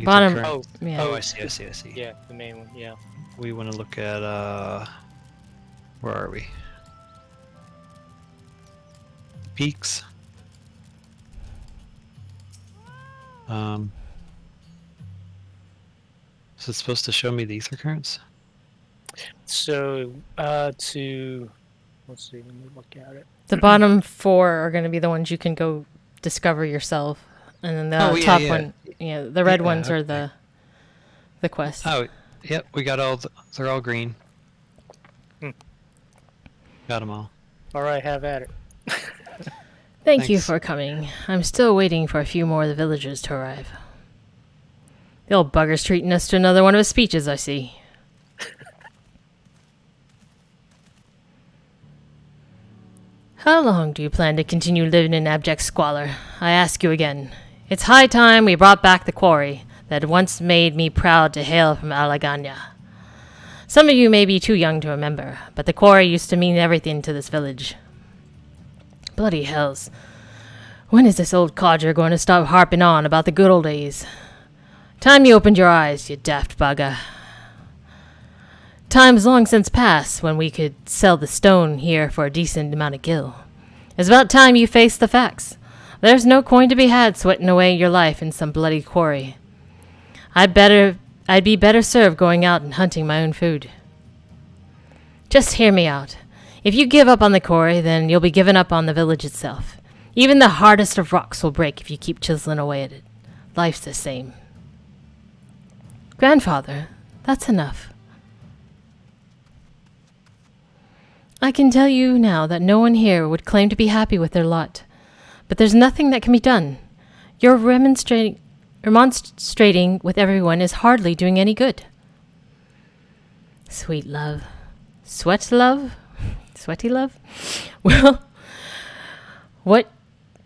Bottom. Oh, yeah. Oh, I see. Yeah, the main one, yeah. We want to look at, where are we? Peaks. Is it supposed to show me the ether currents? So, let's see, let me look at it. The bottom 4 are going to be the ones you can go discover yourself. And then the top one, the red ones are the quests. Oh, yep, we got all, they're all green. Got them all. Alright, have at it. Thank you for coming. I'm still waiting for a few more of the villagers to arrive. The old bugger's treating us to another one of his speeches, I see. How long do you plan to continue living in abject squalor? I ask you again. It's high time we brought back the quarry that once made me proud to hail from Alachia. Some of you may be too young to remember, but the quarry used to mean everything to this village. Bloody hells. When is this old codger going to stop harping on about the good old days? Time you opened your eyes, you daft bugger. Time's long since passed when we could sell the stone here for a decent amount of gil. It's about time you faced the facts. There's no coin to be had sweating away your life in some bloody quarry. I'd be better served going out and hunting my own food. Just hear me out. If you give up on the quarry, then you'll be giving up on the village itself. Even the hardest of rocks will break if you keep chiseling away at it. Life's the same. Grandfather, that's enough. I can tell you now that no one here would claim to be happy with their lot. But there's nothing that can be done. Your remonstrating with everyone is hardly doing any good. Sweet love. Sweat love? Sweaty love? Well, what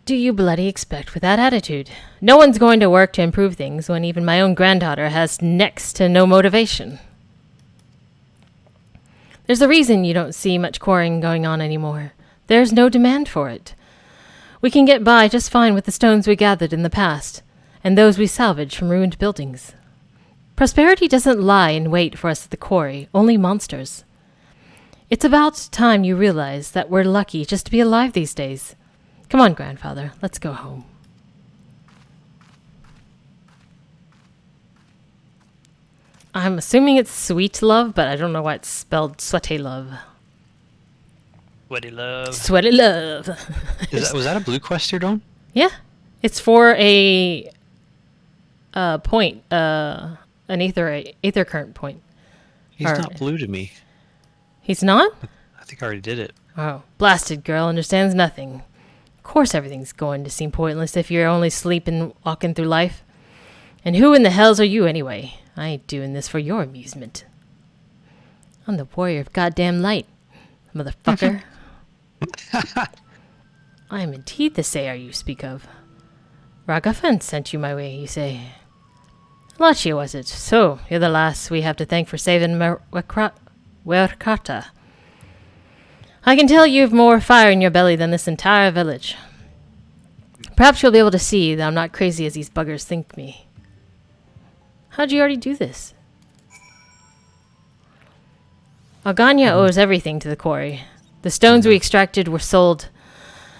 do you bloody expect with that attitude? No one's going to work to improve things when even my own granddaughter has next to no motivation. There's a reason you don't see much quarrying going on anymore. There's no demand for it. We can get by just fine with the stones we gathered in the past, and those we salvaged from ruined buildings. Prosperity doesn't lie in wait for us at the quarry, only monsters. It's about time you realize that we're lucky just to be alive these days. Come on, grandfather, let's go home. I'm assuming it's sweet love, but I don't know why it's spelled sweaty love. Sweaty love. Sweaty love. Was that a blue quest you're doing? Yeah. It's for a point, an ether current point. He's not blue to me. He's not? I think I already did it. Oh, blasted girl understands nothing. Of course everything's going to seem pointless if you're only sleeping, walking through life. And who in the hells are you anyway? I ain't doing this for your amusement. I'm the warrior of goddamn light, motherfucker. I am indeed the Sayer you speak of. Ragavan sent you my way, you say. Alachia was it? So, you're the last we have to thank for saving Werkata. I can tell you've more fire in your belly than this entire village. Perhaps you'll be able to see that I'm not crazy as these buggers think me. How'd you already do this? Algania owes everything to the quarry. The stones we extracted were sold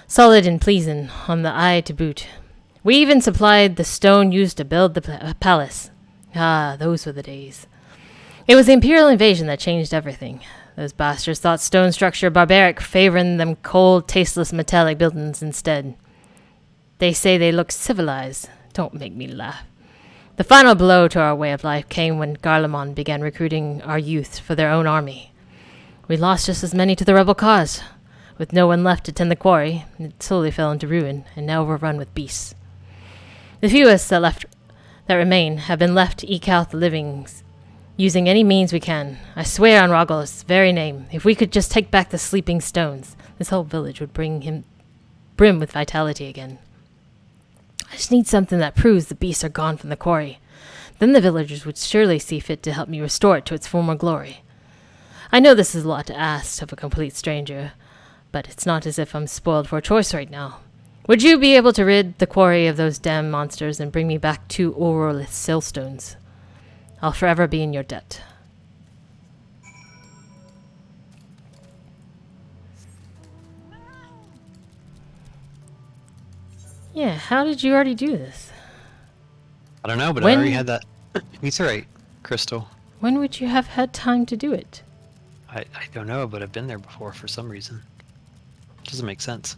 solid and pleasing, on the eye to boot. We even supplied the stone used to build the palace. Ah, those were the days. It was the Imperial invasion that changed everything. Those bastards thought stone structure barbaric, favoring them cold, tasteless metallic buildings instead. They say they look civilized. Don't make me laugh. The final blow to our way of life came when Garlemald began recruiting our youth for their own army. We lost just as many to the rebel cause. With no one left to tend the quarry, it slowly fell into ruin, and now we're run with beasts. The few of us that remain have been left to eke out the livings, using any means we can. I swear on Rogol's very name, if we could just take back the sleeping stones, this whole village would brim with vitality again. I just need something that proves the beasts are gone from the quarry. Then the villagers would surely see fit to help me restore it to its former glory. I know this is a lot to ask of a complete stranger, but it's not as if I'm spoiled for a choice right now. Would you be able to rid the quarry of those damn monsters and bring me back 2 aurorless sailstones? I'll forever be in your debt. Yeah, how did you already do this? I don't know, but I already had that etherite crystal. When would you have had time to do it? I don't know, but I've been there before for some reason. Doesn't make sense.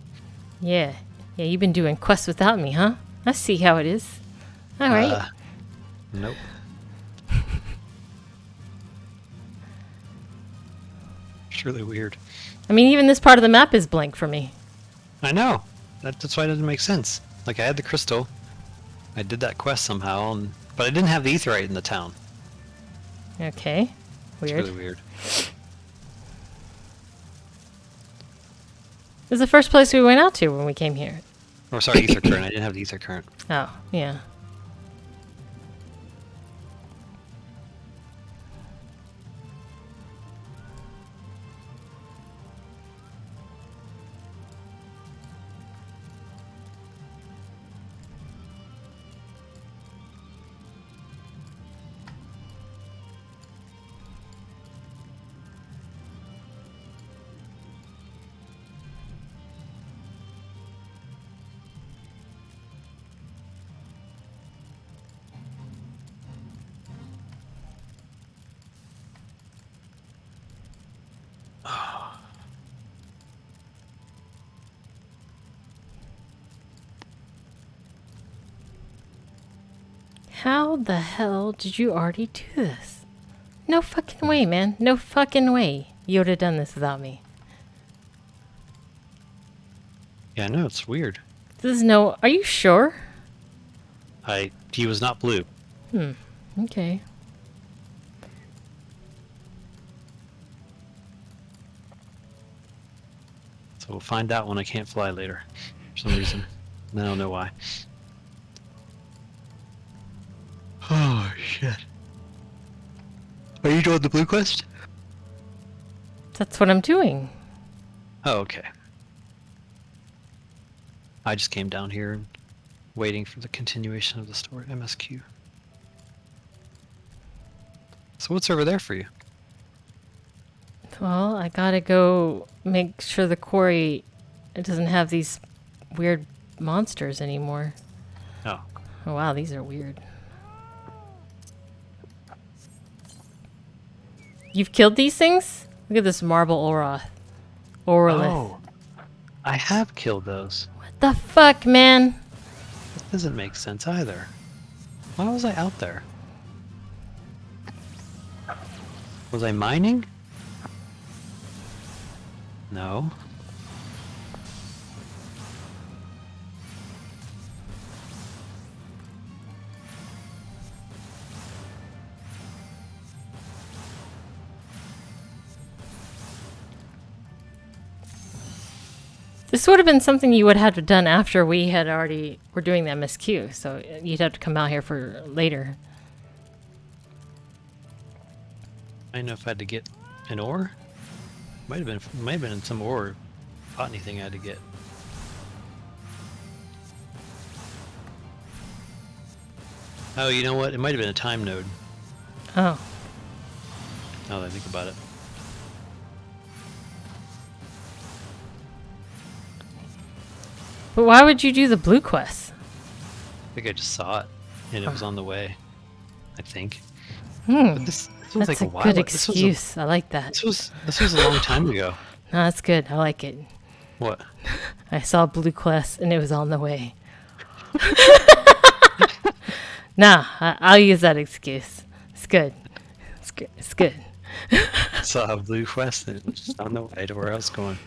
Yeah, you've been doing quests without me, huh? I see how it is. Alright. Nope. It's really weird. I mean, even this part of the map is blank for me. I know. That's why it doesn't make sense. Like, I had the crystal. I did that quest somehow, but I didn't have the etherite in the town. Okay. Weird. It's really weird. This is the first place we went out to when we came here. Oh, sorry, ether current. I didn't have the ether current. Oh, yeah. How the hell did you already do this? No fucking way, man. No fucking way. You would have done this without me. Yeah, I know, it's weird. This is no... Are you sure? He was not blue. Okay. So we'll find out when I can't fly later. For some reason. I don't know why. Oh, shit. Are you doing the blue quest? That's what I'm doing. Oh, okay. I just came down here and waiting for the continuation of the story, MSQ. So what's over there for you? Well, I gotta go make sure the quarry doesn't have these weird monsters anymore. Oh. Oh wow, these are weird. You've killed these things? Look at this marble Orolith. Oh, I have killed those. What the fuck, man? That doesn't make sense either. Why was I out there? Was I mining? No. This would have been something you would have done after we had already were doing the MSQ, so you'd have to come out here for later. I don't know if I had to get an ore. Might have been some ore. Botany thing I had to get. Oh, you know what? It might have been a time node. Oh. Now that I think about it. But why would you do the blue quest? I think I just saw it, and it was on the way. I think. But this was that's like a while. good This was excuse. I like that. This was a long time ago. No, that's good. I like it. What? I saw blue quest and it was on the way. Nah, I'll use that excuse. It's good. It's good. It's good. Saw a blue quest and it was just on the way to where I was going.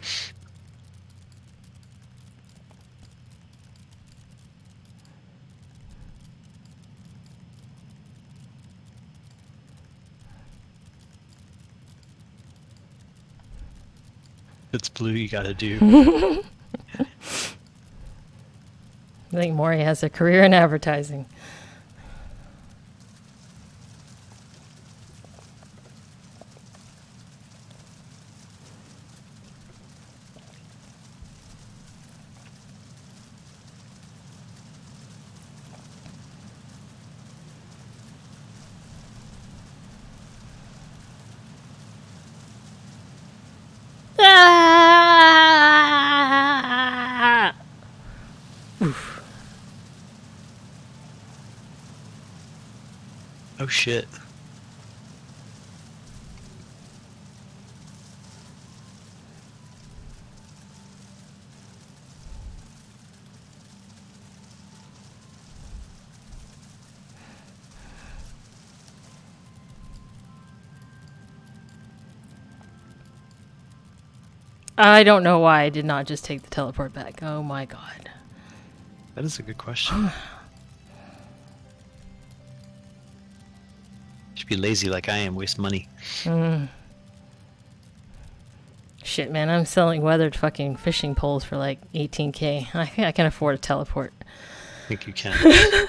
It's blue, you gotta do. I think Maury has a career in advertising. Ah! Oof. Oh shit. I don't know why I did not just take the teleport back. Oh my god. That is a good question. Should be lazy like I am, waste money. Shit, man, I'm selling weathered fucking fishing poles for like 18k. I can afford a teleport. I think you can.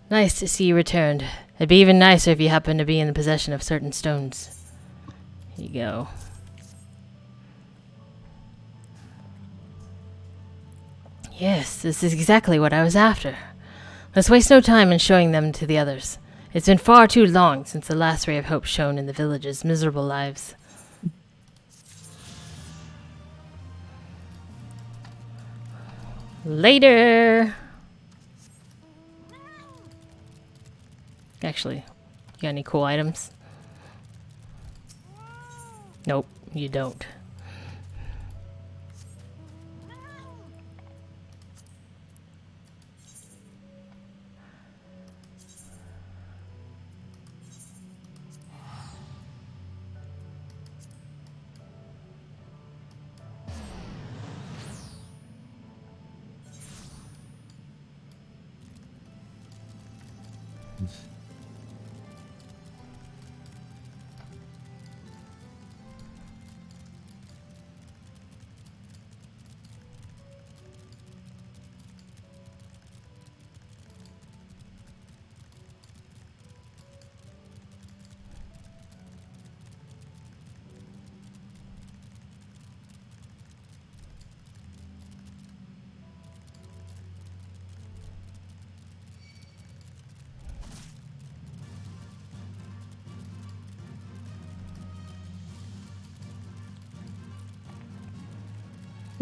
Nice to see you returned. It'd be even nicer if you happened to be in the possession of certain stones. Here you go. Yes, this is exactly what I was after. Let's waste no time in showing them to the others. It's been far too long since the last ray of hope shone in the village's miserable lives. Later! Actually, you got any cool items? Nope, you don't.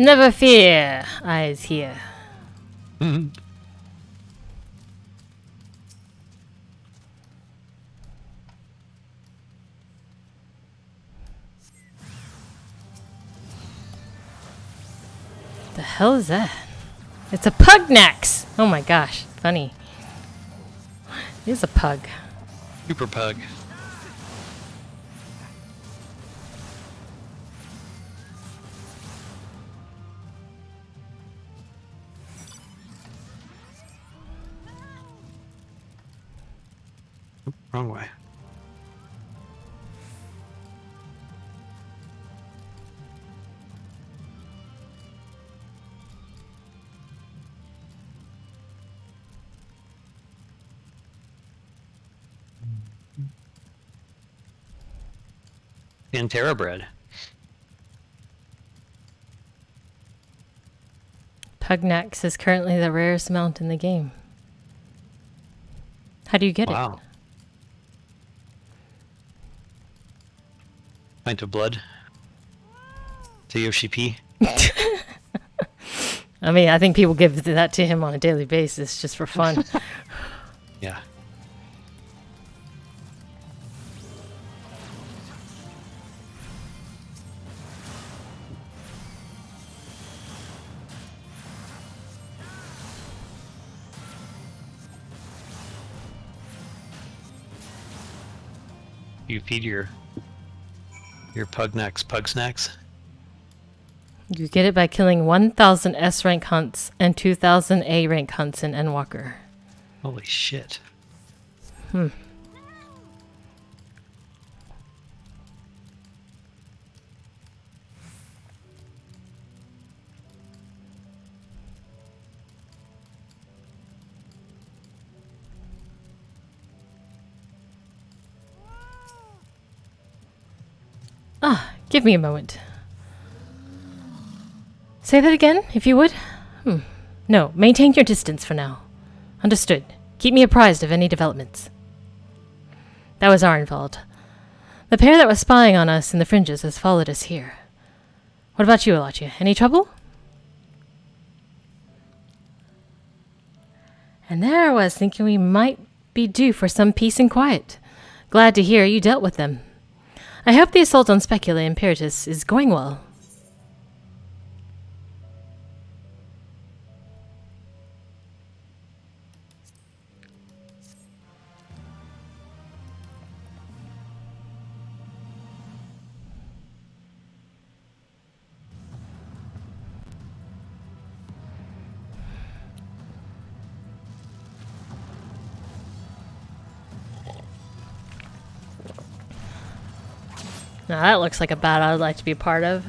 Never fear, eyes here. The hell is that? It's a pugnax! Oh my gosh, funny. It is a pug. Super pug. Oop, wrong way. Pantera bread. Pugnax is currently the rarest mount in the game. How do you get it? Wow. Pint of blood. To Yoshi P. I mean, I think people give that to him on a daily basis just for fun. Yeah. You feed your pugnax pug snacks. You get it by killing 1,000 S rank hunts and 2,000 A rank hunts in Endwalker. Holy shit. Ah, give me a moment. Say that again, if you would. No, maintain your distance for now. Understood. Keep me apprised of any developments. That was Arnvald. The pair that was spying on us in the fringes has followed us here. What about you, Alachia? Any trouble? And there I was thinking we might be due for some peace and quiet. Glad to hear you dealt with them. I hope the assault on Specula Imperatus is going well. Now that looks like a battle I'd like to be a part of.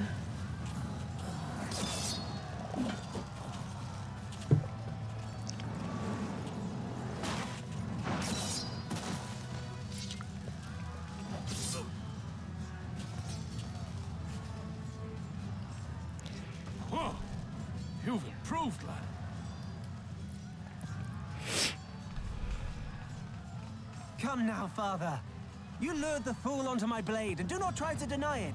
Whoa! You've improved, lad. Come now, father. You lured the fool onto my blade, and do not try to deny it.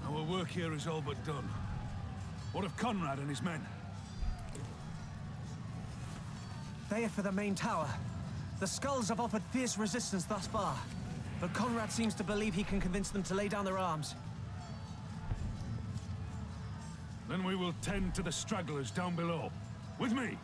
Our work here is all but done. What of Conrad and his men? They are for the main tower. The skulls have offered fierce resistance thus far, but Conrad seems to believe he can convince them to lay down their arms. Then we will tend to the stragglers down below. With me!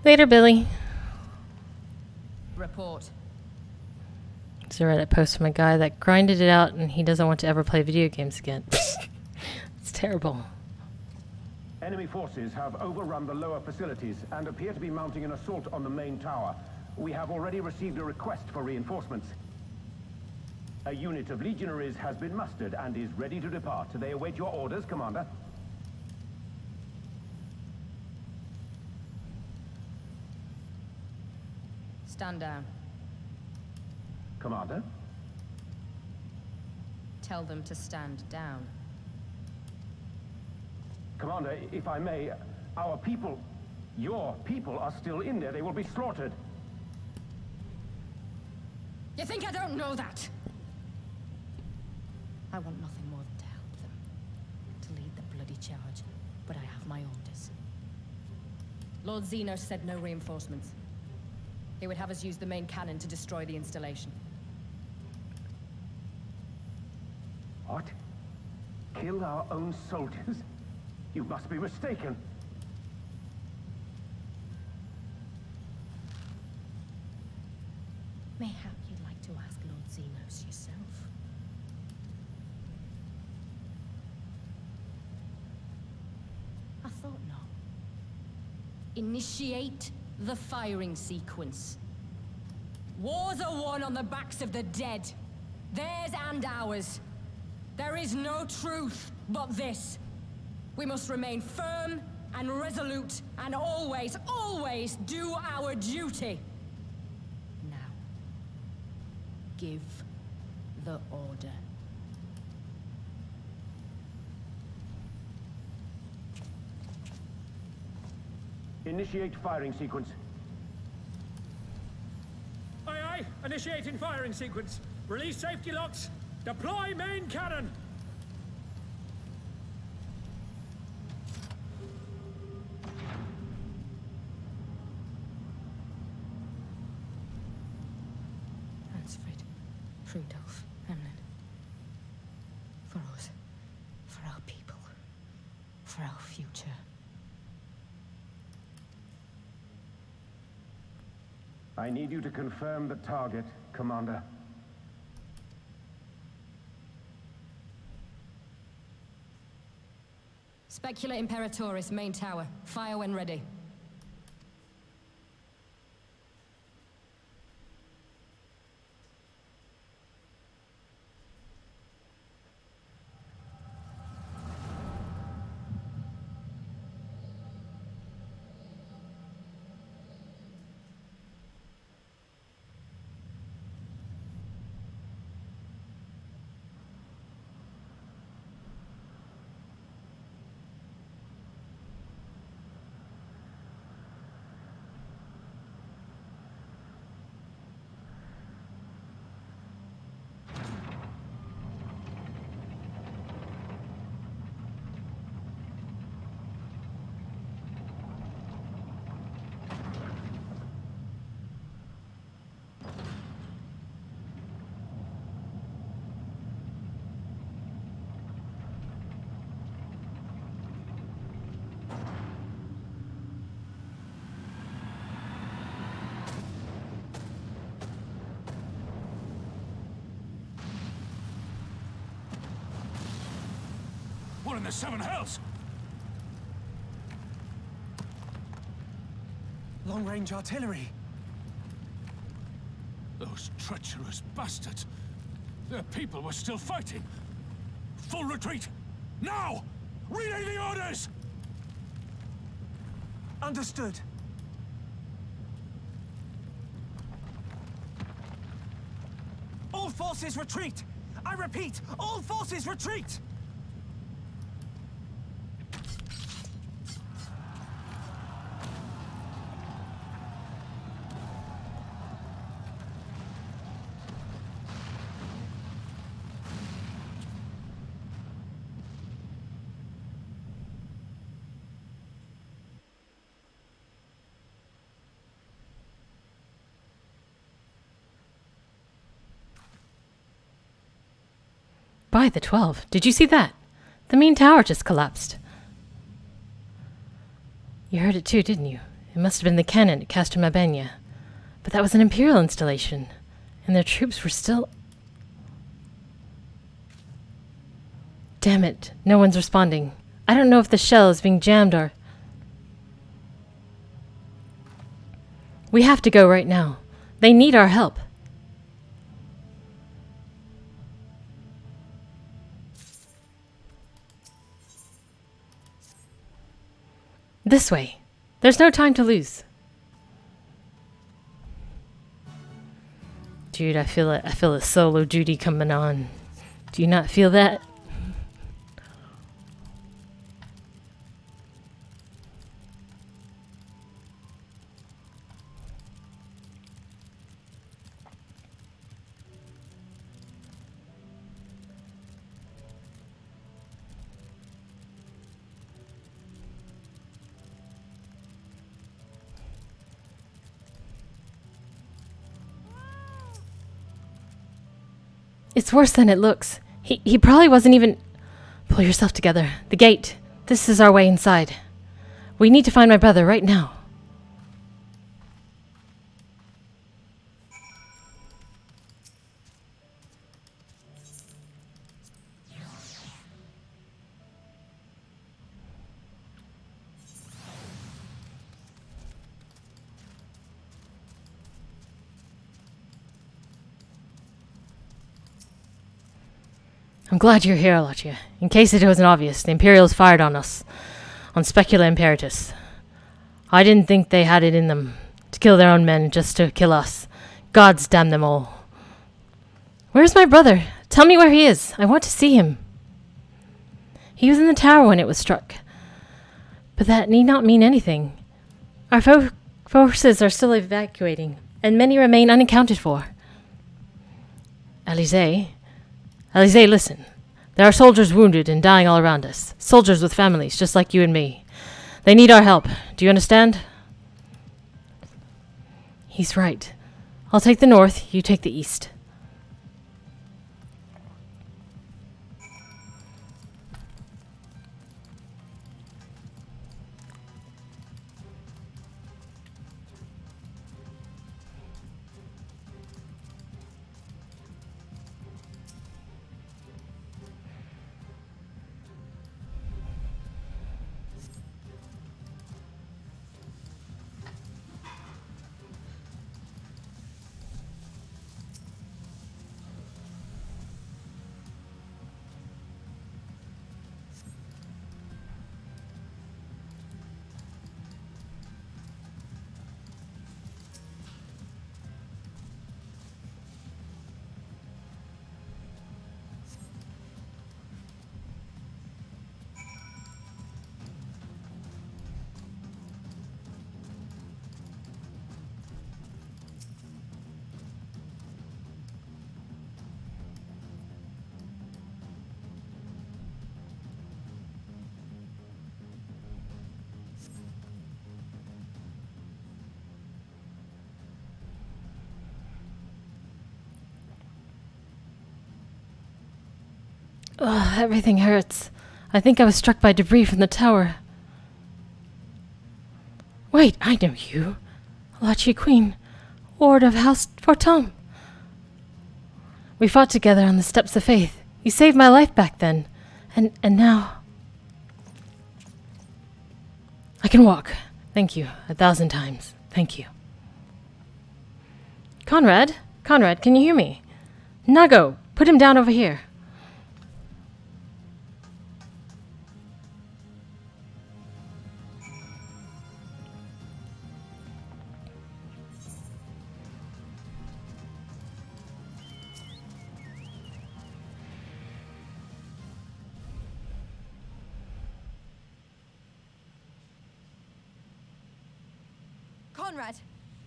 Later, Billy. Report. It's a Reddit post from a guy that grinded it out and he doesn't want to ever play video games again. It's terrible. Enemy forces have overrun the lower facilities and appear to be mounting an assault on the main tower. We have already received a request for reinforcements. A unit of legionaries has been mustered and is ready to depart. They await your orders, Commander. Stand down. Commander? Tell them to stand down. Commander, if I may, our people, your people are still in there. They will be slaughtered. You think I don't know that? I want nothing more than to help them. To lead the bloody charge. But I have my orders. Lord Zeno said no reinforcements. He would have us use the main cannon to destroy the installation. What? Kill our own soldiers? You must be mistaken. Mayhap you'd like to ask Lord Zenos yourself. I thought not. Initiate the firing sequence. Wars are won on the backs of the dead. Theirs and ours. There is no truth but this. We must remain firm and resolute and always, always do our duty. Now, give the order. Initiate firing sequence. Aye, aye. Initiating firing sequence. Release safety locks. Deploy main cannon. Hansfrid, Rudolph, Emlyn. For us. For our people. For our future. I need you to confirm the target, Commander. Specula Imperatoris, main tower. Fire when ready. What in the seven hells? Long-range artillery. Those treacherous bastards. Their people were still fighting. Full retreat! Now! Relay the orders! Understood. All forces retreat! I repeat, all forces retreat! By the 12. Did you see that? The main tower just collapsed. You heard it too, didn't you? It must have been the cannon at Castor Mabenya. But that was an Imperial installation, and their troops were still... Damn it, no one's responding. I don't know if the shell is being jammed or... We have to go right now. They need our help. This way. There's no time to lose. Dude, I feel it. I feel a solo duty coming on. Do you not feel that? It's worse than it looks. He probably wasn't even... Pull yourself together. The gate. This is our way inside. We need to find my brother right now. I'm glad you're here, Alachia. In case it wasn't obvious, the Imperials fired on us. On Specula Imperatus. I didn't think they had it in them to kill their own men just to kill us. Gods damn them all. Where's my brother? Tell me where he is. I want to see him. He was in the tower when it was struck. But that need not mean anything. Our forces are still evacuating, and many remain unaccounted for. Alize, listen. There are soldiers wounded and dying all around us. Soldiers with families, just like you and me. They need our help. Do you understand? He's right. I'll take the north, you take the east. Ugh, everything hurts. I think I was struck by debris from the tower. Wait, I know you. Alachia Queen, Ward of House Fortom. We fought together on the steps of faith. You saved my life back then. And now... I can walk. Thank you 1,000 times. Thank you. Conrad, can you hear me? Nago, put him down over here.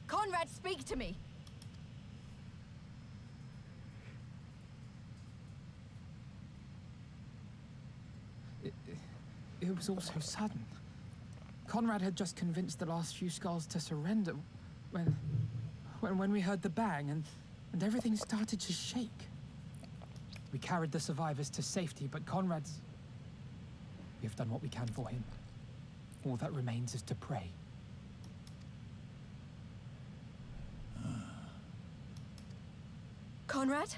Conrad, speak to me. It was all so sudden. Conrad had just convinced the last few skulls to surrender when we heard the bang and everything started to shake. We carried the survivors to safety, but Conrad's... We have done what we can for him. All that remains is to pray. Conrad?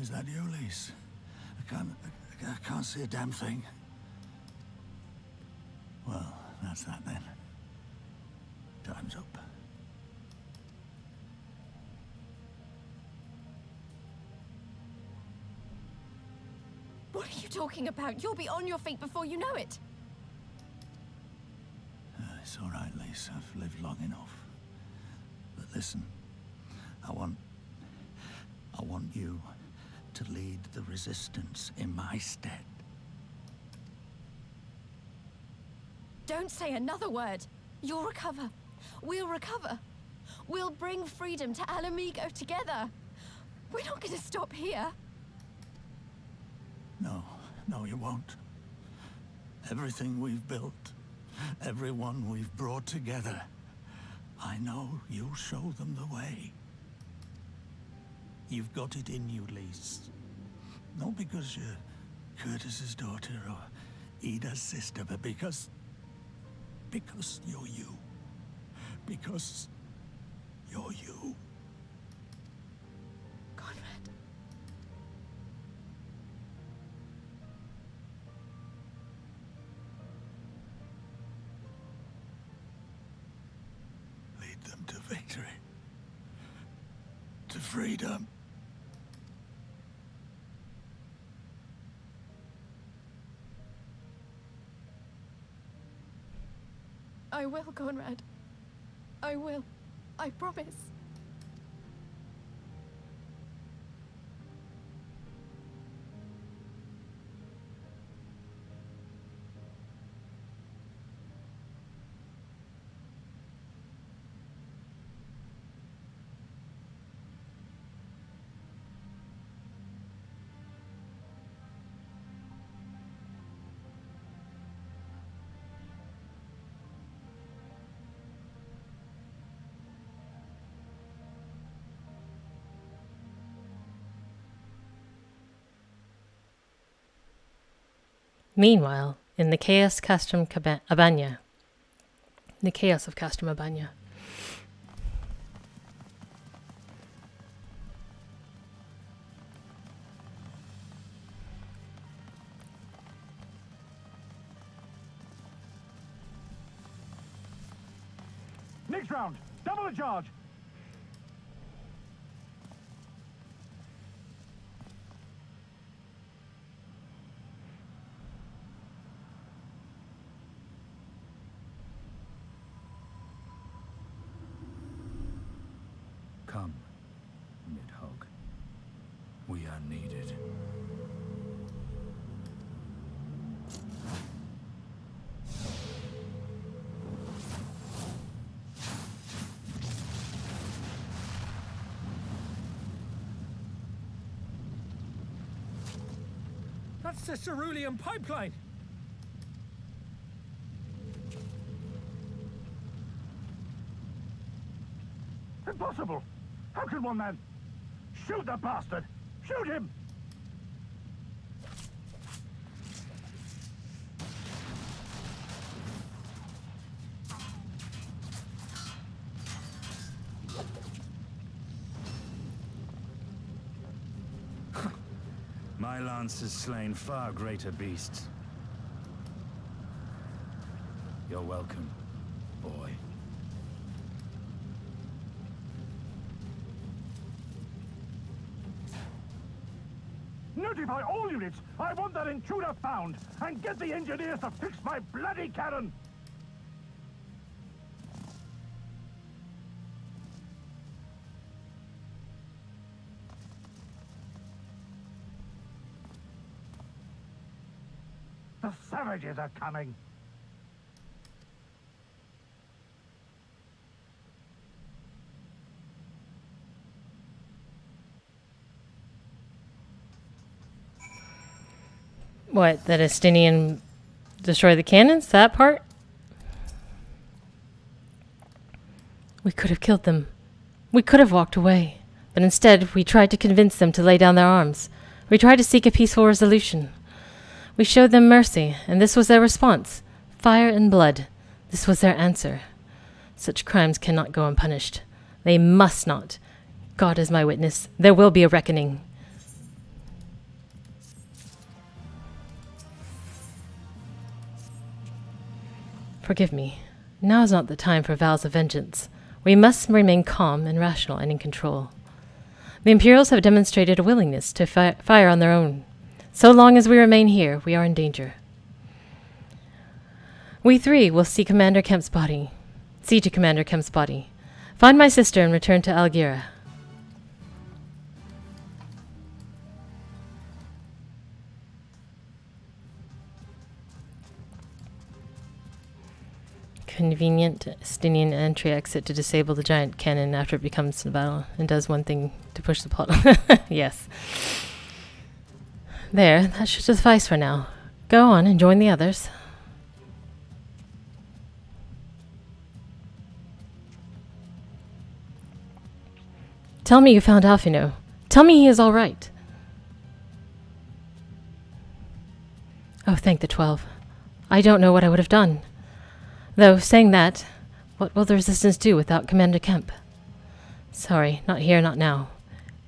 Is that you, Lise? I can't see a damn thing. Well, that's that then. Time's up. What are you talking about? You'll be on your feet before you know it. It's all right, Lise. I've lived long enough. But listen, I want you to lead the resistance in my stead. Don't say another word. You'll recover. We'll recover. We'll bring freedom to Alamigo together. We're not going to stop here. No, you won't. Everything we've built, everyone we've brought together, I know you'll show them the way. You've got it in you, Lise. Not because you're Curtis's daughter or Ida's sister, but because you're you. Because you're you. Conrad. Lead them to victory. To freedom. I will, Conrad. I will. I promise. Meanwhile, in the Chaos Castrum Abanya. The Chaos of Castrum Abanya. Next round, double the charge. Come, Nidhogg. We are needed. That's the cerulean pipeline. Impossible! How can one man... Shoot the bastard! Shoot him! My lance has slain far greater beasts. You're welcome, boy. Notify all units! I want that intruder found! And get the engineers to fix my bloody cannon! The savages are coming! What, that Estinian destroy the cannons? That part? We could have killed them. We could have walked away. But instead, we tried to convince them to lay down their arms. We tried to seek a peaceful resolution. We showed them mercy, and this was their response. Fire and blood. This was their answer. Such crimes cannot go unpunished. They must not. God is my witness. There will be a reckoning. Forgive me. Now is not the time for vows of vengeance. We must remain calm and rational and in control. The Imperials have demonstrated a willingness to fire on their own. So long as we remain here, we are in danger. We three will see Commander Kemp's body. See to Commander Kemp's body. Find my sister and return to Algira. Convenient Estinian entry exit to disable the giant cannon after it becomes the battle and does one thing to push the plot. Yes. There, that should suffice for now. Go on and join the others. Tell me you found Alfino. Tell me he is all right. Oh, thank the 12. I don't know what I would have done. Though, saying that, what will the Resistance do without Commander Kemp? Sorry, not here, not now.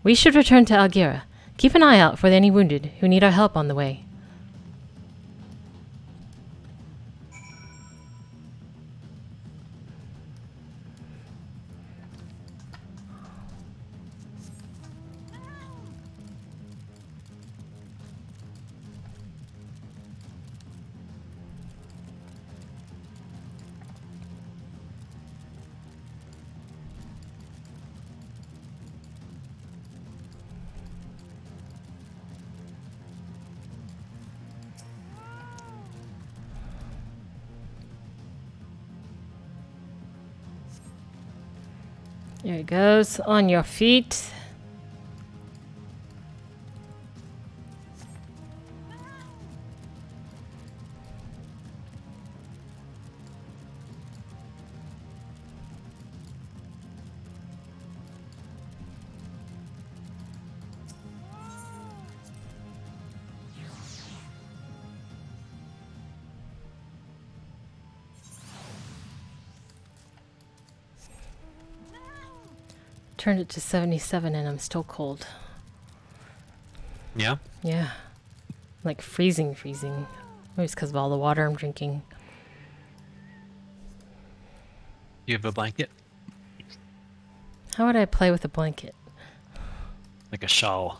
We should return to Algira. Keep an eye out for any wounded who need our help on the way. There it goes. On your feet. Turned it to 77 and I'm still cold. Yeah? Yeah. Like freezing. Maybe it's because of all the water I'm drinking. You have a blanket? How would I play with a blanket? Like a shawl.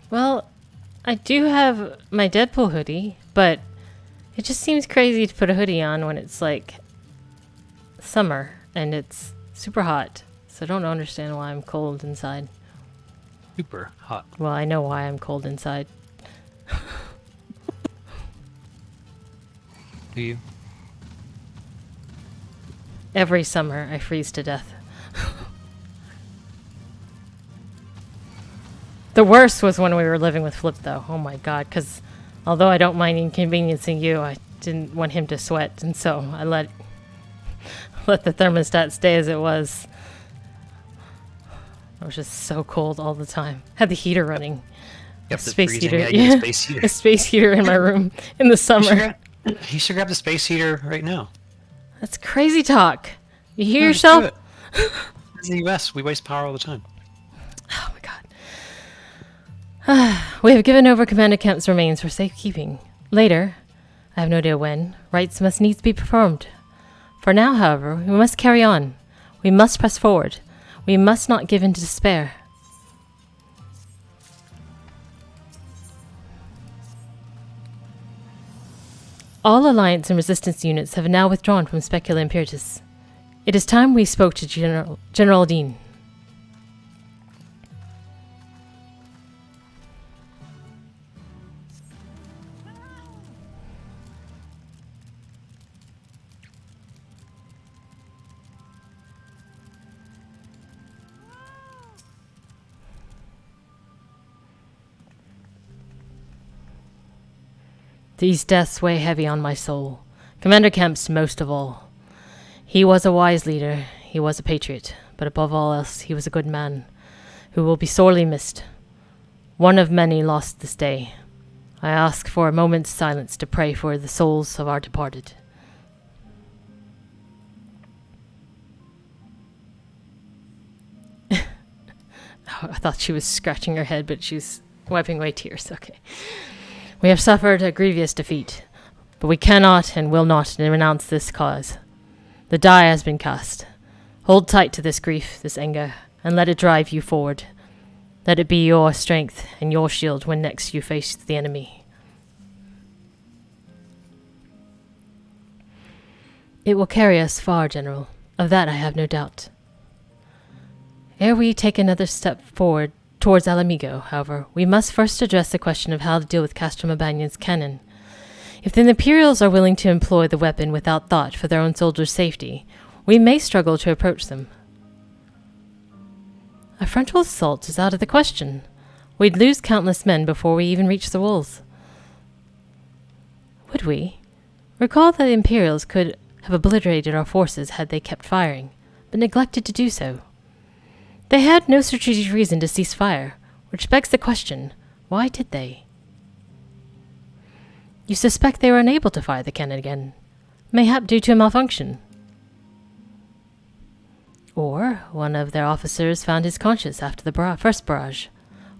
Well, I do have my Deadpool hoodie, but it just seems crazy to put a hoodie on when it's like summer and it's super hot. So I don't understand why I'm cold inside. Super hot. Well, I know why I'm cold inside. Do you? Every summer I freeze to death. The worst was when we were living with Flip, though. Oh my god, because although I don't mind inconveniencing you, I didn't want him to sweat, and so I let the thermostat stay as it was. It was just so cold all the time. Had the heater running. Yep, the space heater. Yeah, the space heater. The space heater in my room in the summer. You should grab the space heater right now. That's crazy talk. You hear No, yourself? just do it. It's the US. We waste power all the time. Oh my god. We have given over Commander Kemp's remains for safekeeping. Later, I have no idea when, rites must needs be performed. For now, however, we must carry on. We must press forward. We must not give in to despair. All Alliance and Resistance units have now withdrawn from Specula Imperatus. It is time we spoke to General Dean. These deaths weigh heavy on my soul. Commander Kemp's most of all. He was a wise leader, he was a patriot, but above all else, he was a good man, who will be sorely missed. One of many lost this day. I ask for a moment's silence to pray for the souls of our departed. Oh, I thought she was scratching her head, but she's wiping away tears. Okay. We have suffered a grievous defeat, but we cannot and will not renounce this cause. The die has been cast. Hold tight to this grief, this anger, and let it drive you forward. Let it be your strength and your shield when next you face the enemy. It will carry us far, General. Of that I have no doubt. Ere we take another step forward towards Alamigo, however, we must first address the question of how to deal with Castro Mabanyan's cannon. If the Imperials are willing to employ the weapon without thought for their own soldiers' safety, we may struggle to approach them. A frontal assault is out of the question. We'd lose countless men before we even reach the walls. Would we? Recall that the Imperials could have obliterated our forces had they kept firing, but neglected to do so. They had no strategic reason to cease fire, which begs the question, why did they? You suspect they were unable to fire the cannon again, mayhap due to a malfunction. Or one of their officers found his conscience after the first barrage.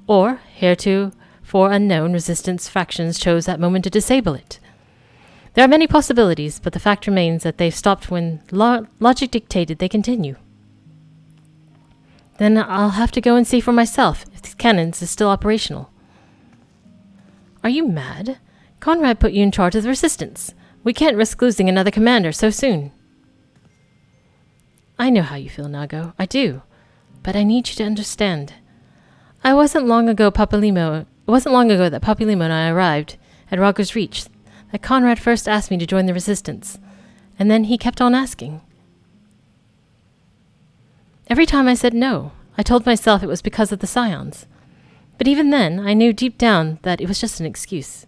Or, heretofore unknown resistance factions chose that moment to disable it. There are many possibilities, but the fact remains that they've stopped when logic dictated they continue. Then I'll have to go and see for myself if the cannons is still operational. Are you mad? Conrad put you in charge of the resistance. We can't risk losing another commander so soon. I know how you feel, Nago. I do. But I need you to understand. It wasn't long ago that Papalimo and I arrived at Rogger's Reach that Conrad first asked me to join the resistance, and then he kept on asking. Every time I said no, I told myself it was because of the Scions. But even then, I knew deep down that it was just an excuse.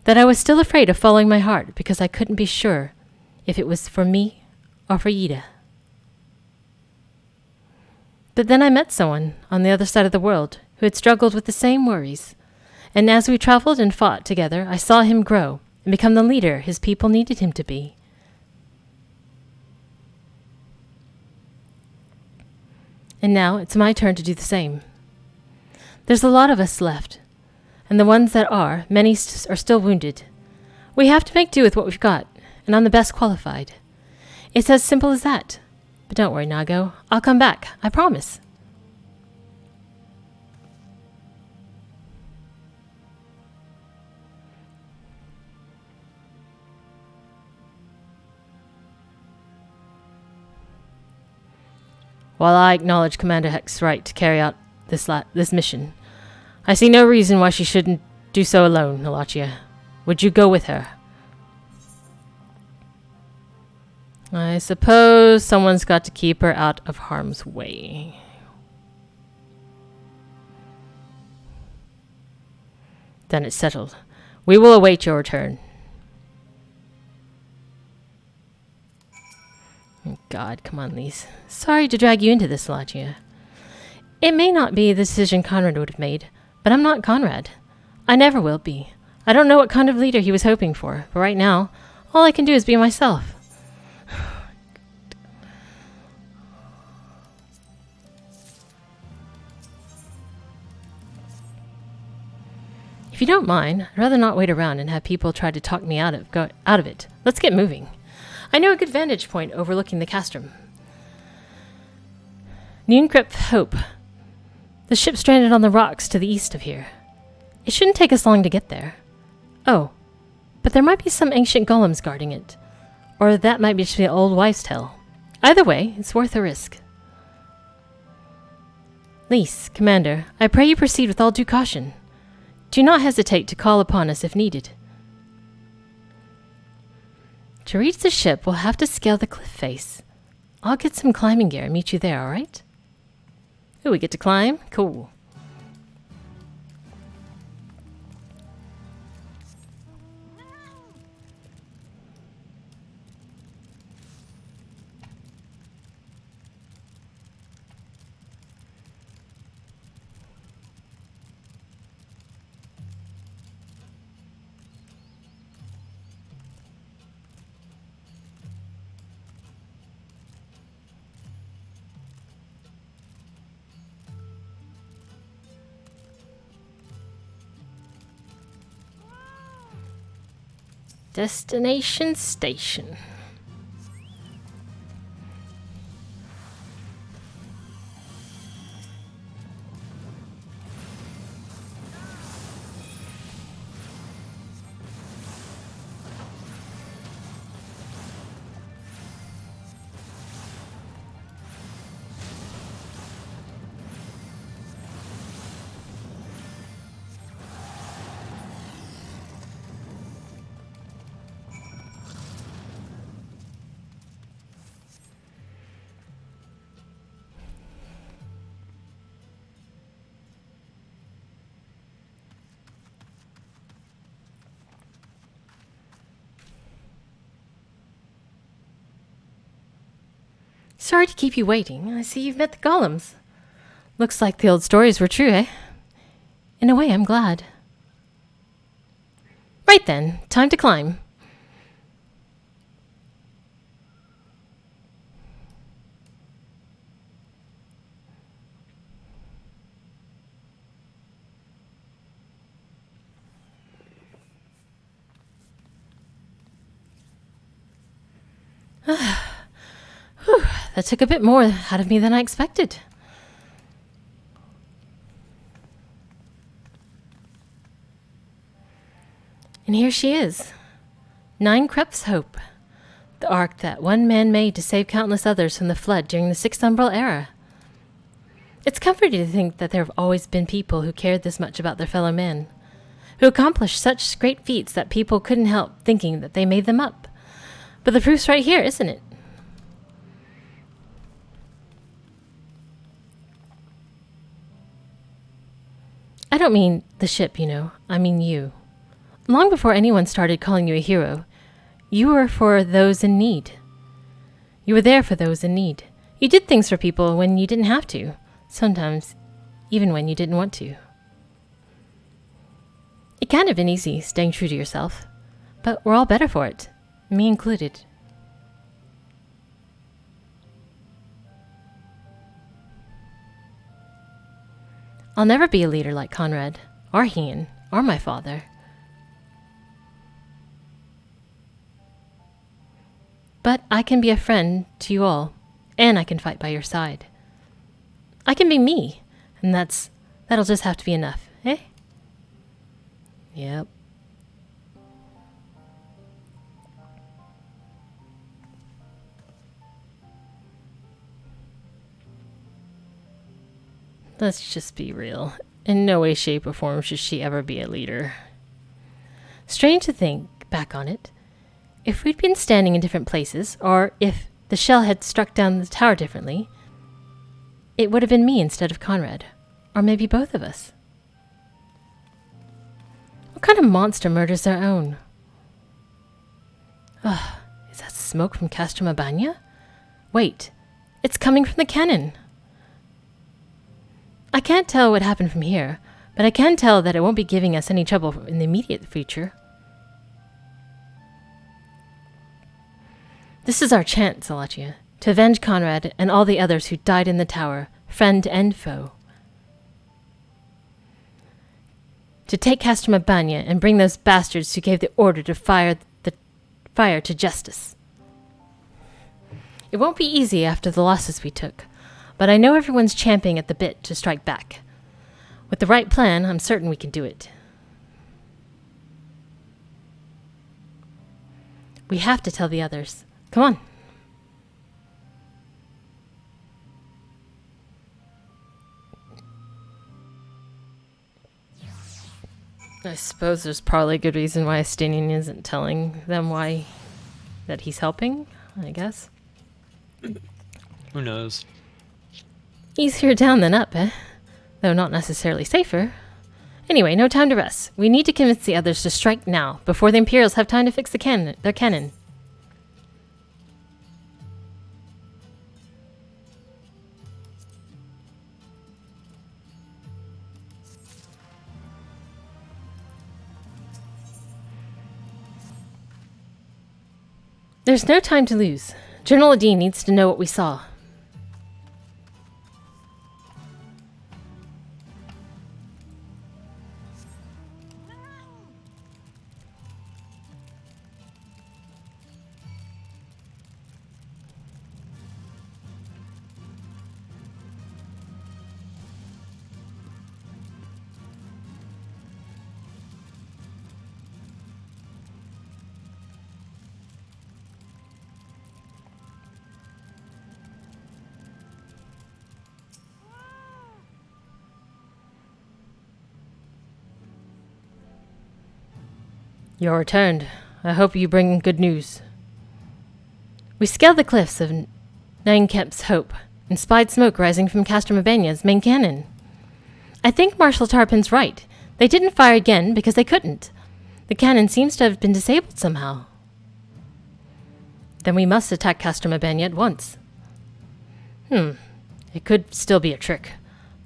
That I was still afraid of following my heart because I couldn't be sure if it was for me or for Yida. But then I met someone on the other side of the world who had struggled with the same worries. And as we traveled and fought together, I saw him grow and become the leader his people needed him to be. And now it's my turn to do the same. There's a lot of us left, and the ones that are, many are still wounded. We have to make do with what we've got, and I'm the best qualified. It's as simple as that. But don't worry, Nago. I'll come back. I promise. While I acknowledge Commander Heck's right to carry out this mission, I see no reason why she shouldn't do so alone, Alachia. Would you go with her? I suppose someone's got to keep her out of harm's way. Then it's settled. We will await your return. God, come on, Lise. Sorry to drag you into this, Alachia. It may not be the decision Conrad would have made, but I'm not Conrad. I never will be. I don't know what kind of leader he was hoping for, but right now, all I can do is be myself. If you don't mind, I'd rather not wait around and have people try to talk me out of it. Let's get moving. I know a good vantage point overlooking the castrum. Nooncrypt Hope. The ship stranded on the rocks to the east of here. It shouldn't take us long to get there. Oh, but there might be some ancient golems guarding it. Or that might be just an old wives' tale. Either way, it's worth a risk. Lise, Commander, I pray you proceed with all due caution. Do not hesitate to call upon us if needed. To reach the ship, we'll have to scale the cliff face. I'll get some climbing gear and meet you there, alright? Ooh, we get to climb? Cool. Destination station. Sorry to keep you waiting. I see you've met the golems. Looks like the old stories were true, eh? In a way, I'm glad. Right then, time to climb. Whew, that took a bit more out of me than I expected. And here she is. Nine Crep's Hope. The ark that one man made to save countless others from the flood during the Sixth Umbral era. It's comforting to think that there have always been people who cared this much about their fellow men, who accomplished such great feats that people couldn't help thinking that they made them up. But the proof's right here, isn't it? I don't mean the ship, you know. I mean you. Long before anyone started calling you a hero, you were for those in need. You were there for those in need. You did things for people when you didn't have to. Sometimes, even when you didn't want to. It can't have been easy staying true to yourself, but we're all better for it, me included. I'll never be a leader like Conrad, or Ian, or my father. But I can be a friend to you all, and I can fight by your side. I can be me, and that'll just have to be enough, eh? Yep. Let's just be real. In no way, shape, or form should she ever be a leader. Strange to think back on it. If we'd been standing in different places, or if the shell had struck down the tower differently, it would have been me instead of Conrad. Or maybe both of us. What kind of monster murders their own? Ugh, is that smoke from Castro Mabania? Wait, it's coming from the cannon. I can't tell what happened from here, but I can tell that it won't be giving us any trouble in the immediate future. This is our chance, Alachia, to avenge Conrad and all the others who died in the tower, friend and foe. To take Castro Mabania and bring those bastards who gave the order to fire to justice. It won't be easy after the losses we took, but I know everyone's champing at the bit to strike back. With the right plan, I'm certain we can do it. We have to tell the others. Come on. I suppose there's probably a good reason why Estinian isn't telling them that he's helping, I guess. Who knows? Easier down than up, eh? Though not necessarily safer. Anyway, no time to rest. We need to convince the others to strike now, before the Imperials have time to fix their cannon. There's no time to lose. General Adine needs to know what we saw. You're returned. I hope you bring good news. We scaled the cliffs of Ninekep's Hope and spied smoke rising from Castor Mabania's main cannon. I think Marshal Tarpin's right. They didn't fire again because they couldn't. The cannon seems to have been disabled somehow. Then we must attack Castor Mabania at once. It could still be a trick.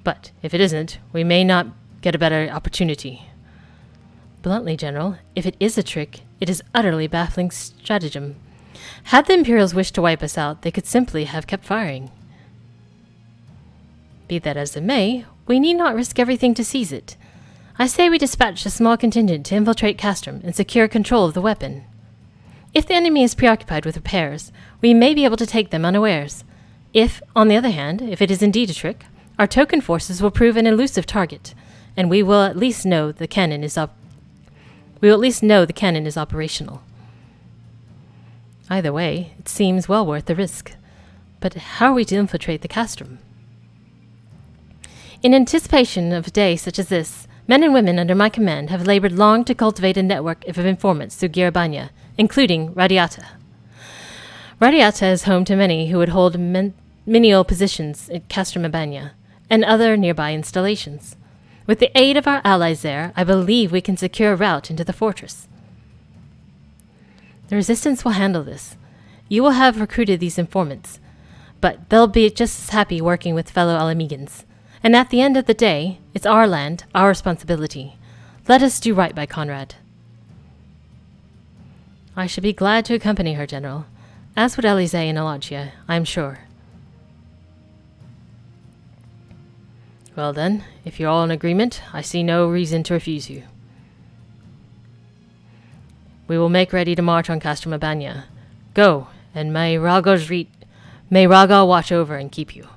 But if it isn't, we may not get a better opportunity. Bluntly, General, if it is a trick, it is utterly baffling stratagem. Had the Imperials wished to wipe us out, they could simply have kept firing. Be that as it may, we need not risk everything to seize it. I say we dispatch a small contingent to infiltrate Castrum and secure control of the weapon. If the enemy is preoccupied with repairs, we may be able to take them unawares. If, on the other hand, if it is indeed a trick, our token forces will prove an elusive target, and we will at least know the cannon is operational. Either way, it seems well worth the risk. But how are we to infiltrate the Castrum? In anticipation of a day such as this, men and women under my command have labored long to cultivate a network of informants through Girabania, including Radiata. Radiata is home to many who would hold menial positions at Castor Mabania and other nearby installations. With the aid of our allies there, I believe we can secure a route into the fortress. The Resistance will handle this. You will have recruited these informants, but they'll be just as happy working with fellow Alamegans. And at the end of the day, it's our land, our responsibility. Let us do right by Conrad. I should be glad to accompany her, General, as would Elise and Alachia, I'm sure. Well then, if you're all in agreement, I see no reason to refuse you. We will make ready to march on Castor Mabania. Go, and may Raga watch over and keep you.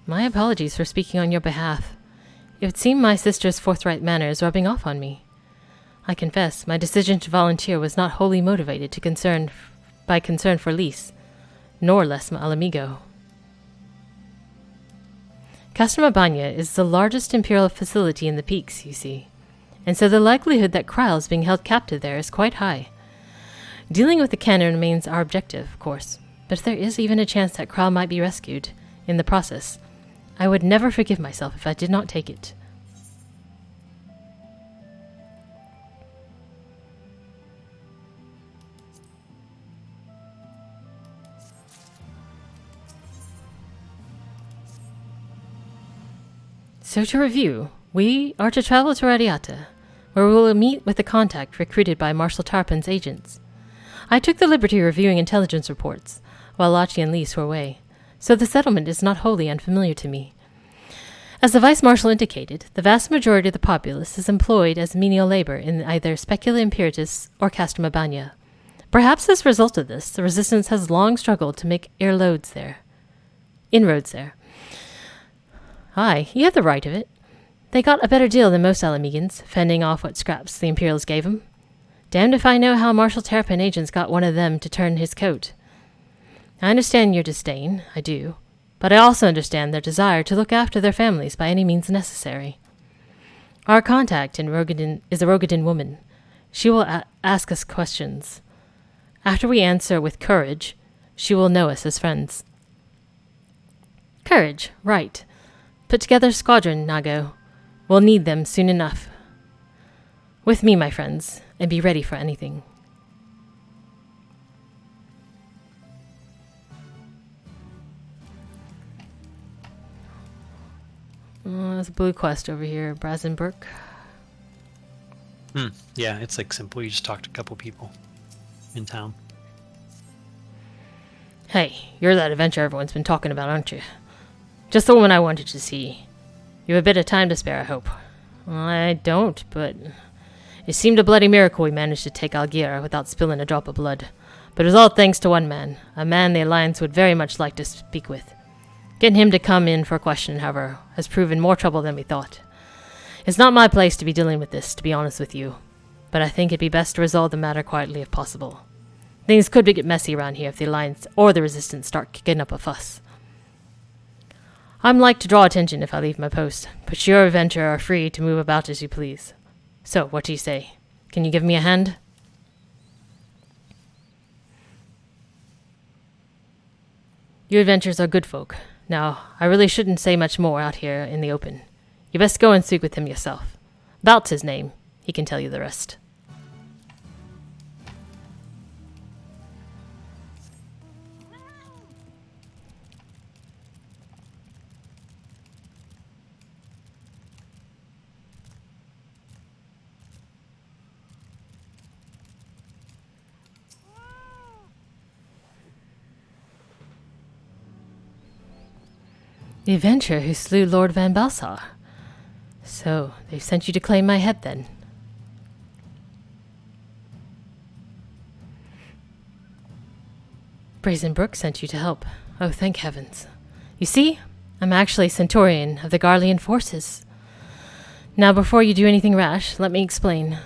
My apologies for speaking on your behalf. It would seem my sister's forthright manner is rubbing off on me. I confess, my decision to volunteer was not wholly motivated by concern for Lys, nor less my Alamigo. Castor Mabania is the largest Imperial facility in the Peaks, you see, and so the likelihood that Kryl is being held captive there is quite high. Dealing with the cannon remains our objective, of course, but if there is even a chance that Kryl might be rescued in the process, I would never forgive myself if I did not take it. So to review, we are to travel to Radiata, where we will meet with the contact recruited by Marshal Tarpin's agents. I took the liberty of reviewing intelligence reports, while Alachia and Lys were away, so the settlement is not wholly unfamiliar to me. As the Vice Marshal indicated, the vast majority of the populace is employed as menial labor in either Specula Imperatus or Castor Mabania. Perhaps as a result of this, the Resistance has long struggled to make inroads there. Aye, you have the right of it. They got a better deal than most Alamegans, fending off what scraps the Imperials gave 'em. Damned if I know how Marshal Tarpin agents got one of them to turn his coat. I understand your disdain, I do, but I also understand their desire to look after their families by any means necessary. Our contact in Rogadin is a Rogadin woman. She will ask us questions. After we answer with courage, she will know us as friends. Courage, right. Put together a squadron, Nago. We'll need them soon enough. With me, my friends, and be ready for anything. There's a blue quest over here, Brazenberg. Yeah, it's like simple. You just talk to a couple people in town. Hey, you're that adventure everyone's been talking about, aren't you? Just the woman I wanted to see. You have a bit of time to spare, I hope. I don't, but it seemed a bloody miracle we managed to take Algira without spilling a drop of blood. But it was all thanks to one man, a man the Alliance would very much like to speak with. Getting him to come in for a question, however, has proven more trouble than we thought. It's not my place to be dealing with this, to be honest with you, but I think it'd be best to resolve the matter quietly if possible. Things could get messy around here if the Alliance or the Resistance start kicking up a fuss. I'm like to draw attention if I leave my post, but you adventurer are free to move about as you please. So, what do you say? Can you give me a hand? You adventurers are good folk. Now, I really shouldn't say much more out here in the open. You best go and speak with him yourself. Bout's his name. He can tell you the rest. The adventurer who slew Lord Van Balsar. So, they've sent you to claim my head, then. Brazen Brook sent you to help. Oh, thank heavens. You see, I'm actually Centurion of the Garlean forces. Now, before you do anything rash, let me explain.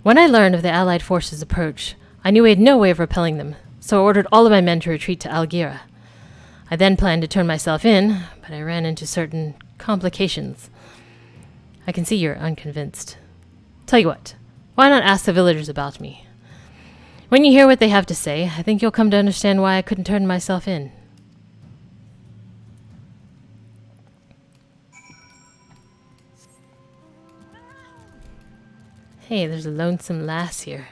When I learned of the Allied forces' approach, I knew we had no way of repelling them, so I ordered all of my men to retreat to Algira. I then planned to turn myself in, but I ran into certain complications. I can see you're unconvinced. Tell you what, why not ask the villagers about me? When you hear what they have to say, I think you'll come to understand why I couldn't turn myself in. Hey, there's a lonesome lass here.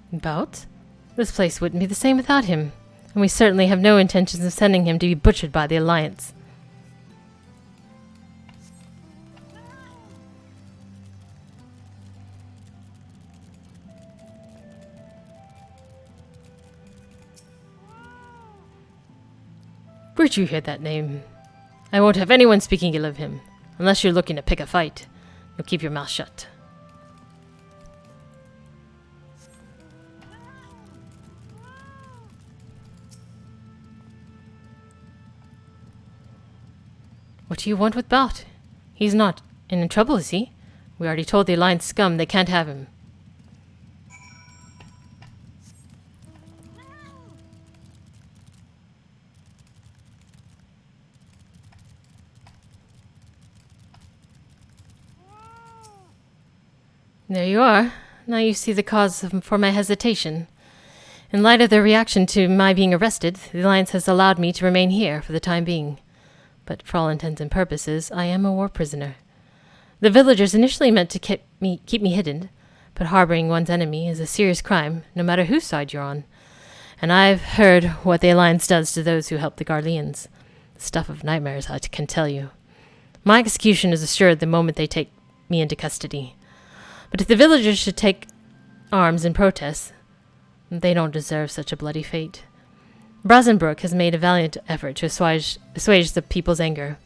Bout? This place wouldn't be the same without him, and we certainly have no intentions of sending him to be butchered by the Alliance. Where'd you hear that name? I won't have anyone speaking ill of him, unless you're looking to pick a fight. You'll keep your mouth shut. What do you want with Bout? He's not in trouble, is he? We already told the Alliance scum they can't have him. There you are. Now you see the cause for my hesitation. In light of their reaction to my being arrested, the Alliance has allowed me to remain here for the time being. But for all intents and purposes, I am a war prisoner. The villagers initially meant to keep me hidden, but harboring one's enemy is a serious crime, no matter whose side you're on. And I've heard what the Alliance does to those who help the Garleans. Stuff of nightmares, I can tell you. My execution is assured the moment they take me into custody. But if the villagers should take arms in protest, they don't deserve such a bloody fate. Brazenbrook has made a valiant effort to assuage the people's anger,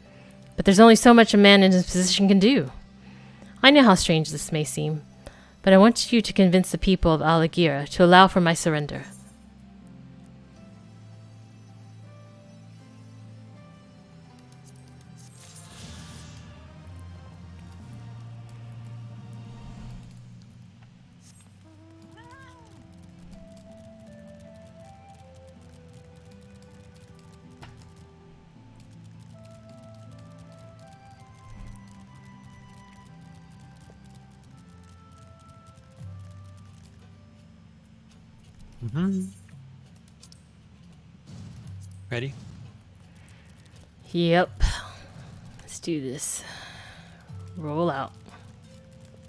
but there's only so much a man in his position can do. I know how strange this may seem, but I want you to convince the people of Alachia to allow for my surrender. Ready? Yep. Let's do this. Roll out.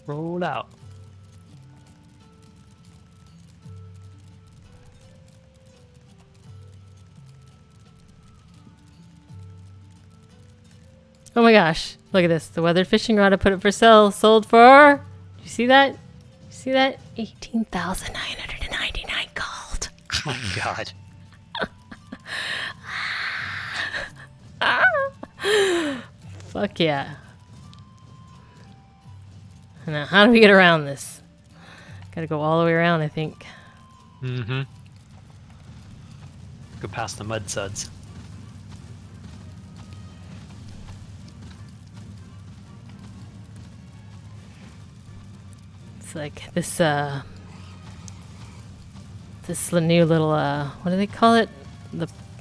Roll out. Oh my gosh. Look at this. The weathered fishing rod I put it for sale. Sold for... You see that? You see that? 18,999 gold. Oh my god. Fuck yeah. Now, how do we get around this? Gotta go all the way around, I think. Mm-hmm. Go past the mud suds. It's like this new little what do they call it?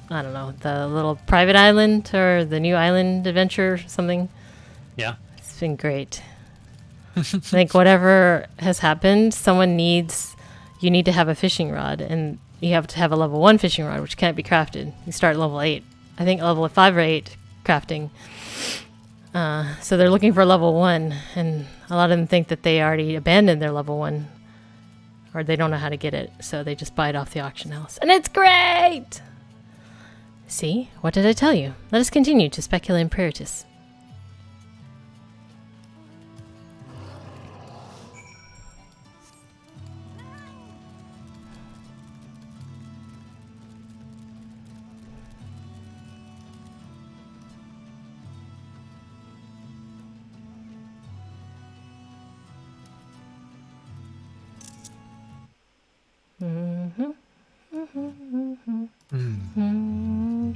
I don't know, the little private island or the new island adventure or something. Yeah. It's been great. I think whatever has happened, you need to have a fishing rod, and you have to have a level 1 fishing rod, which can't be crafted. You start at level 8. I think level 5 or 8 crafting. So they're looking for level 1, and a lot of them think that they already abandoned their level 1, or they don't know how to get it, so they just buy it off the auction house. And it's great! See? What did I tell you? Let us continue to Specula Imperatus. Mm-hmm. Mm-hmm. Mm-hmm.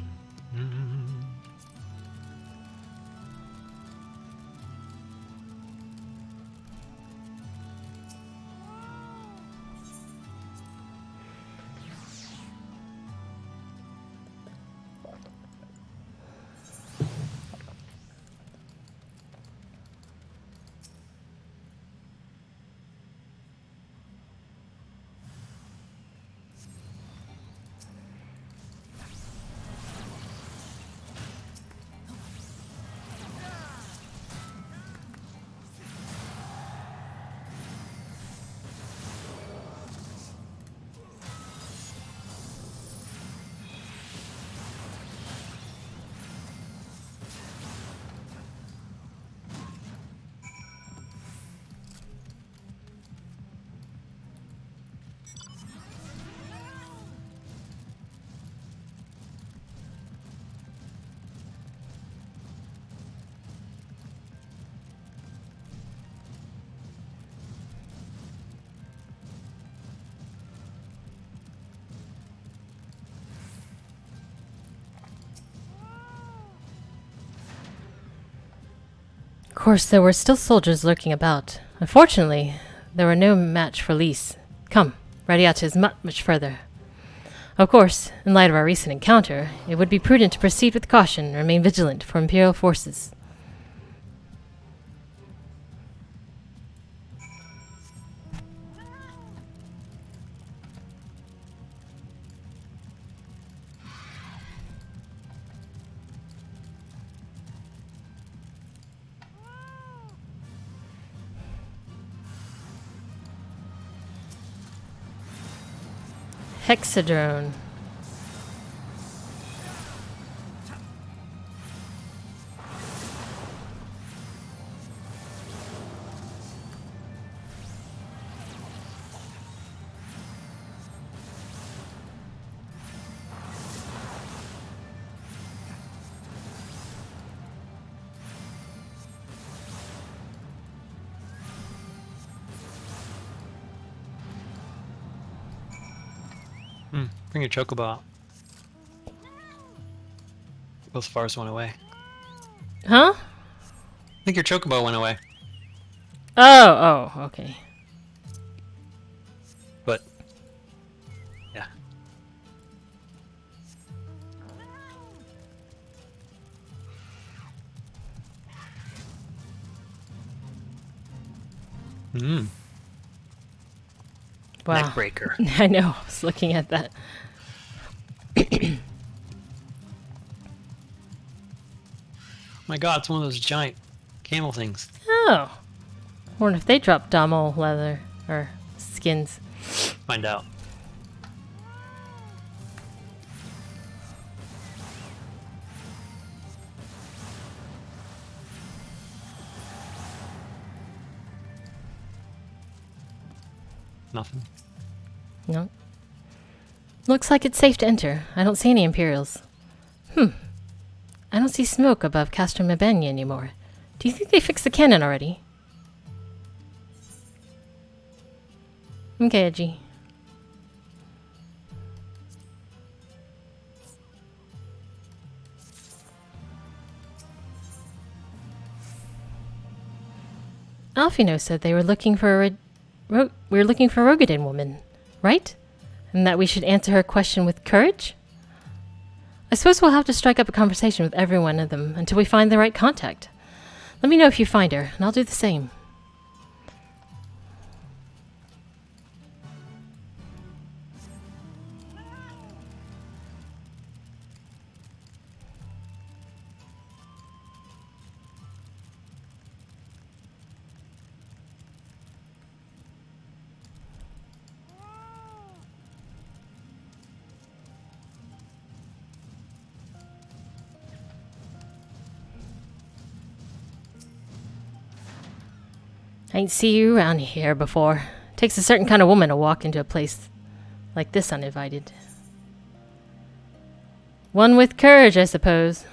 Of course, there were still soldiers lurking about. Unfortunately, there were no match for Lys. Come, Radiata is much further. Of course, in light of our recent encounter, it would be prudent to proceed with caution and remain vigilant for Imperial forces. Hexadrone. Bring your chocobo out. Both fars went away. Huh? I think your chocobo went away. Oh, okay. But, yeah. Wow. Neckbreaker. I know. I was looking at that. My god, it's one of those giant camel things. Oh. I wonder if they drop Dommel leather or skins. Find out. Nothing. No. Looks like it's safe to enter. I don't see any Imperials. I don't see smoke above Castro Mabania anymore. Do you think they fixed the cannon already? Okay, Edgy. Alfino said they were looking for we're looking for a Rogadin woman, right? And that we should answer her question with courage? I suppose we'll have to strike up a conversation with every one of them until we find the right contact. Let me know if you find her, and I'll do the same. I ain't see you around here before. Takes a certain kind of woman to walk into a place like this uninvited. One with courage, I suppose.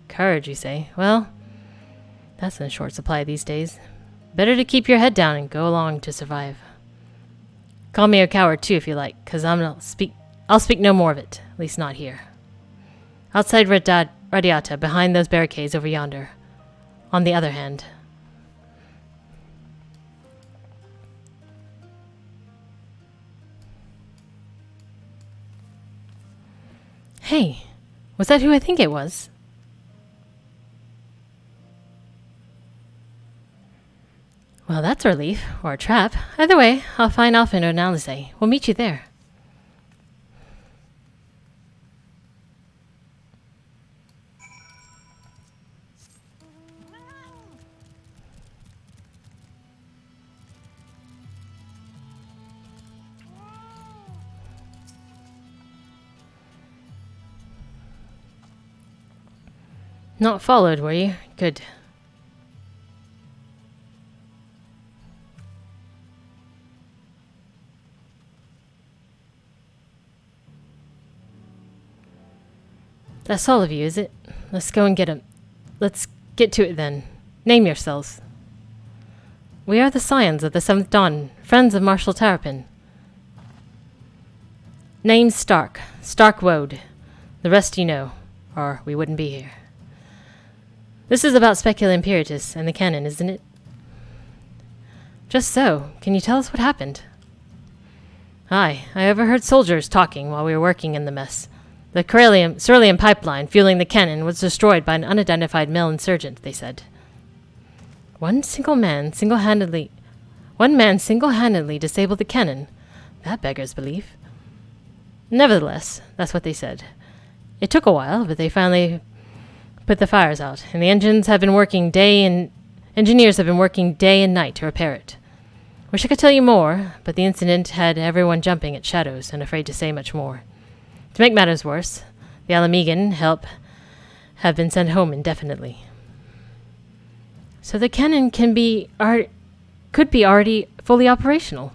Courage, you say? Well, that's in short supply these days. Better to keep your head down and go along to survive. Call me a coward too if you like, 'cause I'll speak no more of it, at least not here. Outside Radiata, behind those barricades over yonder. On the other hand. Hey, was that who I think it was? Well, that's a relief, or a trap. Either way, I'll find Alphen or Nalize. We'll meet you there. Not followed, were you? Good. That's all of you, is it? Let's go and get him. Let's get to it then. Name yourselves. We are the Scions of the 7th Dawn, friends of Marshal Terrapin. Name's Stark. Stark Woad. The rest you know, or we wouldn't be here. This is about Specula Imperatus and the cannon, isn't it? Just so. Can you tell us what happened? Aye, I overheard soldiers talking while we were working in the mess. The Cerulean pipeline fueling the cannon was destroyed by an unidentified male insurgent, they said. One man single-handedly disabled the cannon. That beggars belief. Nevertheless, that's what they said. It took a while, but they finally put the fires out, and the engineers have been working day and night to repair it. Wish I could tell you more, but the incident had everyone jumping at shadows and afraid to say much more. To make matters worse, the Alamegan help have been sent home indefinitely. So the cannon could be already fully operational.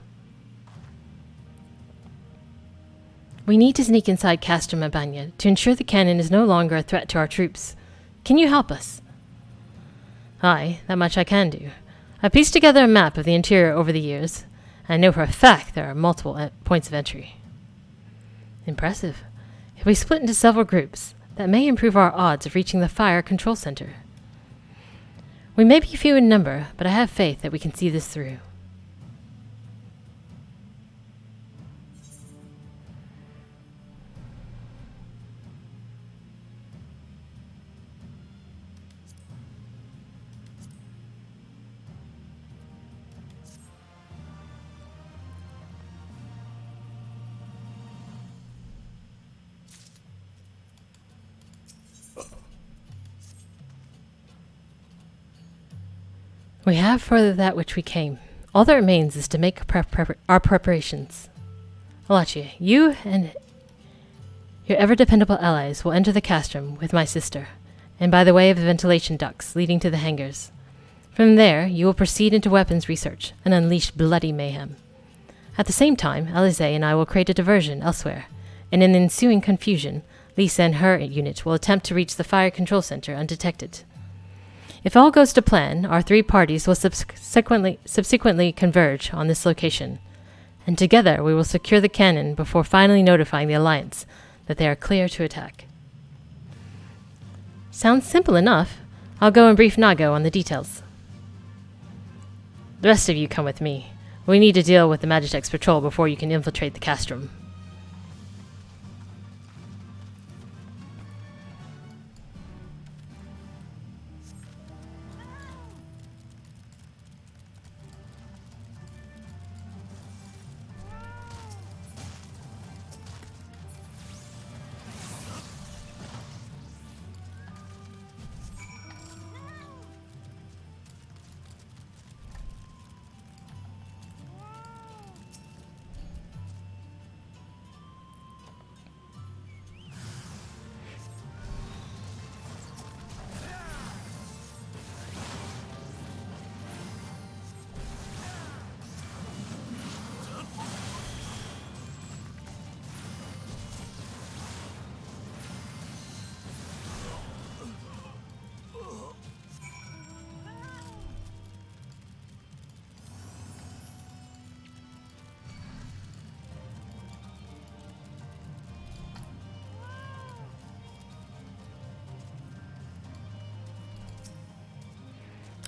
We need to sneak inside Castro Mabania to ensure the cannon is no longer a threat to our troops. Can you help us? Aye, that much I can do. I pieced together a map of the interior over the years, and I know for a fact there are multiple points of entry. Impressive. If we split into several groups, that may improve our odds of reaching the fire control center. We may be few in number, but I have faith that we can see this through. We have further that which we came. All that remains is to make our preparations. Alachia, you and your ever-dependable allies will enter the castrum with my sister, and by the way of the ventilation ducts leading to the hangars. From there, you will proceed into weapons research and unleash bloody mayhem. At the same time, Alize and I will create a diversion elsewhere, and in the ensuing confusion, Lisa and her unit will attempt to reach the fire control center undetected. If all goes to plan, our three parties will subsequently converge on this location, and together we will secure the cannon before finally notifying the Alliance that they are clear to attack. Sounds simple enough. I'll go and brief Nago on the details. The rest of you come with me. We need to deal with the Magitech's patrol before you can infiltrate the castrum.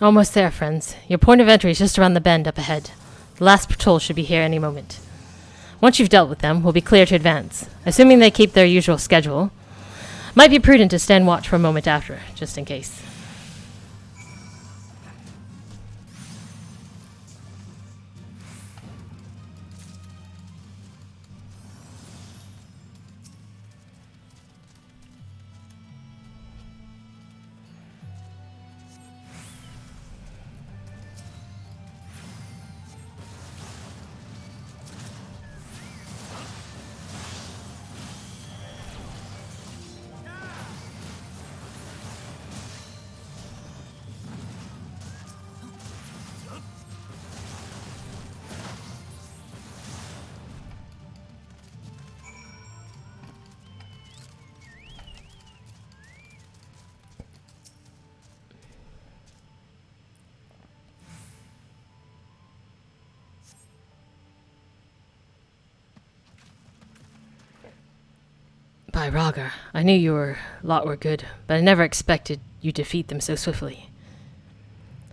Almost there, friends. Your point of entry is just around the bend up ahead. The last patrol should be here any moment. Once you've dealt with them, we'll be clear to advance, assuming they keep their usual schedule. Might be prudent to stand watch for a moment after, just in case. By Ragar, I knew your lot were good, but I never expected you to defeat them so swiftly.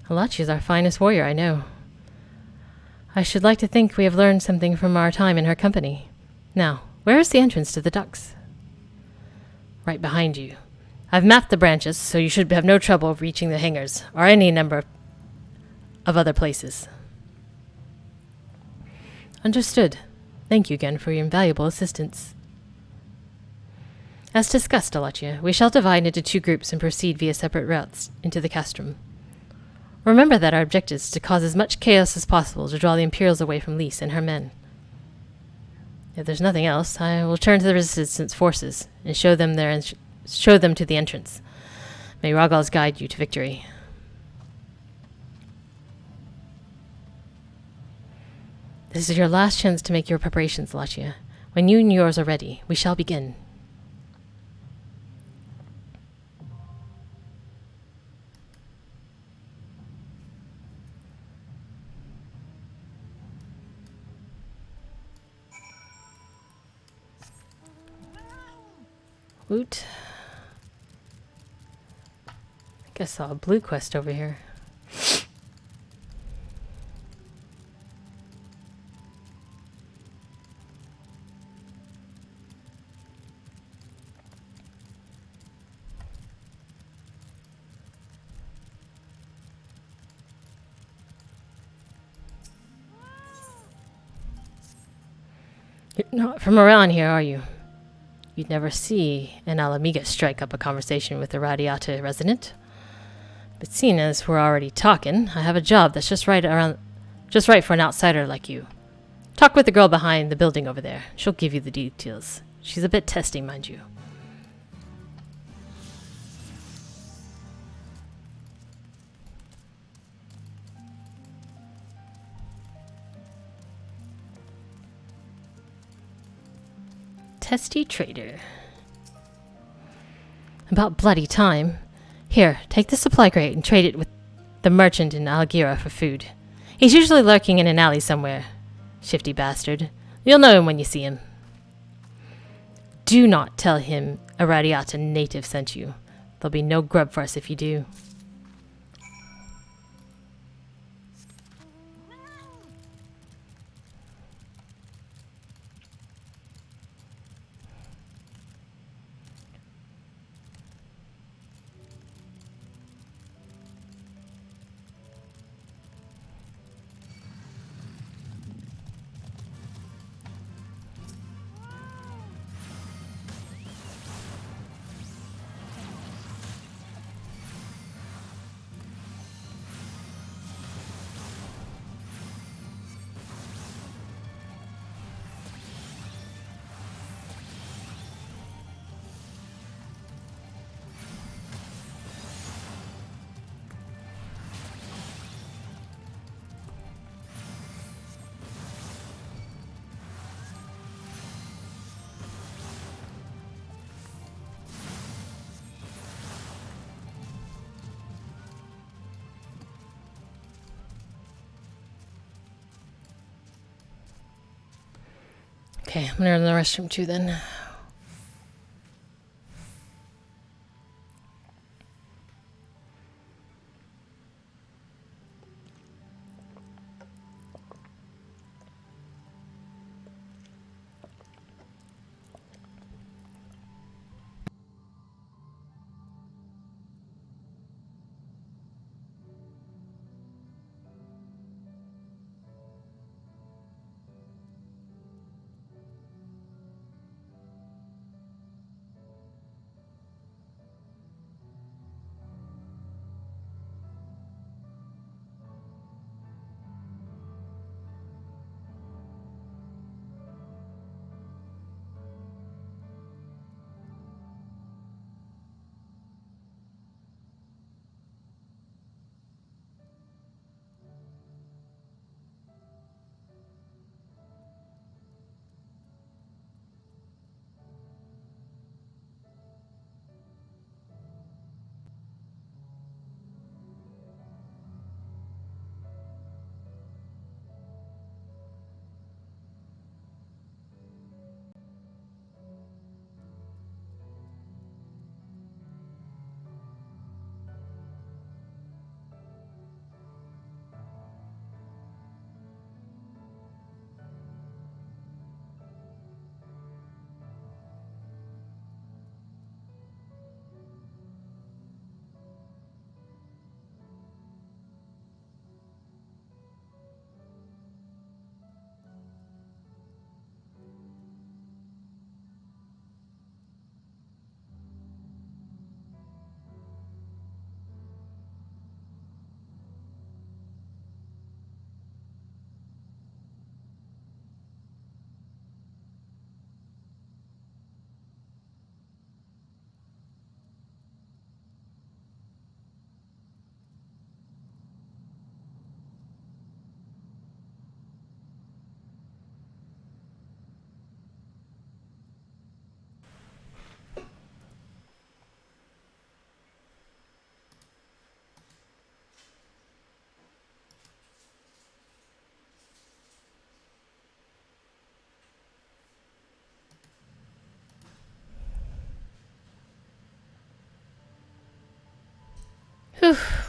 Alachia is our finest warrior, I know. I should like to think we have learned something from our time in her company. Now, where is the entrance to the ducks? Right behind you. I've mapped the branches, so you should have no trouble reaching the hangars, or any number of other places. Understood. Thank you again for your invaluable assistance. As discussed, Alachia, we shall divide into 2 groups and proceed via separate routes into the castrum. Remember that our objective is to cause as much chaos as possible to draw the Imperials away from Lys and her men. If there's nothing else, I will turn to the Resistance forces and show them to the entrance. May Ragals guide you to victory. This is your last chance to make your preparations, Alachia. When you and yours are ready, we shall begin. Woot. I guess I saw a blue quest over here. You're not from around here, are you? You'd never see an Alamiga strike up a conversation with a Radiata resident. But seeing as we're already talking, I have a job that's just right for an outsider like you. Talk with the girl behind the building over there. She'll give you the details. She's a bit testy, mind you. Testy trader. About bloody time. Here, take the supply crate and trade it with the merchant in Algira for food. He's usually lurking in an alley somewhere. Shifty bastard. You'll know him when you see him. Do not tell him a Radiata native sent you. There'll be no grub for us if you do. Okay, I'm gonna run to the restroom too then.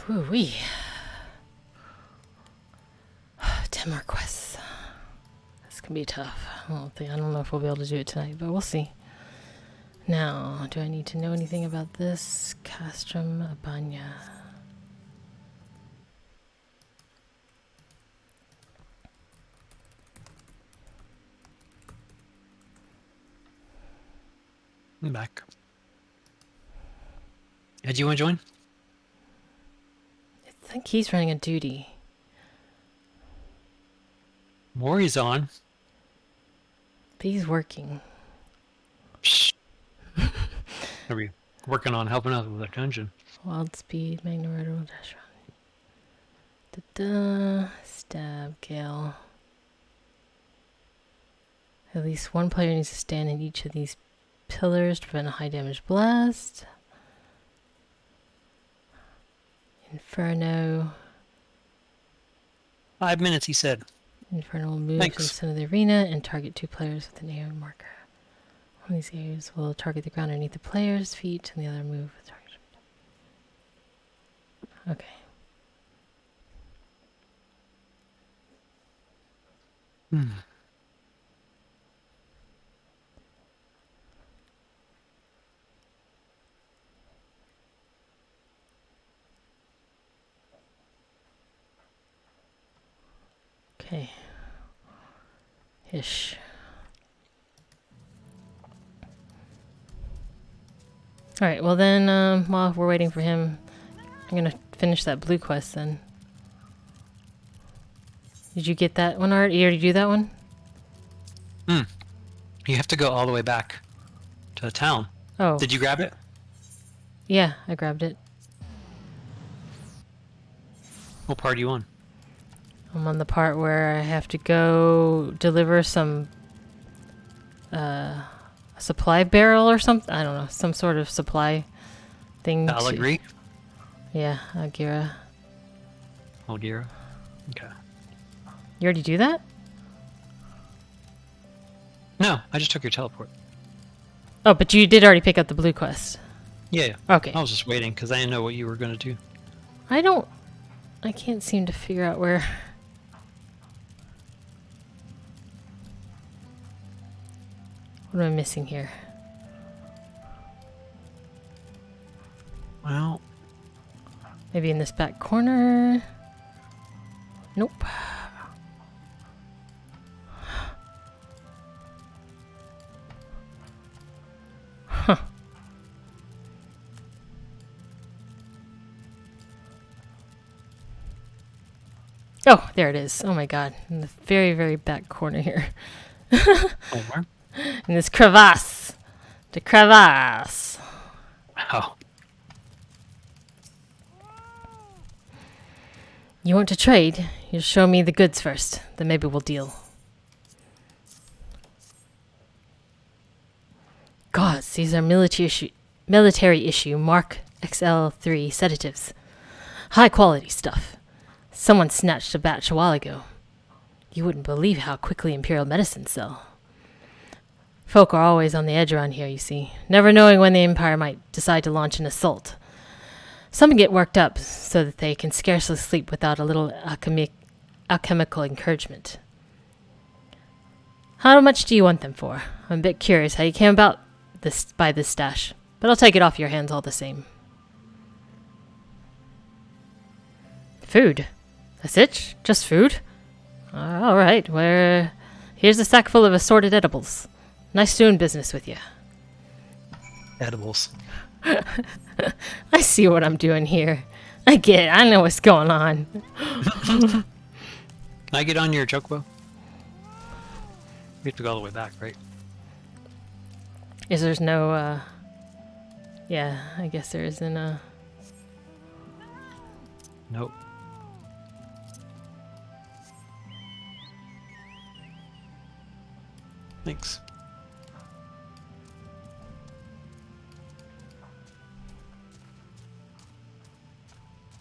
Whew, wee. 10 more quests. This can be tough. I don't know if we'll be able to do it tonight, but we'll see. Now, do I need to know anything about this? Castrum Abanya. I'm back. Yeah, do you want to join? I think he's running a duty. Maury's on. But he's working. Shh. Are we working on helping us with our dungeon? Wild speed, Magna Rotor, dash run. Da-da. Stab, Gale. At least one player needs to stand in each of these pillars to prevent a high damage blast. Inferno. 5 minutes, he said. Inferno will move Thanks. to the center of the arena and target 2 players with an AO marker. One of these AOs will target the ground underneath the player's feet, and the other move with target. Okay. Okay. Ish. Alright, well then, while we're waiting for him, I'm gonna finish that blue quest then. Did you get that one already? You already do that one? You have to go all the way back to the town. Oh. Did you grab it? Yeah, I grabbed it. What part are you on? I'm on the part where I have to go deliver some a supply barrel or something. I don't know, some sort of supply thing. Allegri? Yeah, Algira. Algira? Okay. You already do that? No, No, I just took your teleport. Oh, but you did already pick up the blue quest. Yeah. Okay. I was just waiting because I didn't know what you were going to do. I can't seem to figure out where... What am I missing here? Well... Maybe in this back corner? Nope. Huh. Oh, there it is. Oh my god. In the very, very back corner here. Where? In this crevasse. The crevasse. Oh. You want to trade? You'll show me the goods first. Then maybe we'll deal. Gods, these are military issue Mark XIV sedatives. High quality stuff. Someone snatched a batch a while ago. You wouldn't believe how quickly Imperial medicines sell. Folk are always on the edge around here, you see, never knowing when the Empire might decide to launch an assault. Some get worked up so that they can scarcely sleep without a little alchemical encouragement. How much do you want them for? I'm a bit curious how you came about by this stash, but I'll take it off your hands all the same. Food? That's it? Just food? All right, here's a sack full of assorted edibles. Nice doing business with you. Edibles. I see what I'm doing here. I get it. I know what's going on. Can I get on your chocobo? We have to go all the way back, right? There's no, yeah, I guess there isn't a... Nope. Thanks.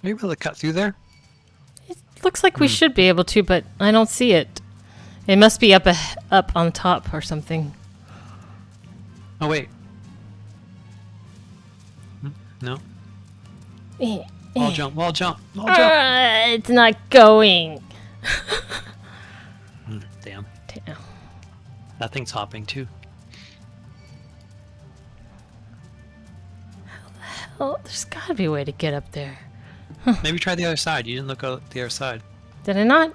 Are you able to cut through there? It looks like we should be able to, but I don't see it. It must be up on top or something. Oh, wait. No. Wall jump, wall jump, wall jump. It's not going. Damn. Damn. That thing's hopping too. Oh, there's gotta be a way to get up there. Maybe try the other side. You didn't look at the other side. Did I not?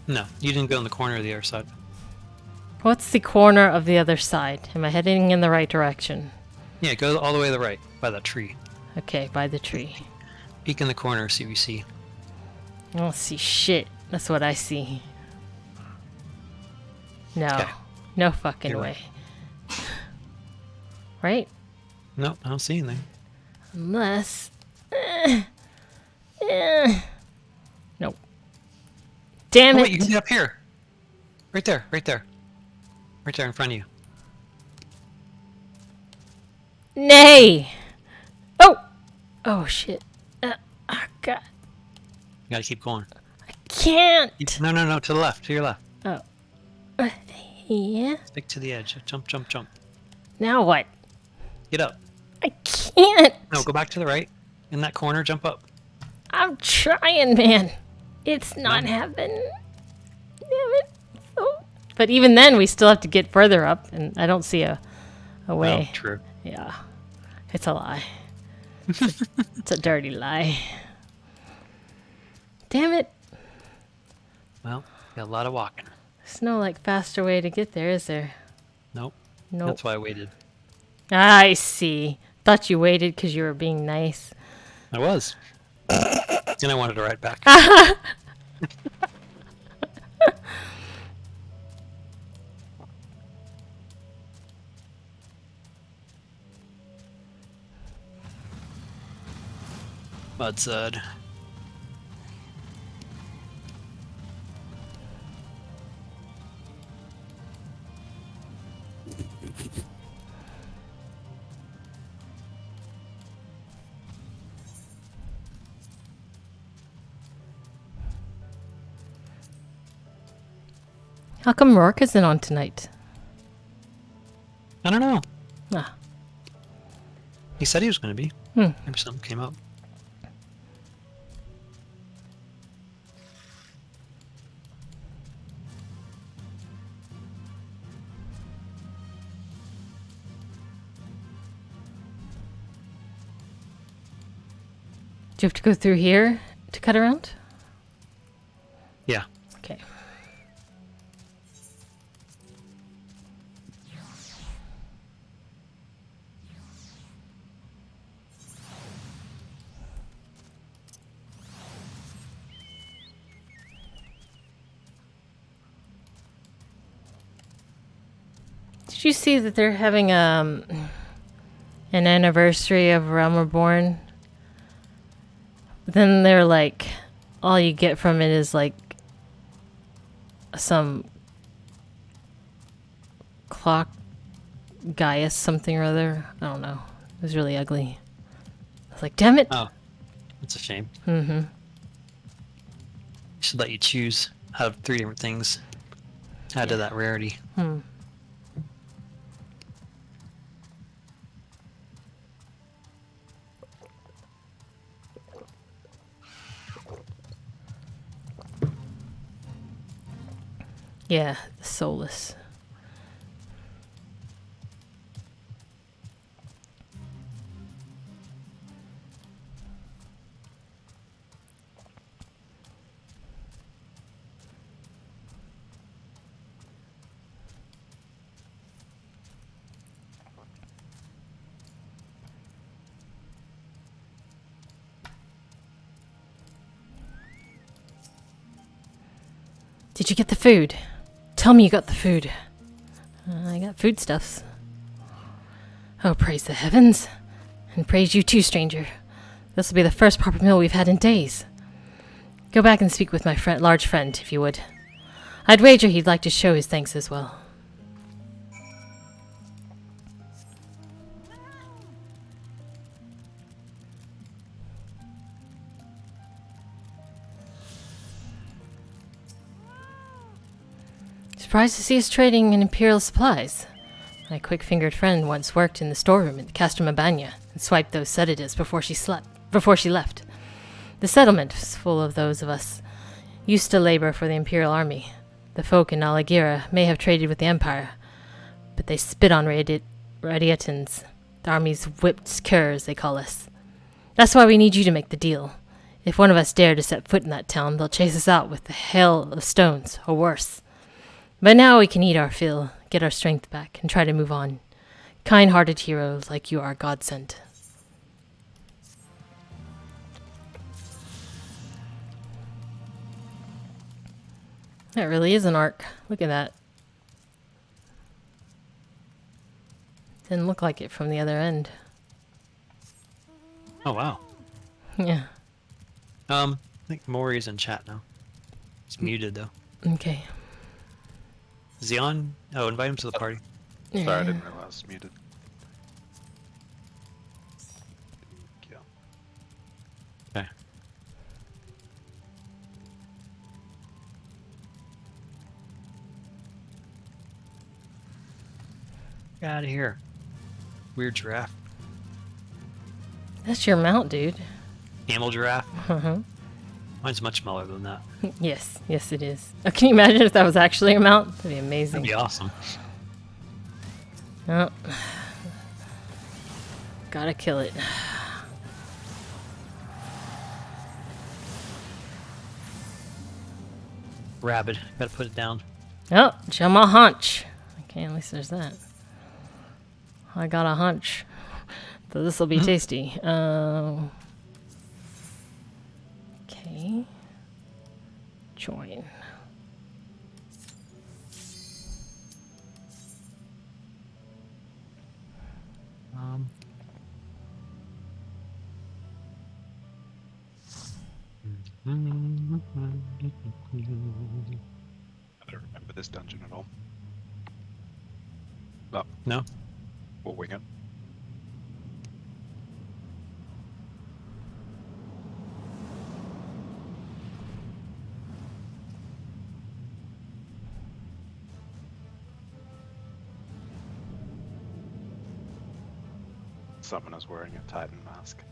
No, you didn't go in the corner of the other side. What's the corner of the other side? Am I heading in the right direction? Yeah, go all the way to the right, by that tree. Okay, by the tree. Peek in the corner, see what you see. I don't see shit. That's what I see. No. Okay. No fucking You're way. Right? Nope, I don't see anything. Unless... Nope. Damn oh, it! Wait, you can get up here. Right there, right there. Right there in front of you. Nay! Oh! Oh, shit. Oh, God. You gotta keep going. Can't! No, no, no, to the left, to your left. Oh. Yeah? Stick to the edge. Jump, jump, jump. Now what? Get up. I can't! No, go back to the right. In that corner, jump up. I'm trying, man. It's not happening. Damn it. Oh. But even then, we still have to get further up, and I don't see a way. Oh, true. Yeah. It's a lie. It's a dirty lie. Damn it. Well, got a lot of walking. There's no, like, faster way to get there, is there? Nope. Nope. That's why I waited. I see. Thought you waited because you were being nice. I was. And I wanted to ride back. Mudsud. How come Rourke isn't on tonight? I don't know. Ah. He said he was going to be. Hmm. Maybe something came up. Do you have to go through here to cut around? Yeah. Okay. Did you see that they're having an anniversary of Realm Reborn? Then they're like, all you get from it is like some clock Gaius something or other. I don't know. It was really ugly. I was like, damn it. Oh, that's a shame. Mm-hmm. Should let you choose out of 3 different things. Add to that rarity. Hmm. Yeah, the soulless. Did you get the food? Tell me you got the food. I got foodstuffs. Oh, praise the heavens. And praise you too, stranger. This will be the first proper meal we've had in days. Go back and speak with my large friend, if you would. I'd wager he'd like to show his thanks as well. Surprised to see us trading in Imperial supplies. My quick-fingered friend once worked in the storeroom at the Castromabania and swiped those sedatives before she left. The settlement was full of those of us used to labor for the Imperial army. The folk in Alachia may have traded with the Empire, but they spit on Radiatans, the army's whipped curs, they call us. That's why we need you to make the deal. If one of us dare to set foot in that town, they'll chase us out with a hail of stones, or worse. But now we can eat our fill, get our strength back, and try to move on. Kind-hearted heroes like you are godsend. That really is an arc. Look at that. Didn't look like it from the other end. Oh, wow. Yeah. I think Maury's in chat now. He's muted, though. Okay. Is he on? Oh, invite him to the party. Sorry, I didn't realize I was muted. Yeah. Okay. Get out of here. Weird giraffe. That's your mount, dude. Camel giraffe? Uh-huh. Mine's much smaller than that. Yes, yes it is. Can you imagine if that was actually your mount? That'd be amazing. That'd be awesome. Oh. Gotta kill it. Rabid. Gotta put it down. Oh, jump a hunch. Okay, at least there's that. I got a hunch. So this will be tasty. Okay. Join. I don't remember this dungeon at all. No? We'll wing it. summoner's wearing a Titan mask.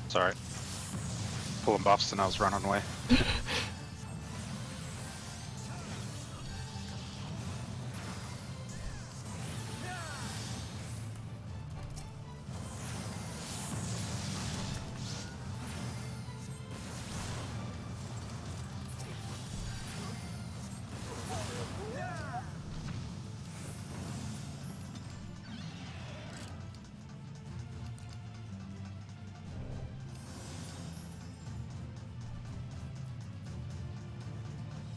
Sorry. Pulling buffs and I was running away.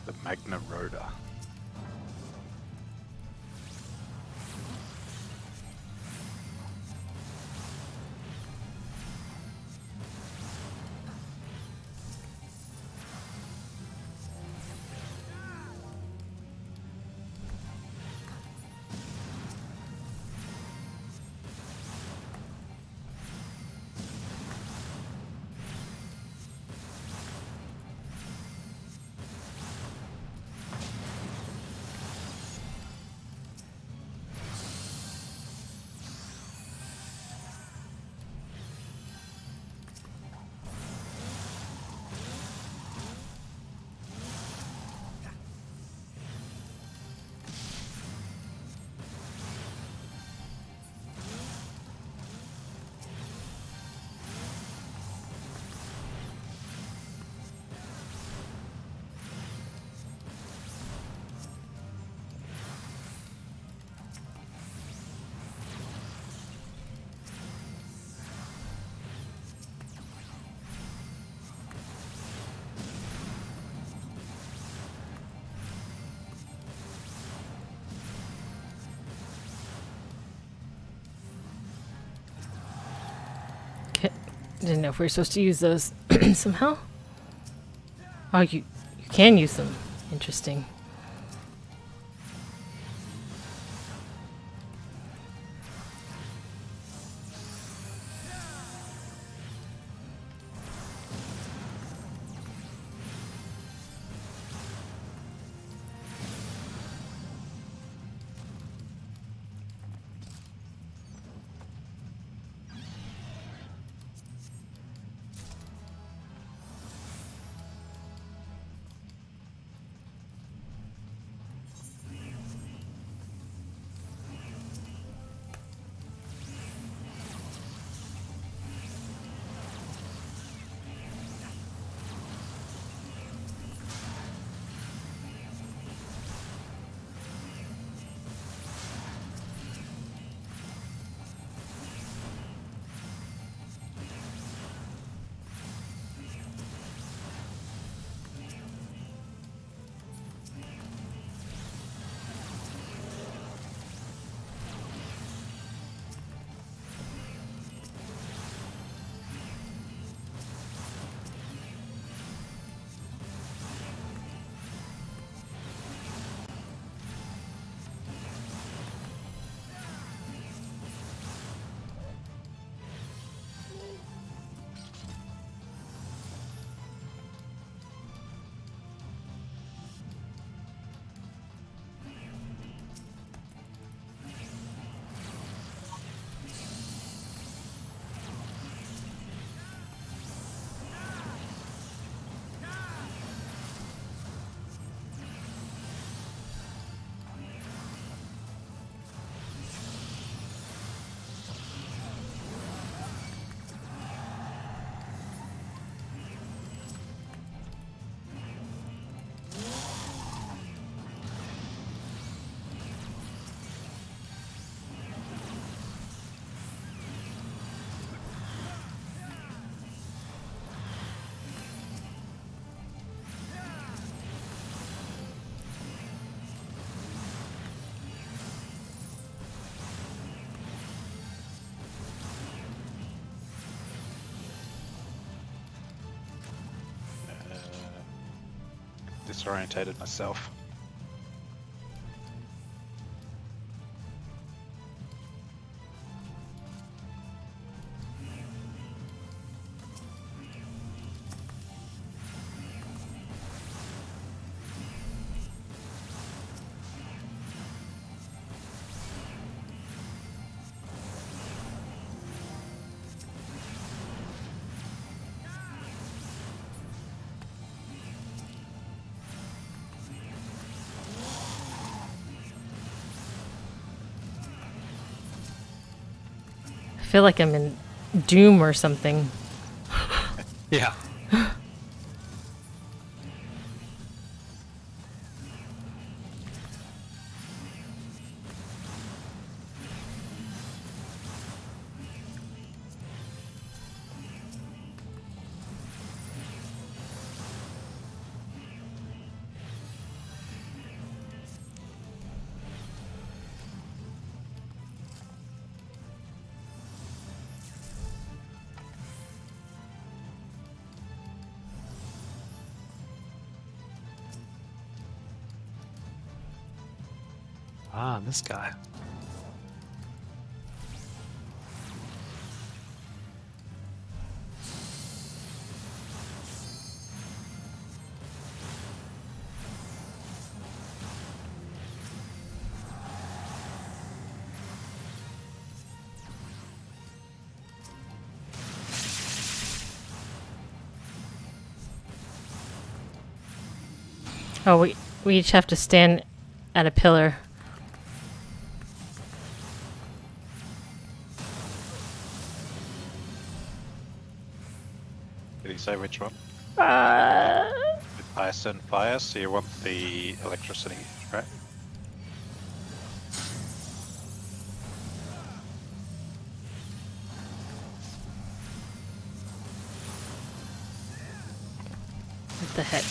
The Magna Rhoda. Didn't know if we were supposed to use those somehow. Oh, you can use them. Interesting. Disorientated myself. I feel like I'm in Doom or something. Yeah. Ah, this guy. Oh, we each have to stand at a pillar. Did he say which one? Uh, With ice and fire, so you want the electricity, right? what the heck?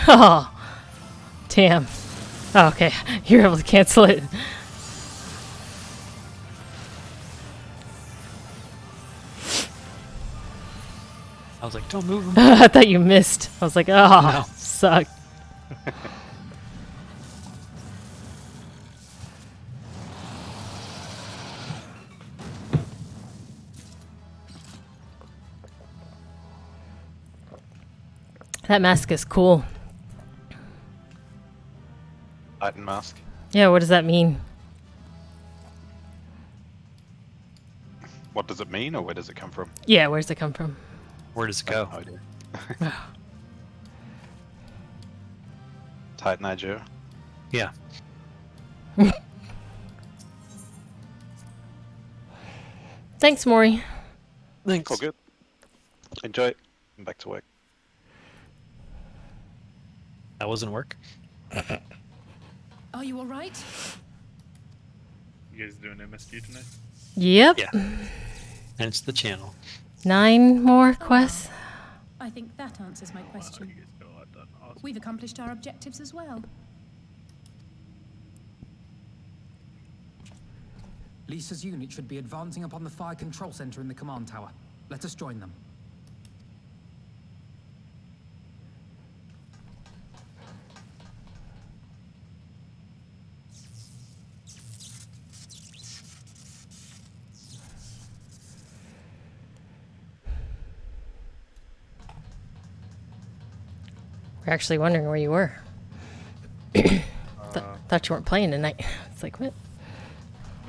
Oh, damn. Oh, okay, you're able to cancel it. I was like, don't move him. I thought you missed. I was like, oh, No. suck. That mask is cool. Titan mask. Yeah, what does that mean? What does it mean, or where does it come from? Yeah, where's it come from? Where does it go? No idea. Titan Niger. Yeah. Thanks, Maury. Thanks. All good. Enjoy. I'm back to work. That wasn't work. Are you all right? You guys doing MSQ tonight? Yep. Yeah. And it's the channel. 9 more quests. I think that answers my question. We've accomplished our objectives as well. Lisa's unit should be advancing upon the fire control center in the command tower. Let us join them. We're actually wondering where you were. Thought you weren't playing tonight. It's like, what?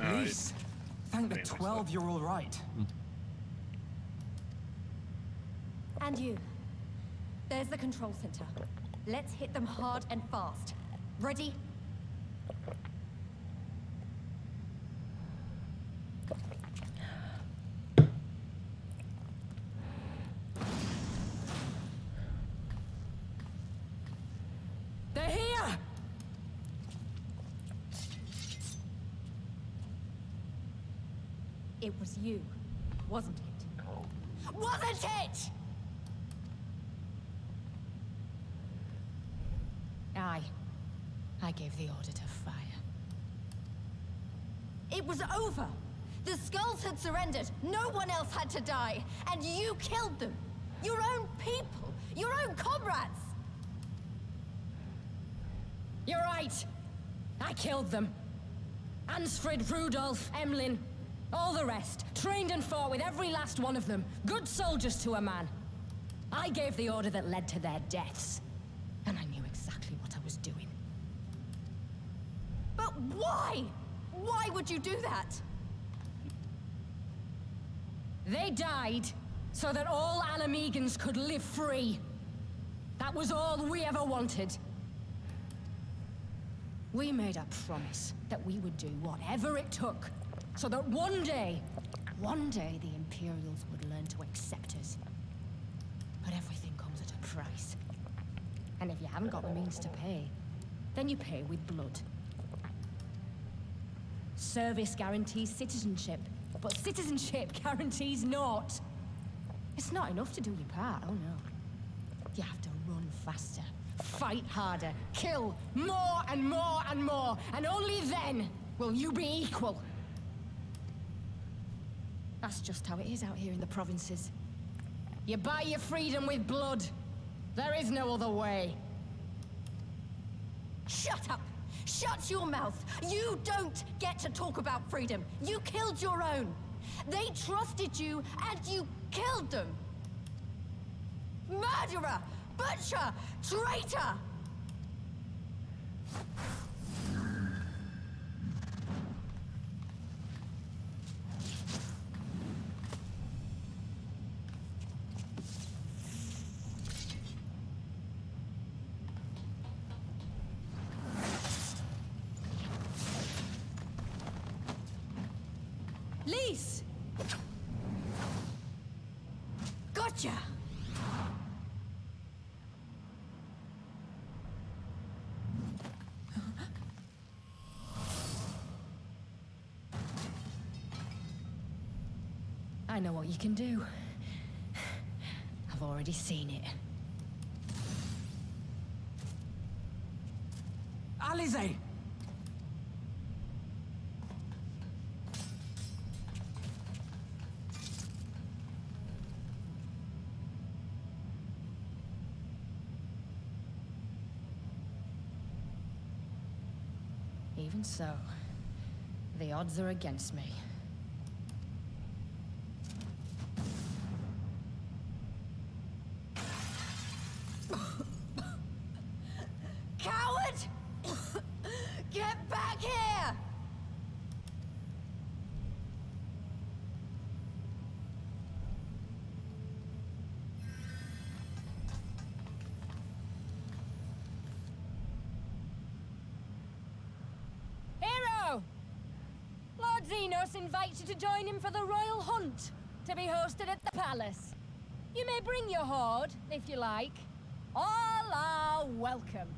Lise, thank the 12 you're all right. And you. There's the control center. Let's hit them hard and fast. Ready? They're here! It was you, wasn't it? Wasn't it? I gave the order to fire. It was over. The skulls had surrendered. No one else had to die. And you killed them. Your own people. Your own comrades. You're right. I killed them. Ansfrid, Rudolph, Emlyn, all the rest. Trained and fought with every last one of them. Good soldiers to a man. I gave the order that led to their deaths. And I knew exactly what I was doing. But why? Why would you do that? They died so that all Alamegans could live free. That was all we ever wanted. We made a promise that we would do whatever it took, so that one day the Imperials would learn to accept us. But everything comes at a price. And if you haven't got the means to pay, then you pay with blood. Service guarantees citizenship, but citizenship guarantees naught. It's not enough to do your part, oh no. You have to run faster, fight harder, kill more and more and more, and only then will you be equal. That's just how it is out here in the provinces. You buy your freedom with blood. There is no other way. Shut up! Shut your mouth! You don't get to talk about freedom. You killed your own. They trusted you, and you killed them. Murderer! Butcher! Traitor! Lise! Gotcha! I know what you can do. I've already seen it. Alize! Even so, the odds are against me. Coward! Get back here! Hero! Lord Xenos invites you to join him for the royal hunt, to be hosted at the palace. You may bring your horde, if you like. All are welcome.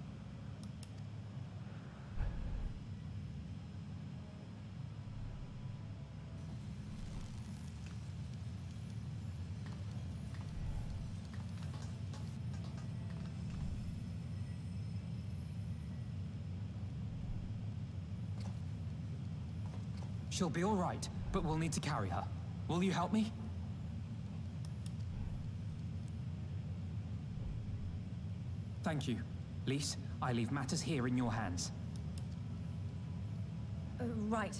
She'll be all right, but we'll need to carry her. Will you help me? Thank you. Lise, I leave matters here in your hands. Right.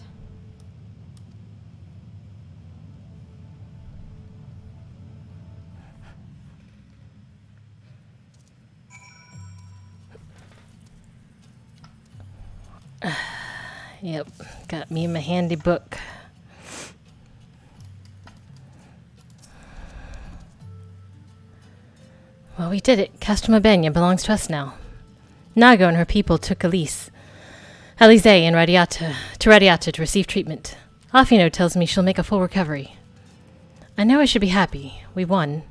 Yep, got me my handy book. Well, we did it. Castor Mabenya belongs to us now. Nago and her people took Alize and Radiata to receive treatment. Afino tells me she'll make a full recovery. I know I should be happy. We won,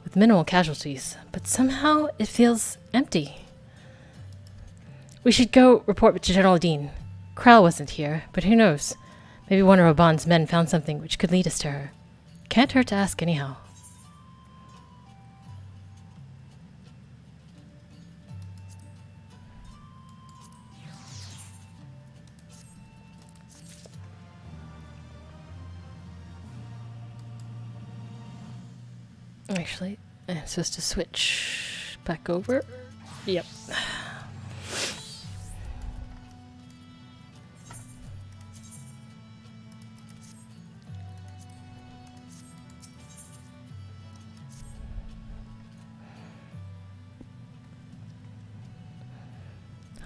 with minimal casualties, but somehow it feels empty. We should go report to General Dean. Krell wasn't here, but who knows? Maybe one of Raban's men found something which could lead us to her. Can't hurt to ask anyhow. Actually, I'm supposed to switch back over. Yep.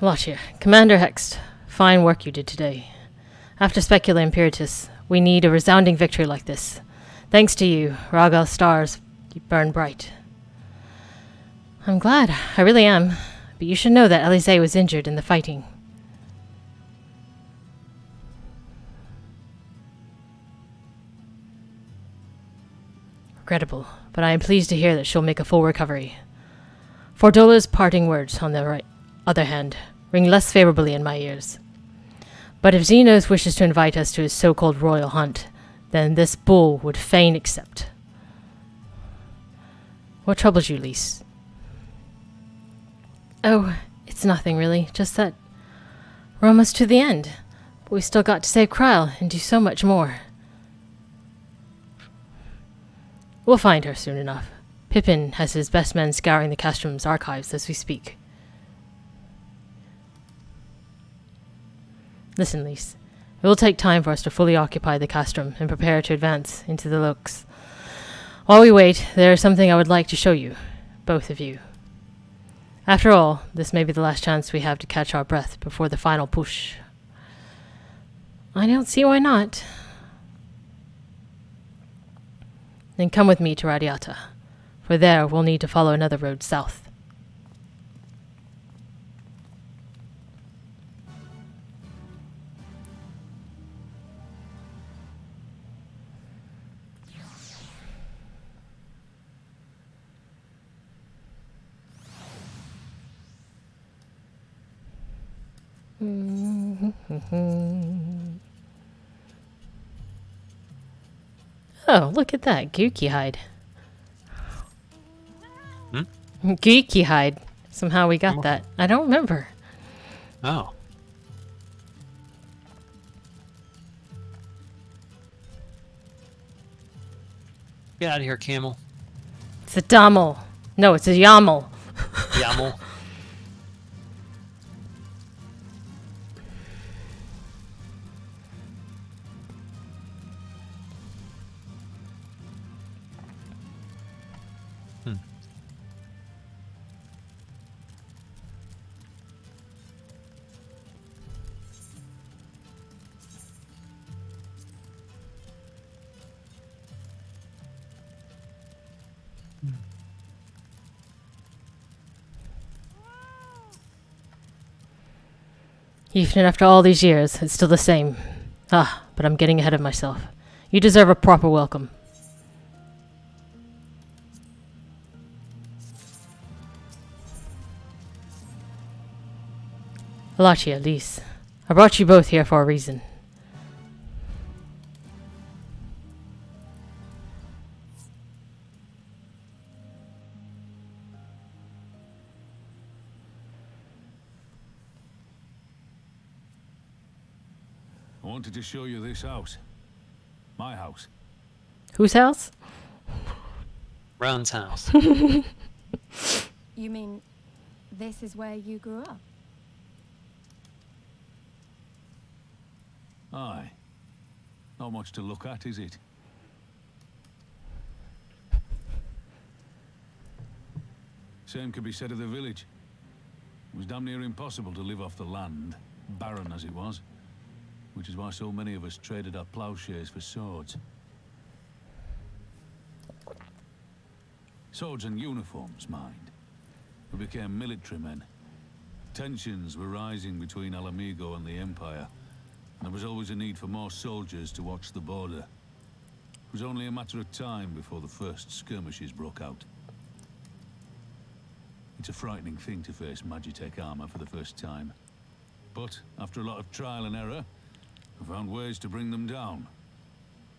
Alachia, Commander Hext, fine work you did today. After Specula Imperatus, we need a resounding victory like this. Thanks to you, Ragal's stars burn bright. I'm glad, I really am. But you should know that Alize was injured in the fighting. Regrettable, but I am pleased to hear that she'll make a full recovery. Fordola's parting words, on the other hand, ring less favorably in my ears. But if Xenos wishes to invite us to his so-called royal hunt, then this bull would fain accept. What troubles you, Lise? Oh, it's nothing really, just that we're almost to the end. But we still got to save Kryle and do so much more. We'll find her soon enough. Pippin has his best men scouring the Castrum's archives as we speak. Listen, Lise. It will take time for us to fully occupy the Castrum and prepare to advance into the Lux. While we wait, there is something I would like to show you, both of you. After all, this may be the last chance we have to catch our breath before the final push. I don't see why not. Then come with me to Radiata, for there we'll need to follow another road south. Oh, look at that. Gookie hide. Hmm? Gookie hide. Somehow we got that. I don't remember. Oh. Get out of here, camel. It's a Damel. No, it's a Yamel. Yamel. Even after all these years, it's still the same. Ah, but I'm getting ahead of myself. You deserve a proper welcome. Alachia, Lise. I brought you both here for a reason. I wanted to show you this house. My house. Whose house? Ron's house. You mean this is where you grew up? Aye. Not much to look at, is it? Same could be said of the village. It was damn near impossible to live off the land, barren as it was. Which is why so many of us traded our plowshares for swords. Swords and uniforms, mind. We became military men. Tensions were rising between Alamigo and the Empire, and there was always a need for more soldiers to watch the border. It was only a matter of time before the first skirmishes broke out. It's a frightening thing to face Magitech armor for the first time. But after a lot of trial and error, I found ways to bring them down.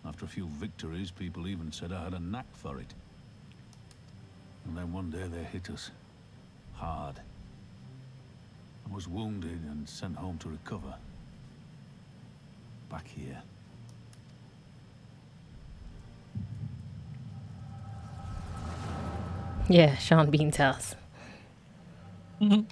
After a few victories, people even said I had a knack for it. And then one day they hit us. Hard. I was wounded and sent home to recover. Back here. Yeah, Sean Bean's house. Will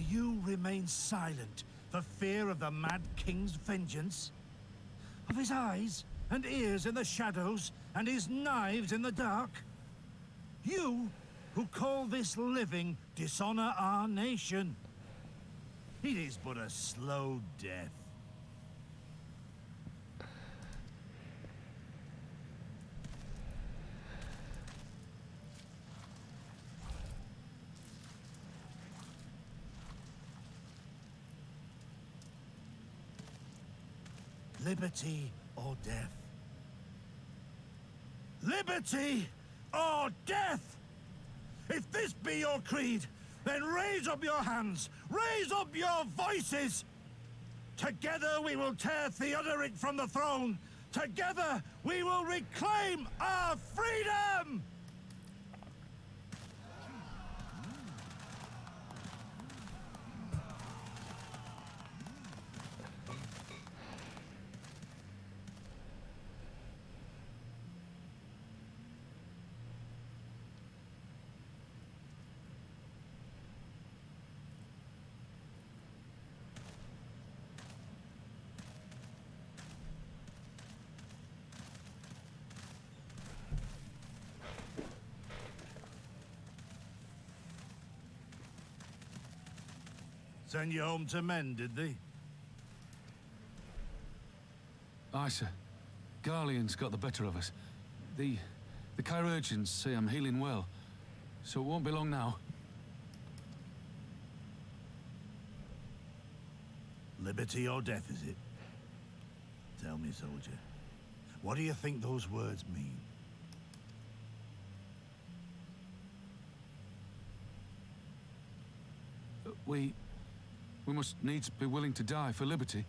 you remain silent for fear of the Mad King's vengeance? Of his eyes and ears in the shadows and his knives in the dark? You, who call this living, dishonor our nation. It is but a slow death. Liberty or death? Liberty or death? If this be your creed, then raise up your hands, raise up your voices! Together we will tear Theodoric from the throne! Together we will reclaim our freedom! Send you home to men, did they? Aye, sir. Garlean's got the better of us. The chirurgeons say I'm healing well, so it won't be long now. Liberty or death, is it? Tell me, soldier. What do you think those words mean? We must needs be willing to die for liberty.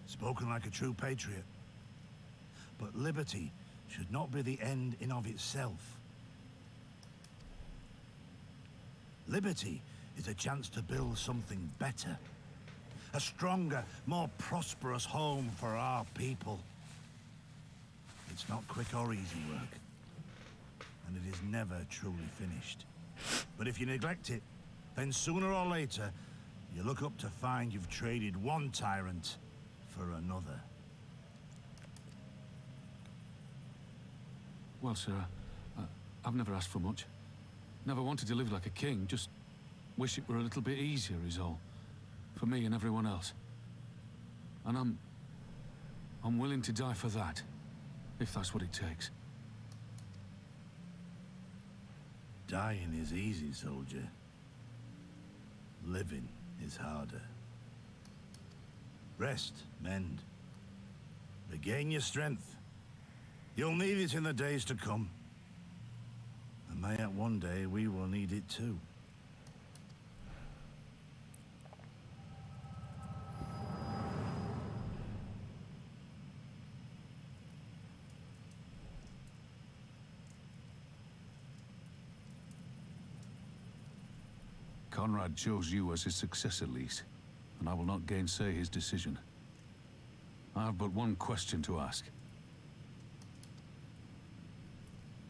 Spoken like a true patriot. But liberty should not be the end in of itself. Liberty is a chance to build something better. a stronger, more prosperous home for our people. It's not quick or easy work, and it is never truly finished. But if you neglect it, then sooner or later, you look up to find you've traded one tyrant for another. Well, sir, I've never asked for much. Never wanted to live like a king, just wish it were a little bit easier is all. For me and everyone else. And I'm willing to die for that, if that's what it takes. Dying is easy, soldier. Living is harder. Rest, mend. Regain your strength. You'll need it in the days to come. And mayhap one day we will need it too. Conrad chose you as his successor, Lise, and I will not gainsay his decision. I have but one question to ask.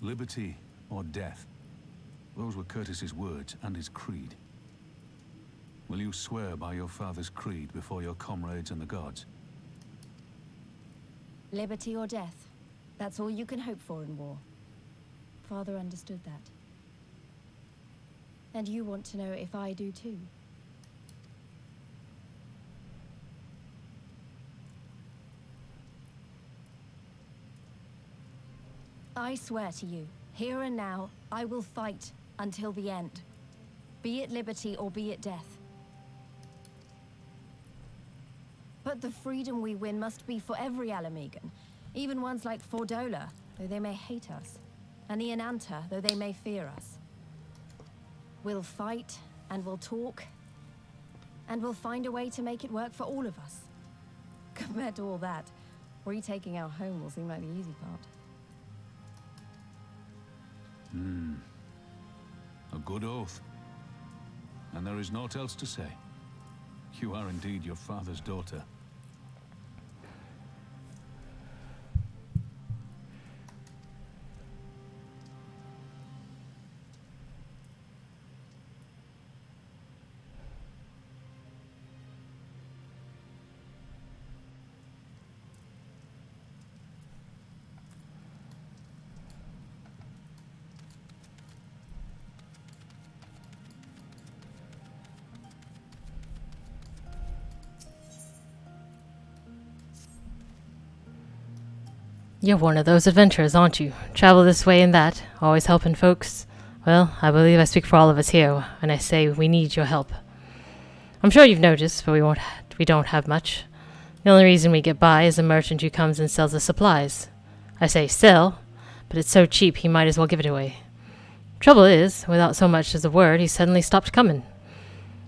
Liberty or death? Those were Curtis's words and his creed. Will you swear by your father's creed before your comrades and the gods? Liberty or death. That's all you can hope for in war. Father understood that. And you want to know if I do too. I swear to you, here and now, I will fight until the end. Be it liberty or be it death. But the freedom we win must be for every Alamegan, even ones like Fordola, though they may hate us, and the Ananta, though they may fear us. We'll fight, and we'll talk, and we'll find a way to make it work for all of us. Compared to all that, retaking our home will seem like the easy part. A good oath. And there is naught else to say. You are indeed your father's daughter. You're one of those adventurers, aren't you? Travel this way and that, always helping folks. Well, I believe I speak for all of us here when I say we need your help. I'm sure you've noticed, but we don't have much. The only reason we get by is a merchant who comes and sells us supplies. I say sell, but it's so cheap he might as well give it away. Trouble is, without so much as a word, he suddenly stopped coming.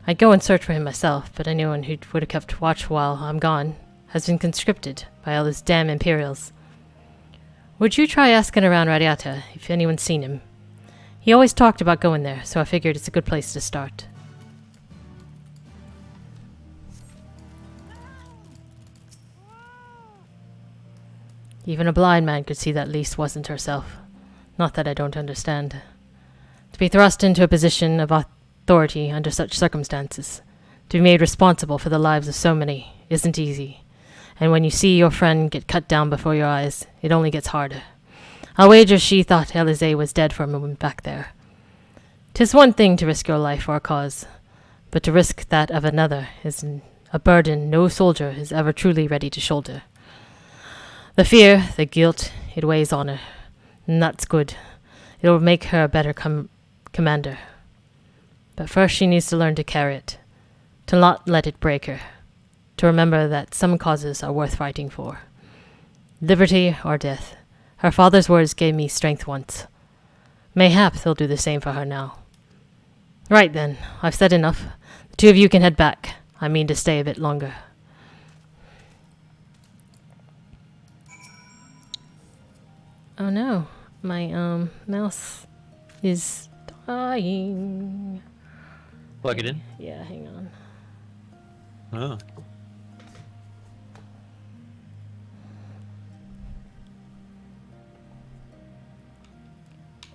I'd go and search for him myself, but anyone who would have kept watch while I'm gone has been conscripted by all those damn Imperials. Would you try asking around Radiata if anyone's seen him? He always talked about going there, so I figured it's a good place to start. Even a blind man could see that Lise wasn't herself. Not that I don't understand. To be thrust into a position of authority under such circumstances, to be made responsible for the lives of so many, isn't easy. And when you see your friend get cut down before your eyes, it only gets harder. I'll wager she thought Elise was dead for a moment back there. 'Tis one thing to risk your life for a cause, but to risk that of another is a burden no soldier is ever truly ready to shoulder. The fear, the guilt, it weighs on her, and that's good. It'll make her a better commander. But first she needs to learn to carry it, to not let it break her, to remember that some causes are worth fighting for. Liberty or death. Her father's words gave me strength once. Mayhap they'll do the same for her now. Right then, I've said enough. The two of you can head back. I mean to stay a bit longer. Oh no, my mouse is dying. Plug it in? Yeah, hang on. Oh.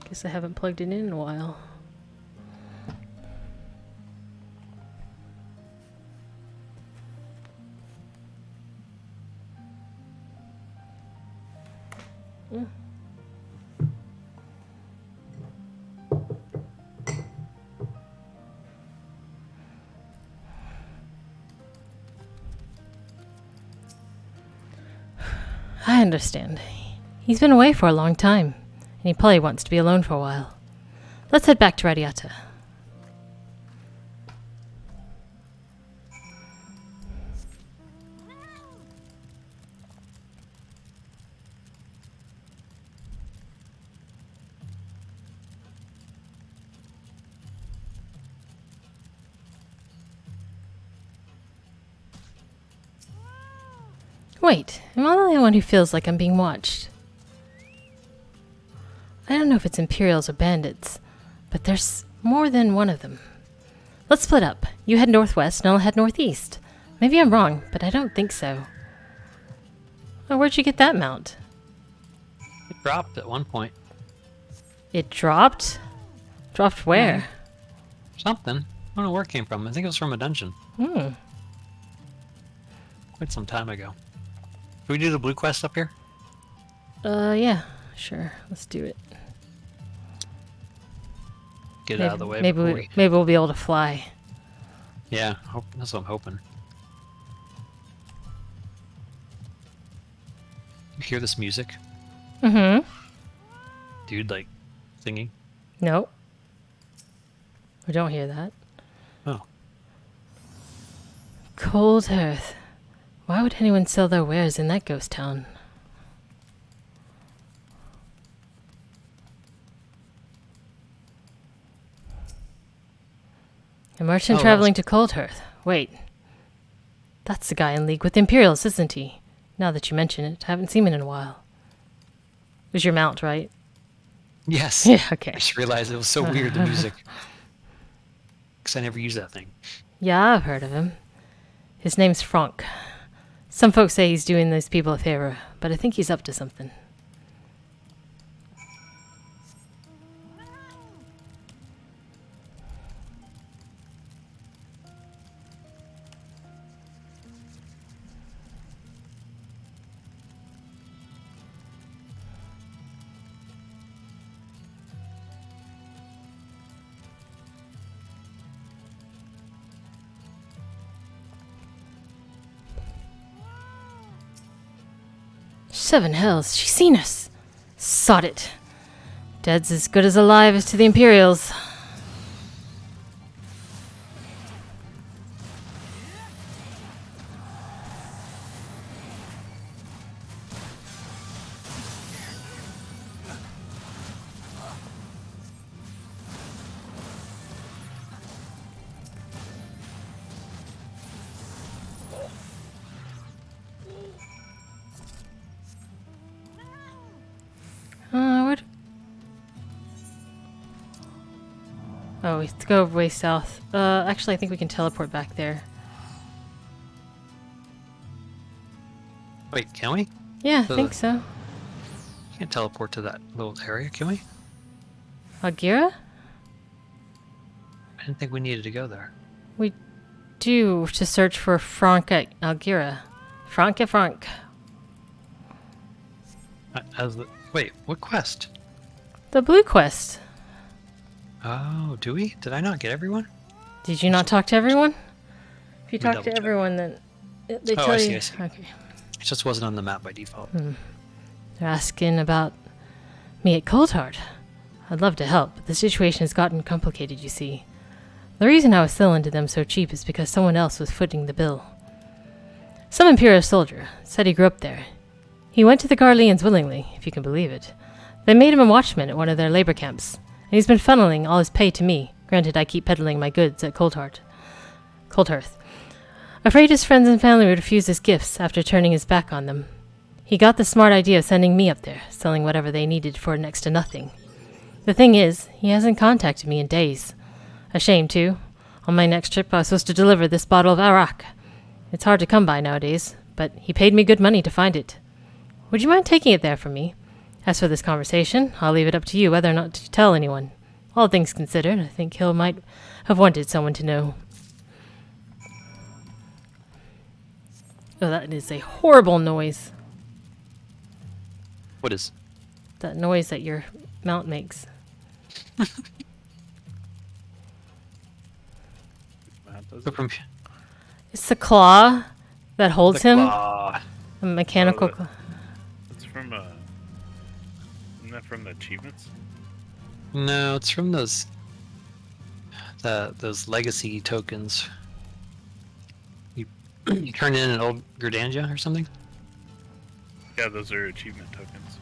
Guess I haven't plugged it in a while. I understand. He's been away for a long time, and he probably wants to be alone for a while. Let's head back to Radiata. Wait, am I the only one who feels like I'm being watched? I don't know if it's Imperials or bandits, but there's more than one of them. Let's split up. You head northwest and I'll head northeast. Maybe I'm wrong, but I don't think so. Oh, where'd you get that mount? It dropped at one point. It dropped? Dropped where? Something. I don't know where it came from. I think it was from a dungeon. Hmm. Quite some time ago. Can we do the blue quest up here? Yeah, sure. Let's do it. Get out of the way. Maybe we'll be able to fly. Yeah, that's what I'm hoping. You hear this music? Mm-hmm. Dude, like, singing? Nope. We don't hear that. Oh. Cold Earth. Why would anyone sell their wares in that ghost town? A merchant traveling to Cold Earth. Wait. That's the guy in league with the Imperials, isn't he? Now that you mention it, I haven't seen him in a while. It was your mount, right? Yes. Yeah, okay. I just realized it was so weird, the music. Because I never use that thing. Yeah, I've heard of him. His name's Franck. Some folks say he's doing those people a favor, but I think he's up to something. Seven hells, she's seen us. Sod it. Dead's as good as alive as to the Imperials. Oh, we have to go way south. Actually, I think we can teleport back there. Wait, can we? Yeah, I think so. Can't teleport to that little area, can we? Algira? I didn't think we needed to go there. We do to search for Franck at Algira. Franck. Wait, what quest? The blue quest. Oh, do we? Did I not get everyone? Did you not talk to everyone? If you Let me talk to double-check. everyone, then they tell I you. see, I see. Okay. It just wasn't on the map by default. They're asking about me at Coldheart. I'd love to help, but the situation has gotten complicated, you see. The reason I was selling to them so cheap is because someone else was footing the bill. Some Imperial soldier said he grew up there. He went to the Garleans willingly, if you can believe it. They made him a watchman at one of their labor camps, and he's been funneling all his pay to me. Granted, I keep peddling my goods at Coldheart. Afraid his friends and family would refuse his gifts after turning his back on them. He got the smart idea of sending me up there, selling whatever they needed for next to nothing. The thing is, he hasn't contacted me in days. A shame, too. On my next trip, I was supposed to deliver this bottle of arak. It's hard to come by nowadays, but he paid me good money to find it. Would you mind taking it there from me? As for this conversation, I'll leave it up to you whether or not to tell anyone. All things considered, I think Hill might have wanted someone to know. Oh, that is a horrible noise. What is? That noise that your mount makes. It's the claw that holds him. Claw. A mechanical claw. It's from isn't that from the achievements? No, it's from those legacy tokens. You turn in an old Gerdanja or something? Yeah, those are achievement tokens.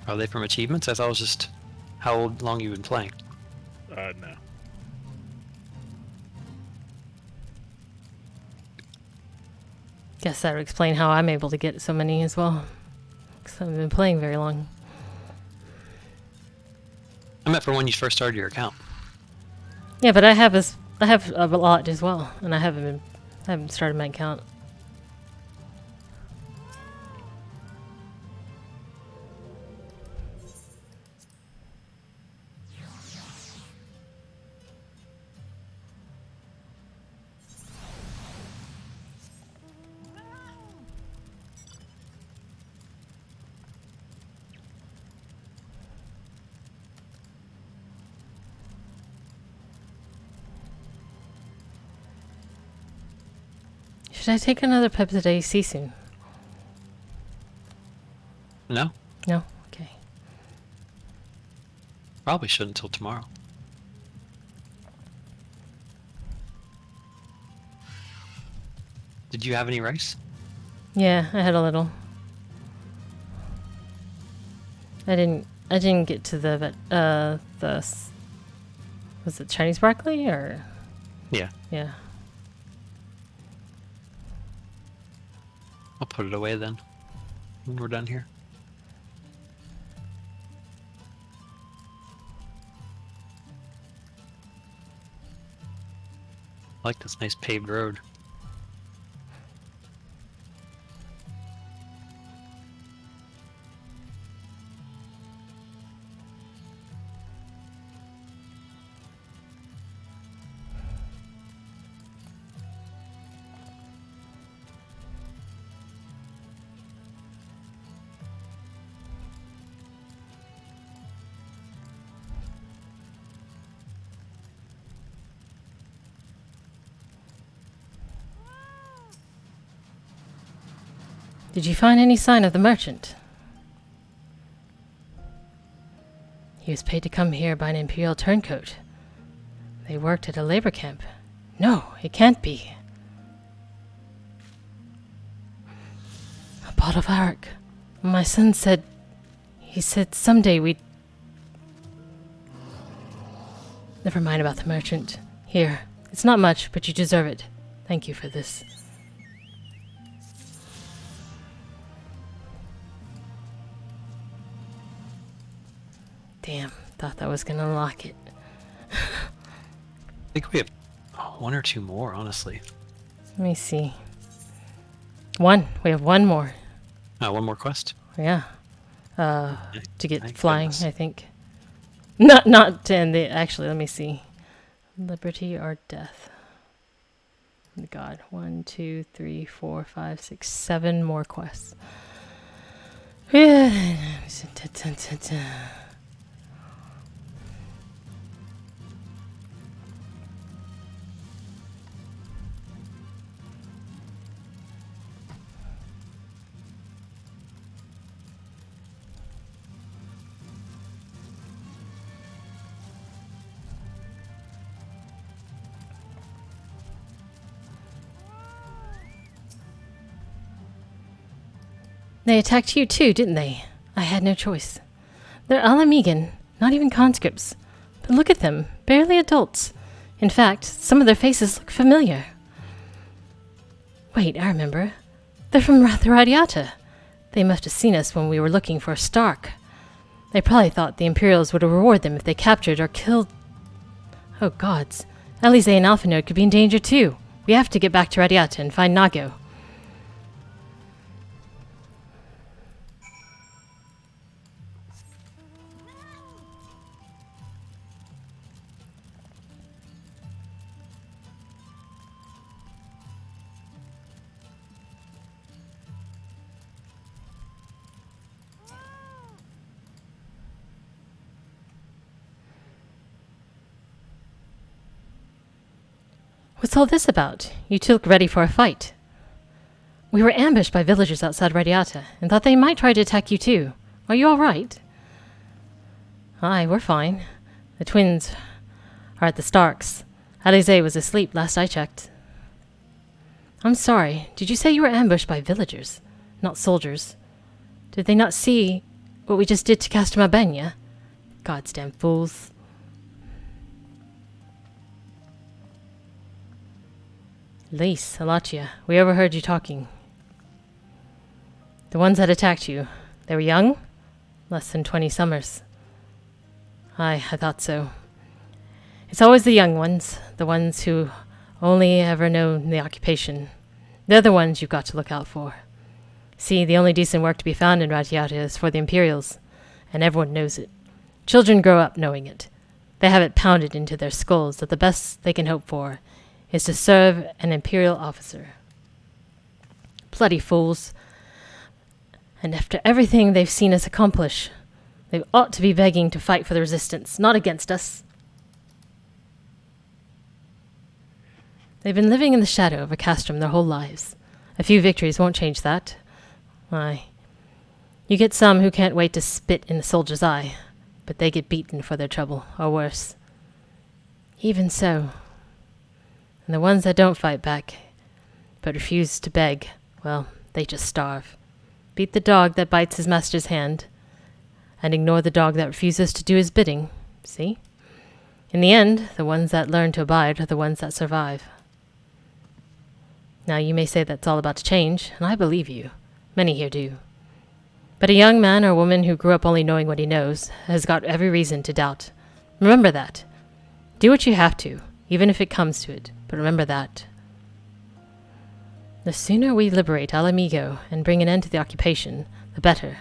Are they from achievements? I thought it was just how long you've been playing. No. Guess that would explain how I'm able to get so many as well. Because I haven't been playing very long. I meant for when you first started your account. Yeah, but I have a lot as well, and I haven't started my account. Should I take another Peptide AC soon? No? No? Okay. Probably shouldn't until tomorrow. Did you have any rice? Yeah, I had a little. I didn't get to the was it Chinese broccoli or? Yeah. Yeah. I'll put it away then when we're done here. I like this nice paved road. Did you find any sign of the merchant? He was paid to come here by an Imperial turncoat. They worked at a labor camp. No, it can't be. A bottle of arak. My son said... He said someday we'd... Never mind about the merchant. Here, it's not much, but you deserve it. Thank you for this. Damn, thought that was gonna unlock it. I think we have one or two more, honestly. Let me see. We have one more. One more quest? Yeah. To get Thank flying, goodness. I think. Not to end the... Actually, let me see. Liberty or death? God. 1, 2, 3, 4, 5, 6, 7 more quests. They attacked you too, didn't they? I had no choice. They're Alamegan, not even conscripts. But look at them, barely adults. In fact, some of their faces look familiar. Wait, I remember. They're from Ratharadiata. They must have seen us when we were looking for a Stark. They probably thought the Imperials would reward them if they captured or killed... Oh gods, Alize and Alphanode could be in danger too. We have to get back to Radiata and find Nago. What's all this about? You two look ready for a fight. We were ambushed by villagers outside Radiata and thought they might try to attack you too. Are you all right? Aye, we're fine. The twins are at the Starks. Alize was asleep last I checked. I'm sorry. Did you say you were ambushed by villagers, not soldiers? Did they not see what we just did to Castamabenya? Goddamn fools. Lace, Alachia, we overheard you talking. The ones that attacked you, they were young? Less than 20 summers. Aye, I thought so. It's always the young ones, the ones who only ever know the occupation. They're the ones you've got to look out for. See, the only decent work to be found in Radiata is for the Imperials, and everyone knows it. Children grow up knowing it. They have it pounded into their skulls that the best they can hope for is to serve an Imperial officer. Bloody fools. And after everything they've seen us accomplish, they ought to be begging to fight for the Resistance, not against us. They've been living in the shadow of a castrum their whole lives. A few victories won't change that. Aye. You get some who can't wait to spit in a soldier's eye, but they get beaten for their trouble, or worse. Even so. And the ones that don't fight back, but refuse to beg, well, they just starve. Beat the dog that bites his master's hand, and ignore the dog that refuses to do his bidding. See? In the end, the ones that learn to abide are the ones that survive. Now, you may say that's all about to change, and I believe you. Many here do. But a young man or woman who grew up only knowing what he knows has got every reason to doubt. Remember that. Do what you have to, even if it comes to it. But remember that. The sooner we liberate Alamigo and bring an end to the occupation, the better.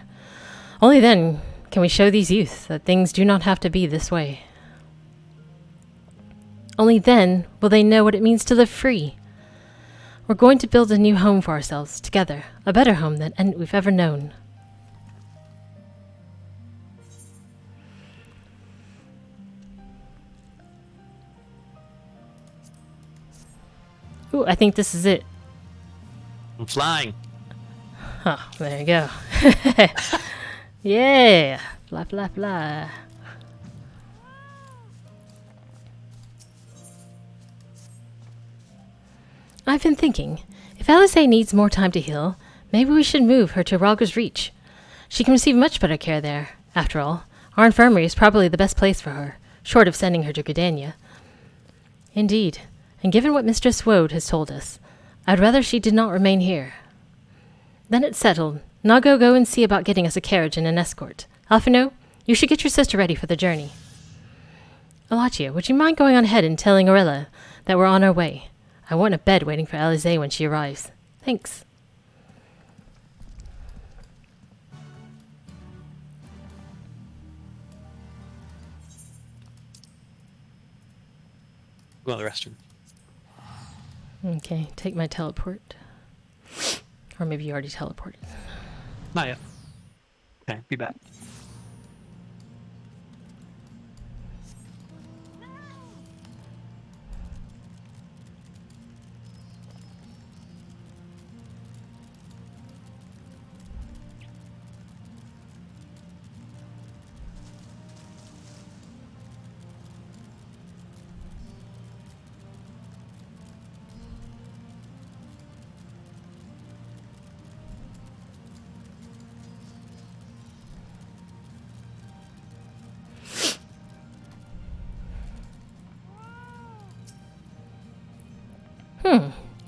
Only then can we show these youth that things do not have to be this way. Only then will they know what it means to live free. We're going to build a new home for ourselves, together. A better home than any we've ever known. Ooh, I think this is it. I'm flying. Oh, there you go. Yeah. Fly, fly, fly. I've been thinking, if Alice needs more time to heal, maybe we should move her to Ralga's Reach. She can receive much better care there. After all, our infirmary is probably the best place for her, short of sending her to Gridania. Indeed. And given what Mistress Woad has told us, I'd rather she did not remain here. Then it's settled. Nago, go and see about getting us a carriage and an escort. Alphino, you should get your sister ready for the journey. Alachia, would you mind going on ahead and telling Orella that we're on our way? I want a bed waiting for Alize when she arrives. Thanks. Go to the restroom. Okay, take my teleport. Or maybe you already teleported. Not yet. Okay, be back.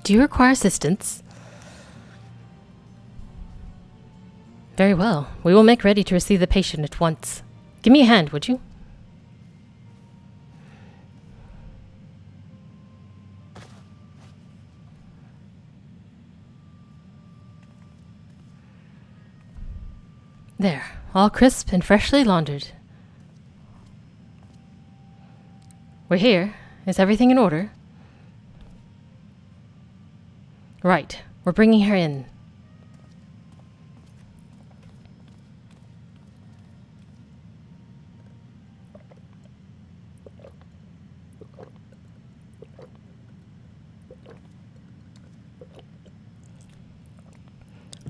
Do you require assistance? Very well. We will make ready to receive the patient at once. Give me a hand, would you? There, all crisp and freshly laundered. We're here. Is everything in order? Right, we're bringing her in.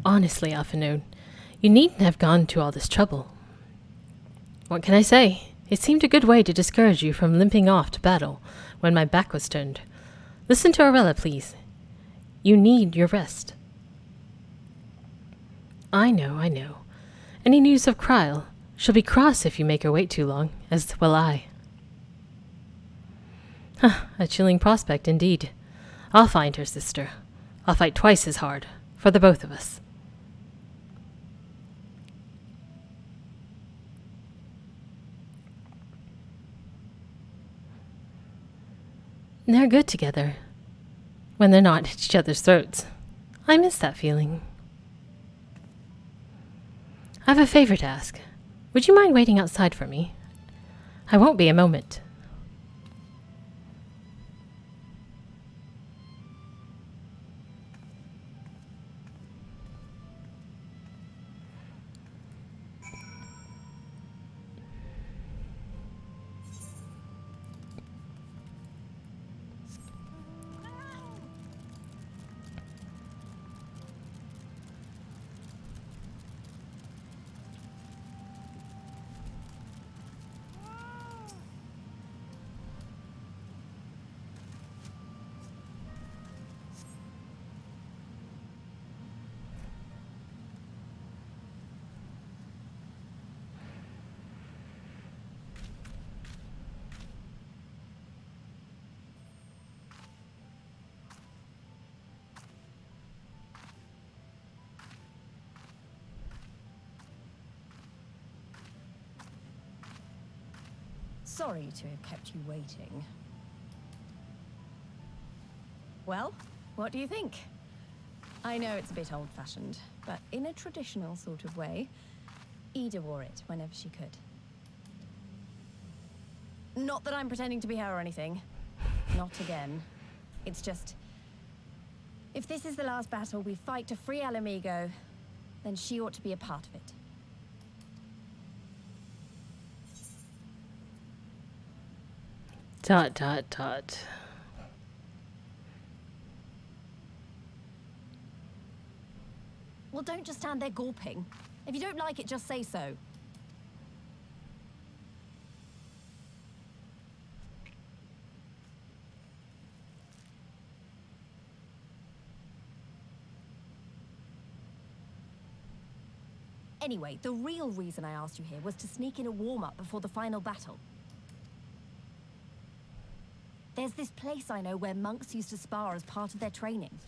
Honestly, Alphinoon, you needn't have gone to all this trouble. What can I say? It seemed a good way to discourage you from limping off to battle when my back was turned. Listen to Arella, please. You need your rest. I know. Any news of Kryle? She'll be cross if you make her wait too long, as will I. A chilling prospect indeed. I'll find her, sister. I'll fight twice as hard, for the both of us. They're good together. When they're not at each other's throats. I miss that feeling. I have a favor to ask. Would you mind waiting outside for me? I won't be a moment. Sorry to have kept you waiting. Well, what do you think? I know it's a bit old-fashioned, but in a traditional sort of way, Ida wore it whenever she could. Not that I'm pretending to be her or anything. Not again. It's just... if this is the last battle we fight to free Alamigo, then she ought to be a part of it. Dot. Well, don't just stand there gulping. If you don't like it, just say so. Anyway, the real reason I asked you here was to sneak in a warm-up before the final battle. There's this place I know where monks used to spar as part of their training.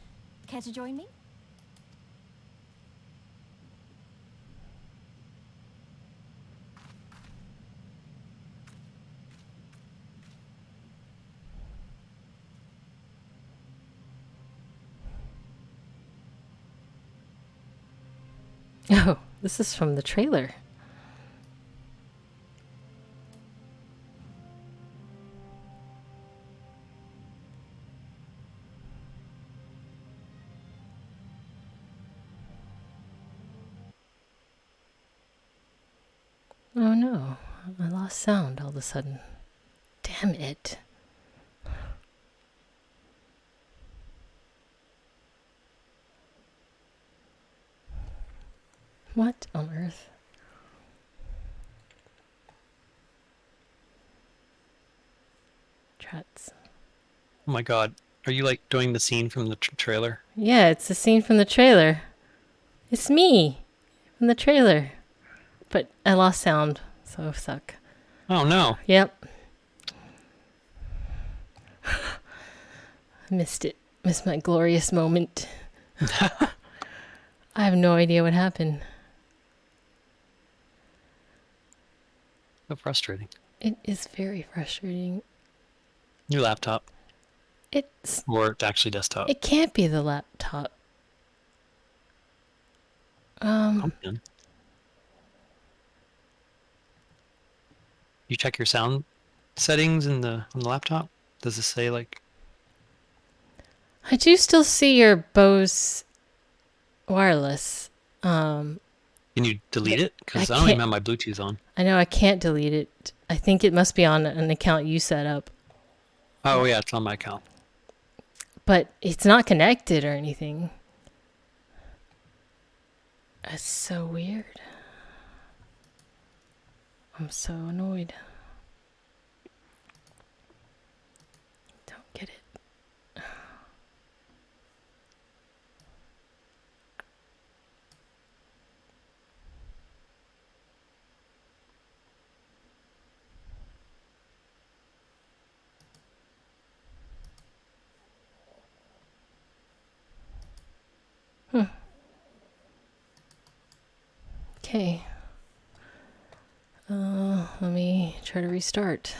Care to join me? Oh, this is from the trailer. Oh no, I lost sound all of a sudden. Damn it. What on earth? Trats. Oh my god. Are you like doing the scene from the trailer? Yeah, it's a scene from the trailer. It's me from the trailer. But I lost sound, so suck. Oh no. Yep. I missed it. Missed my glorious moment. I have no idea what happened. So frustrating. It is very frustrating. Your laptop. It's... or actually desktop. It can't be the laptop. Pumpkin. you check your sound settings in the on the laptop? Does it say like? I do still see your Bose wireless. Can you delete it? Because I don't can't- even have my Bluetooth on. I know I can't delete it. I think it must be on an account you set up. Oh yeah, it's on my account. But it's not connected or anything. That's so weird. I'm so annoyed. Don't get it. Okay. Let me try to restart.